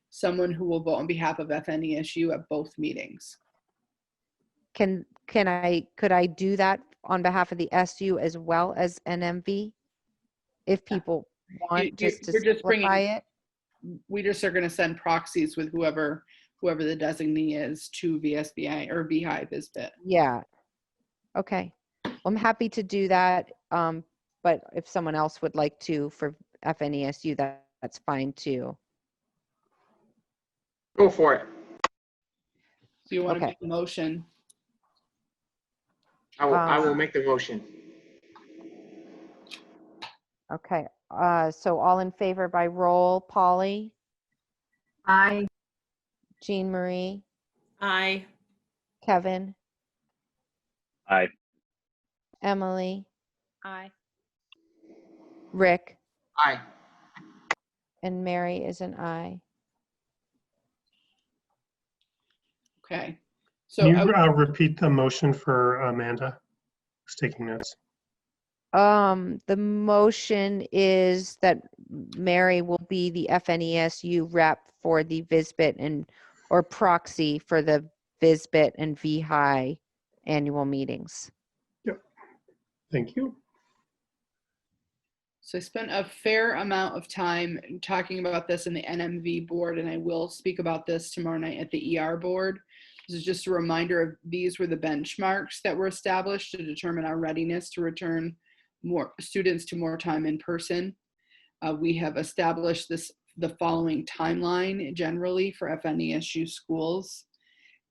someone who will vote on behalf of FNESU at both meetings. Could I do that on behalf of the SU as well as NMV? If people want to simplify it? We just are going to send proxies with whoever the designee is to VSBA or VHI Vsba. Yeah. Okay. Well, I'm happy to do that. But if someone else would like to for FNESU, that's fine too. Go for it. So you want to Okay. make a motion? I will make the motion. Okay, so all in favor by roll, Paulie, Aye. Jean Marie, Aye. Kevin, Aye. Emily, Aye. Rick, Aye. and Mary is an aye. Okay. Can you So repeat the motion for Amanda? Who's taking notes? The motion is that Mary will be the FNESU rep for the Vsba and or proxy for the Vsba and VHI annual meetings. Yep. Thank you. So I spent a fair amount of time talking about this in the NMV board, and I will speak about this tomorrow night at the ER board. This is just a reminder of these were the benchmarks that were established to determine our readiness to return more students to more time in person. We have established the following timeline generally for FNESU schools.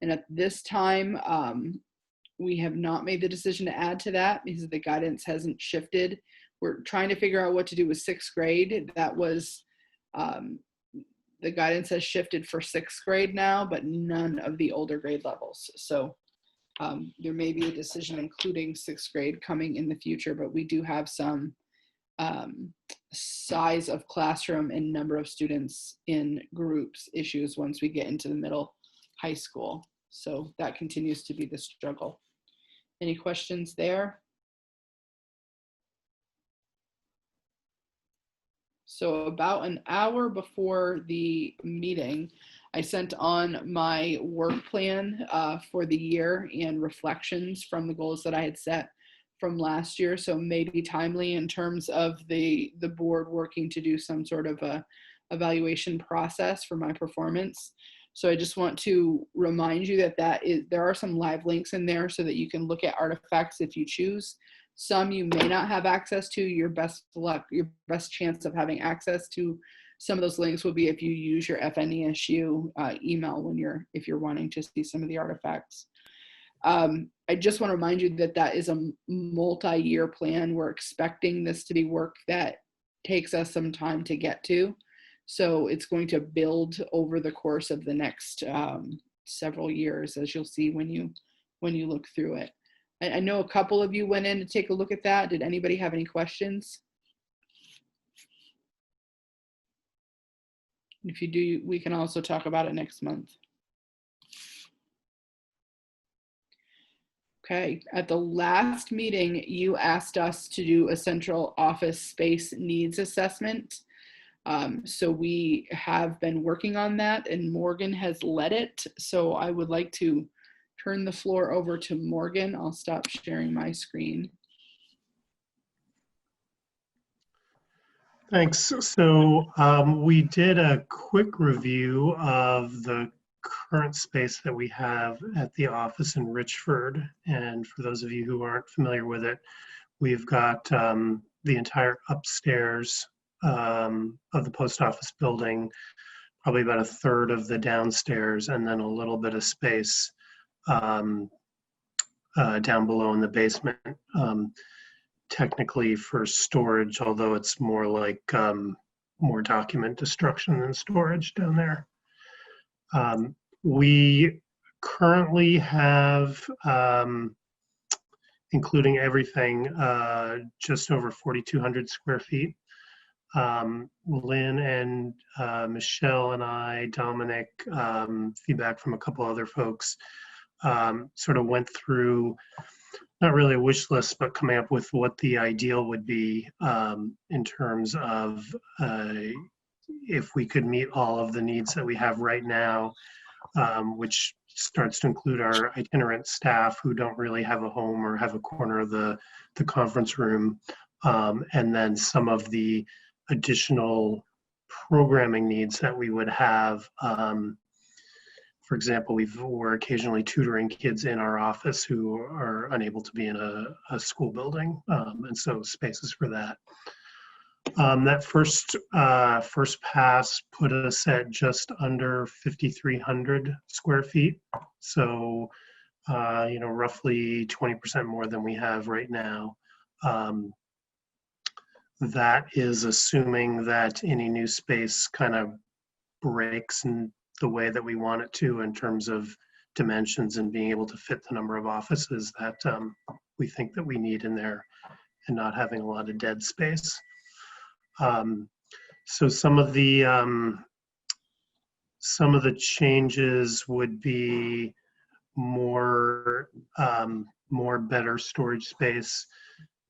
And at this time, we have not made the decision to add to that because the guidance hasn't shifted. We're trying to figure out what to do with sixth grade. That was, the guidance has shifted for sixth grade now, but none of the older grade levels. So there may be a decision including sixth grade coming in the future, but we do have some size of classroom and number of students in groups issues once we get into the middle high school. So that continues to be the struggle. Any questions there? So about an hour before the meeting, I sent on my work plan for the year and reflections from the goals that I had set from last year. So maybe timely in terms of the board working to do some sort of a evaluation process for my performance. So I just want to remind you that there are some live links in there so that you can look at artifacts if you choose. Some you may not have access to. Your best chance of having access to some of those links will be if you use your FNESU email if you're wanting to see some of the artifacts. I just want to remind you that is a multi-year plan. We're expecting this to be work that takes us some time to get to. So it's going to build over the course of the next several years, as you'll see when you look through it. I know a couple of you went in to take a look at that. Did anybody have any questions? If you do, we can also talk about it next month. Okay, at the last meeting, you asked us to do a central office space needs assessment. So we have been working on that and Morgan has led it. So I would like to turn the floor over to Morgan. I'll stop sharing my screen. Thanks. So we did a quick review of the current space that we have at the office in Richford. And for those of you who aren't familiar with it, we've got the entire upstairs of the post office building, probably about a third of the downstairs, and then a little bit of space down below in the basement, technically for storage, although it's more like more document destruction than storage down there. We currently have, including everything, just over 4,200 square feet. Lynn and Michelle and I, Dominic, feedback from a couple other folks, sort of went through, not really a wish list, but coming up with what the ideal would be in terms of if we could meet all of the needs that we have right now, which starts to include our itinerant staff who don't really have a home or have a corner of the conference room, and then some of the additional programming needs that we would have. For example, we're occasionally tutoring kids in our office who are unable to be in a school building, and so spaces for that. That first pass put us at just under 5,300 square feet. So, roughly 20% more than we have right now. That is assuming that any new space kind of breaks in the way that we want it to in terms of dimensions and being able to fit the number of offices that we think that we need in there and not having a lot of dead space. So some of the changes would be more better storage space.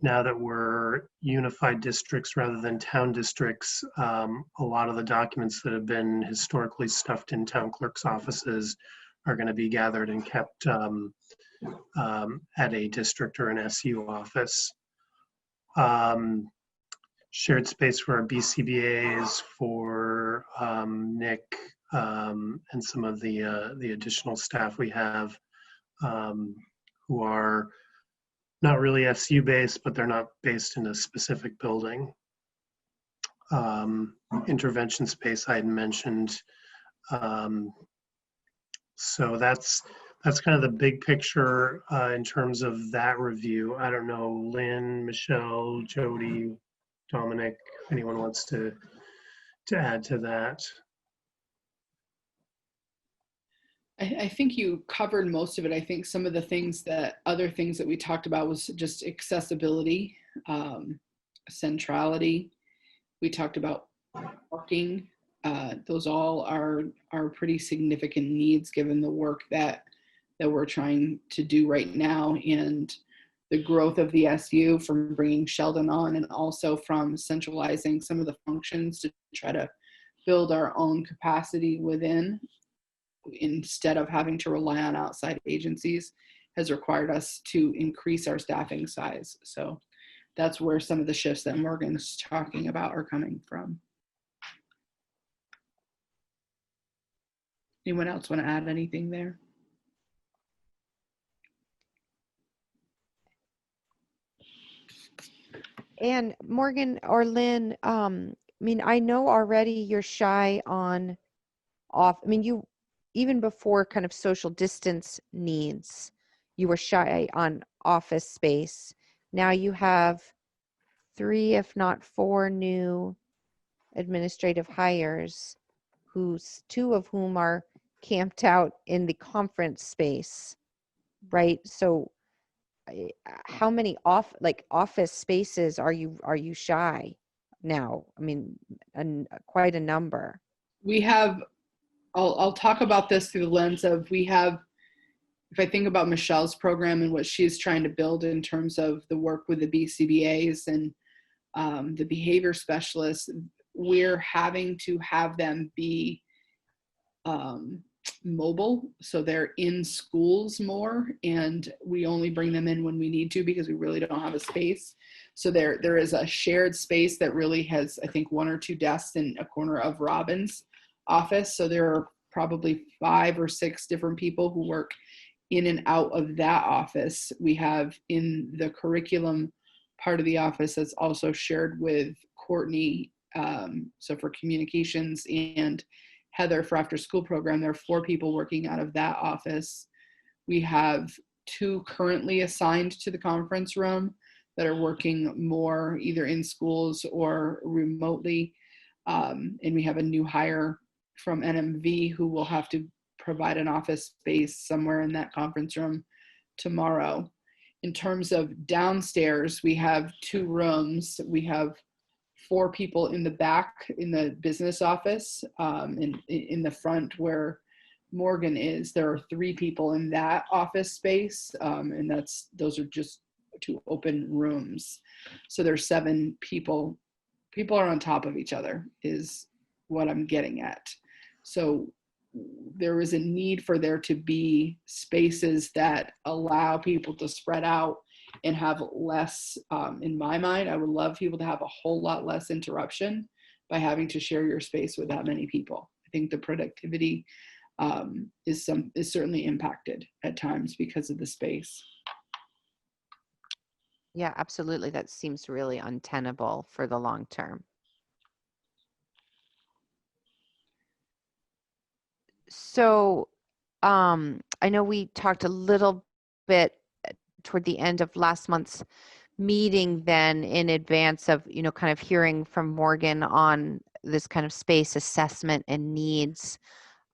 Now that we're unified districts rather than town districts, a lot of the documents that have been historically stuffed in town clerk's offices are going to be gathered and kept at a district or an SU office. Shared space for our BCBAs, for Nick, and some of the additional staff we have who are not really SU based, but they're not based in a specific building. Intervention space I had mentioned. So that's kind of the big picture in terms of that review. I don't know, Lynn, Michelle, Jody, Dominic, if anyone wants to add to that. I think you covered most of it. I think some of the other things that we talked about was just accessibility, centrality. We talked about parking. Those all are pretty significant needs given the work that we're trying to do right now, and the growth of the SU from bringing Sheldon on, and also from centralizing some of the functions to try to build our own capacity within, instead of having to rely on outside agencies, has required us to increase our staffing size. So that's where some of the shifts that Morgan's talking about are coming from. Anyone else want to add anything there? And Morgan or Lynn, I mean, I know already you're shy on you, even before kind of social distance needs, you were shy on office space. Now you have 3, if not 4 new administrative hires, 2 of whom are camped out in the conference space, right? So how many office spaces are you shy now? I mean, quite a number. We have, I'll talk about this through the lens of, we have, if I think about Michelle's program and what she's trying to build in terms of the work with the BCBAs and the behavior specialists, we're having to have them be mobile, so they're in schools more, and we only bring them in when we need to because we really don't have a space. So there is a shared space that really has, I think, 1 or 2 desks in a corner of Robin's office. So there are probably 5 or 6 different people who work in and out of that office. We have in the curriculum part of the office that's also shared with Courtney, so for communications, and Heather for after school program. There are 4 people working out of that office. We have 2 currently assigned to the conference room that are working more either in schools or remotely. And we have a new hire from NMV who will have to provide an office space somewhere in that conference room tomorrow. In terms of downstairs, we have 2 rooms. We have 4 people in the back in the business office, in the front where Morgan is. There are 3 people in that office space, and those are just 2 open rooms. So there's 7 people. People are on top of each other is what I'm getting at. So there is a need for there to be spaces that allow people to spread out and have less, in my mind, I would love people to have a whole lot less interruption by having to share your space with that many people. I think the productivity is certainly impacted at times because of the space. Yeah, absolutely. That seems really untenable for the long term. So I know we talked a little bit toward the end of last month's meeting then in advance of, kind of hearing from Morgan on this kind of space assessment and needs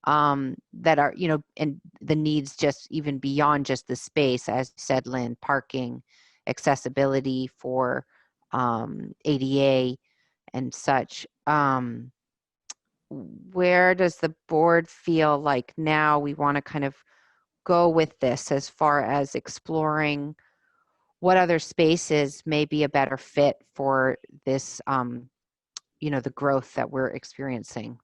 that are, and the needs just even beyond just the space, as you said, Lynn, parking, accessibility for ADA and such. Where does the board feel like now we want to kind of go with this as far as exploring what other spaces may be a better fit for this, the growth that we're experiencing?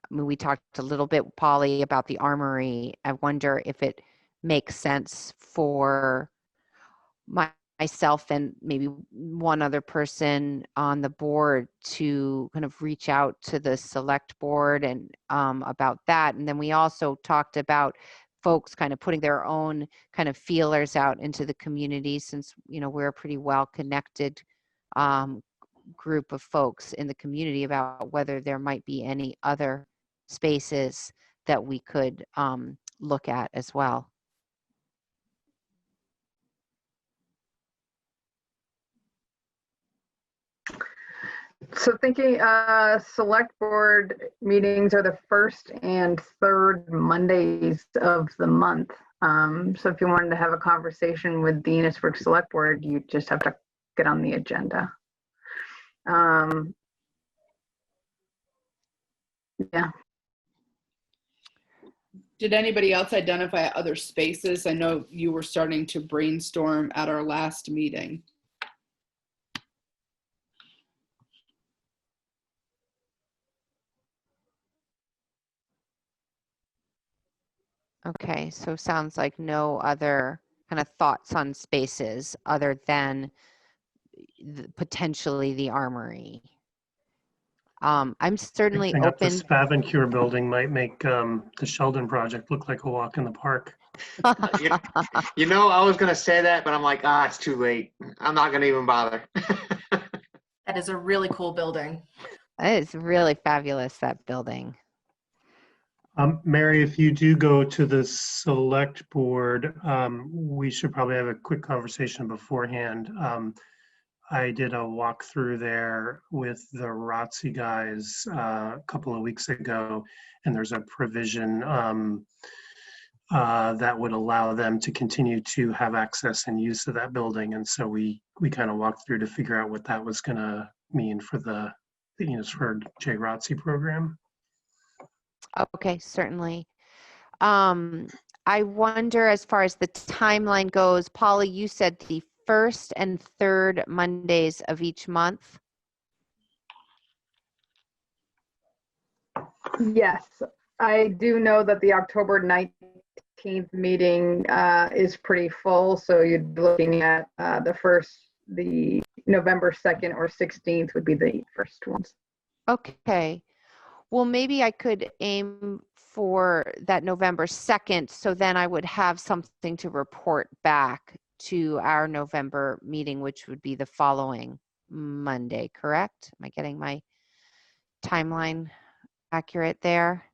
I mean, we talked a little bit, Paulie, about the armory. I wonder if it makes sense for myself and maybe one other person on the board to kind of reach out to the select board and about that. And then we also talked about folks kind of putting their own kind of feelers out into the community, since, we're a pretty well connected group of folks in the community, about whether there might be any other spaces that we could look at as well. So thinking select board meetings are the first and third Mondays of the month. So if you wanted to have a conversation with the Enosburg Select Board, you just have to get on the agenda. Yeah. Did anybody else identify other spaces? I know you were starting to brainstorm at our last meeting. Okay, so sounds like no other kind of thoughts on spaces other than potentially the armory. I'm certainly Fixing up the open. Spavencure building might make the Sheldon project look like a walk in the park. I was going to say that, but I'm like, it's too late. I'm not going to even bother. That is a really cool building. It's really fabulous, that building. Mary, if you do go to the select board, we should probably have a quick conversation beforehand. I did a walkthrough there with the ROTC guys a couple of weeks ago, and there's a provision that would allow them to continue to have access and use of that building. And so we kind of walked through to figure out what that was going to mean for the Enosburg JROTC program. Okay, certainly. I wonder, as far as the timeline goes, Paulie, you said the first and third Mondays of each month. Yes, I do know that the October 19th meeting is pretty full, so you'd be looking at the November 2nd or 16th would be the first ones. Okay. Well, maybe I could aim for that November 2nd, so then I would have something to report back to our November meeting, which would be the following Monday, correct? Am I getting my timeline accurate there?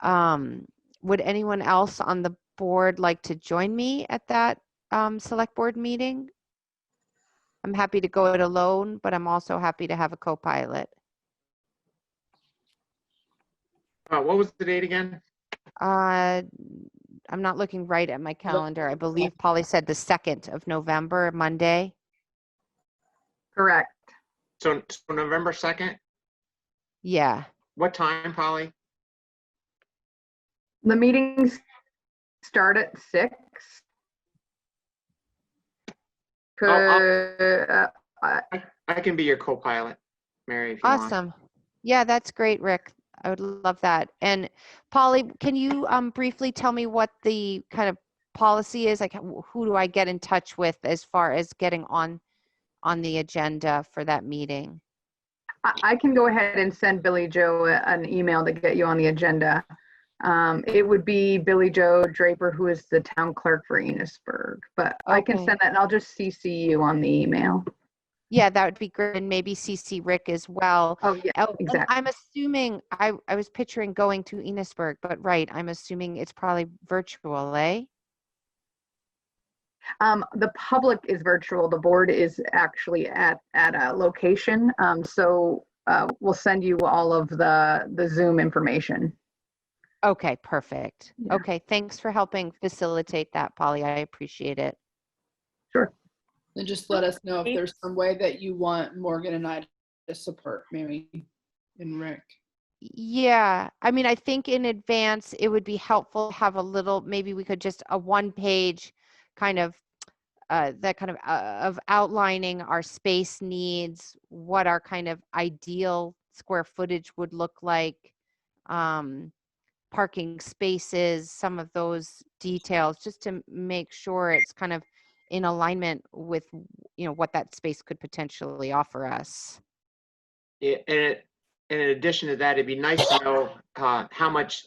Would anyone else on the board like to join me at that select board meeting? I'm happy to go it alone, but I'm also happy to have a co-pilot. What was the date again? I'm not looking right at my calendar. I believe Paulie said the 2nd of November, Monday. Correct. So November 2nd? Yeah. What time, Paulie? The meetings start at 6. I can be your co-pilot, Mary, if you want. Awesome. Yeah, that's great, Rick. I would love that. And Paulie, can you briefly tell me what the kind of policy is? Like, who do I get in touch with as far as getting on the agenda for that meeting? I can go ahead and send Billy Joe an email to get you on the agenda. It would be Billy Joe Draper, who is the town clerk for Enosburg, but I can Okay. send that and I'll just CC you on the email. Yeah, that would be great. And maybe CC Rick as well. Oh, yeah, And exactly. I'm assuming, I was picturing going to Enosburg, but right, I'm assuming it's probably virtual, eh? The public is virtual. The board is actually at a location. So we'll send you all of the Zoom information. Okay, perfect. Yeah. Okay, thanks for helping facilitate that, Polly. I appreciate it. Sure. Then just let us know if there's some way that you want Morgan and I to support Mary and Rick. Yeah, I mean, I think in advance it would be helpful to have a little, maybe we could just a one-page kind of that kind of outlining our space needs, what our kind of ideal square footage would look like, parking spaces, some of those details, just to make sure it's kind of in alignment with, you know, what that space could potentially offer us. Yeah, and in addition to that, it'd be nice to know how much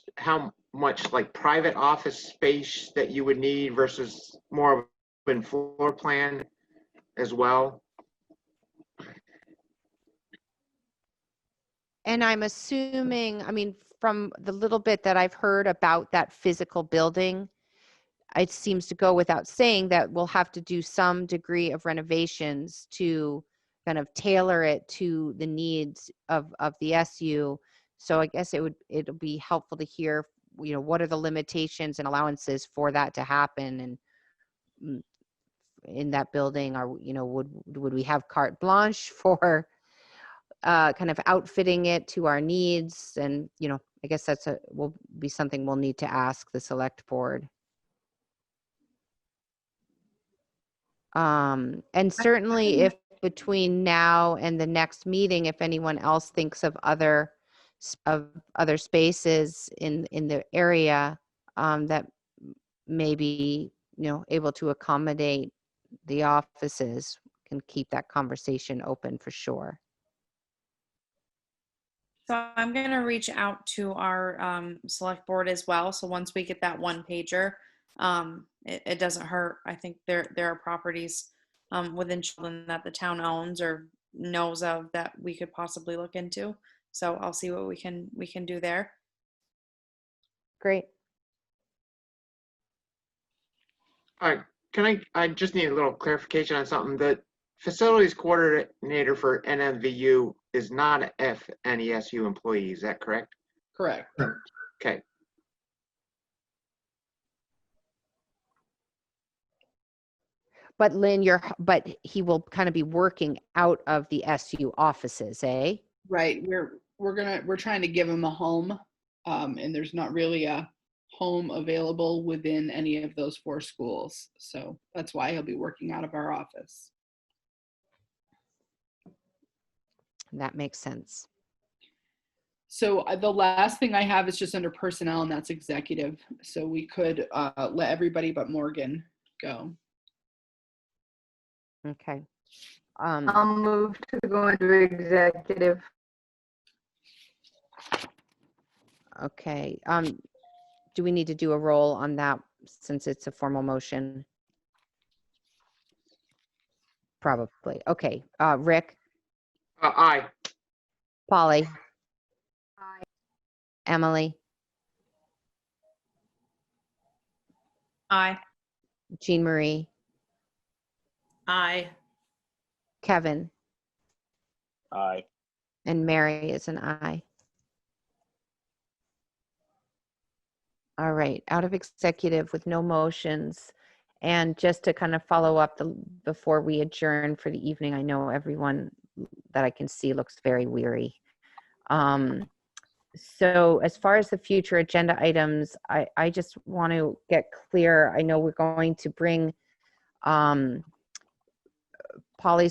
like private office space that you would need versus more of an floor plan as well. And I'm assuming, I mean, from the little bit that I've heard about that physical building, it seems to go without saying that we'll have to do some degree of renovations to kind of tailor it to the needs of the SU. So I guess it'll be helpful to hear, you know, what are the limitations and allowances for that to happen, and in that building, are, you know, would we have carte blanche for kind of outfitting it to our needs? And, you know, I guess will be something we'll need to ask the select board. And certainly if between now and the next meeting, if anyone else thinks of other spaces in the area that may be, you know, able to accommodate the offices, can keep that conversation open for sure. So I'm going to reach out to our select board as well. So once we get that one pager, it doesn't hurt. I think there are properties within Sheldon that the town owns or knows of that we could possibly look into. So I'll see what we can do there. Great. All right, I just need a little clarification on something. The facilities coordinator for NMVU is not an FNESU employee, is that correct? Correct. Okay. But Lynn, but he will kind of be working out of the SU offices, eh? Right. We're trying to give him a home, and there's not really a home available within any of those 4 schools. So that's why he'll be working out of our office. That makes sense. So the last thing I have is just under personnel, and that's executive. So we could let everybody but Morgan go. Okay. I'll move to go into executive. Okay. Do we need to do a roll on that since it's a formal motion? Probably. Okay. Rick? Aye. Polly? Aye. Emily? Aye. Jean Marie? Aye. Kevin? Aye. And Mary is an aye. All right, out of executive with no motions. And just to kind of follow up before we adjourn for the evening, I know everyone that I can see looks very weary. So as far as the future agenda items, I just want to get clear. I know we're going to bring, Polly's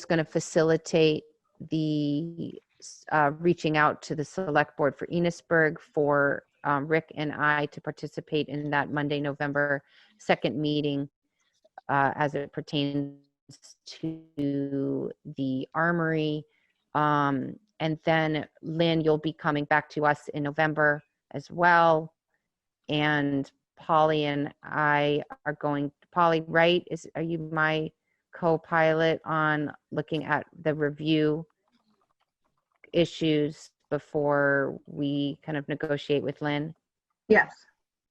going to facilitate the reaching out to the select board for Enosburg for Rick and I to participate in that Monday, November 2nd meeting as it pertains to the Armory. And then Lynn, you'll be coming back to us in November as well. and Paulie and I are going, Paulie, right? Are you my co-pilot on looking at the review issues before we kind of negotiate with Lynn? Yes.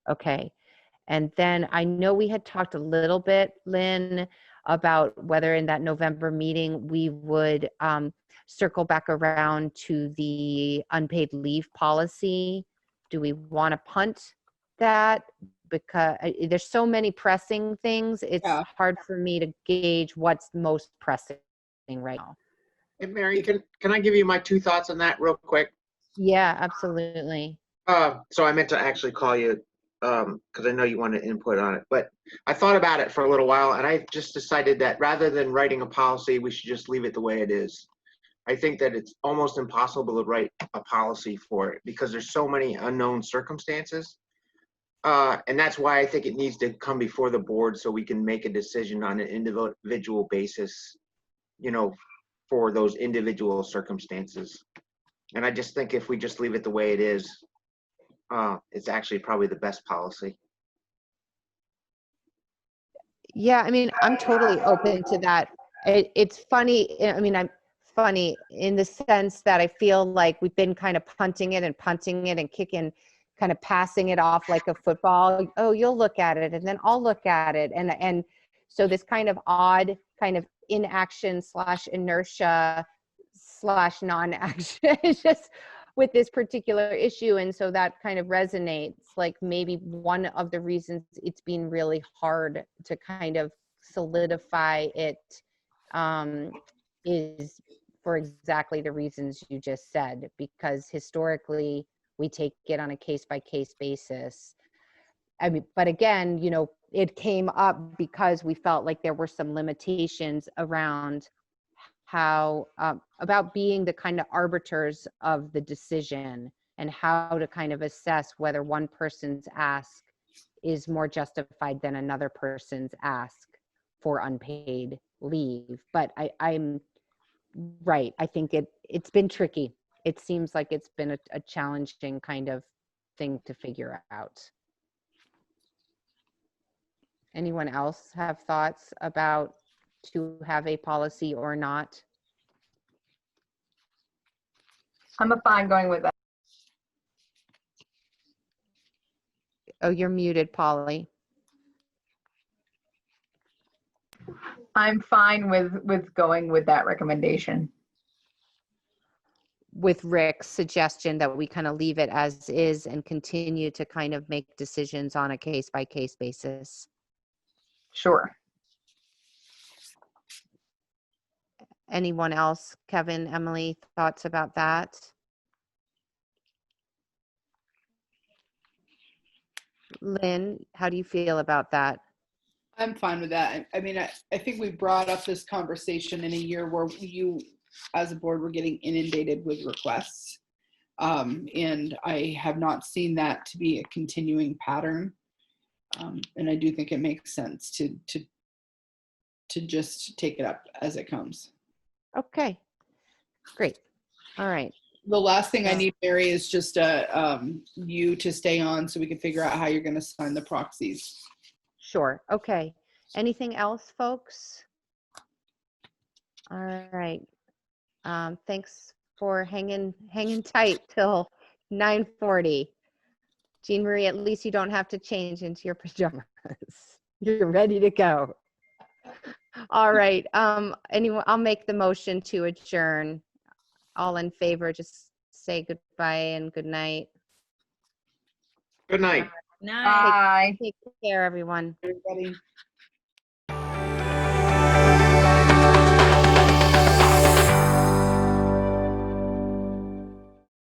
Okay. And then I know we had talked a little bit, Lynn, about whether in that November meeting we would circle back around to the unpaid leave policy. Do we want to punt that? Because there's so many pressing things, it's hard for me to gauge what's most pressing right now. Hey, Mary, can I give you my 2 thoughts on that real quick? Yeah, absolutely. So I meant to actually call you because I know you wanted input on it, but I thought about it for a little while, and I just decided that rather than writing a policy, we should just leave it the way it is. I think that it's almost impossible to write a policy for it because there's so many unknown circumstances. And that's why I think it needs to come before the board so we can make a decision on an individual basis, you know, for those individual circumstances. And I just think if we just leave it the way it is, it's actually probably the best policy. Yeah, I mean, I'm totally open to that. It's funny. I mean, I'm funny in the sense that I feel like we've been kind of punting it and kicking, kind of passing it off like a football. Oh, you'll look at it, and then I'll look at it, and so this kind of odd kind of inaction / inertia / non-action just with this particular issue. And so that kind of resonates, like maybe one of the reasons it's been really hard to kind of solidify it is for exactly the reasons you just said, because historically we take it on a case-by-case basis. I mean, but again, you know, it came up because we felt like there were some limitations around how about being the kind of arbiters of the decision and how to kind of assess whether one person's ask is more justified than another person's ask for unpaid leave. But I'm right. I think it's been tricky. It seems like it's been a challenging kind of thing to figure out. Anyone else have thoughts about to have a policy or not? I'm fine going with that. Oh, you're muted, Paulie. I'm fine with going with that recommendation. With Rick's suggestion that we kind of leave it as is and continue to kind of make decisions on a case-by-case basis. Sure. Anyone else? Kevin, Emily, thoughts about that? Lynn, how do you feel about that? I'm fine with that. I mean, I think we brought up this conversation in a year where you, as a board, were getting inundated with requests. And I have not seen that to be a continuing pattern. And I do think it makes sense to just take it up as it comes. Okay, great. All right. The last thing I need, Mary, is just you to stay on so we can figure out how you're going to sign the proxies. Sure. Okay. Anything else, folks? All right. Thanks for hanging tight till 9:40. Jean Marie, at least you don't have to change into your pajamas. You're ready to go. All right. Anyone, I'll make the motion to adjourn. All in favor, just say goodbye and good night. Good night. Bye. Take care, everyone. Everybody.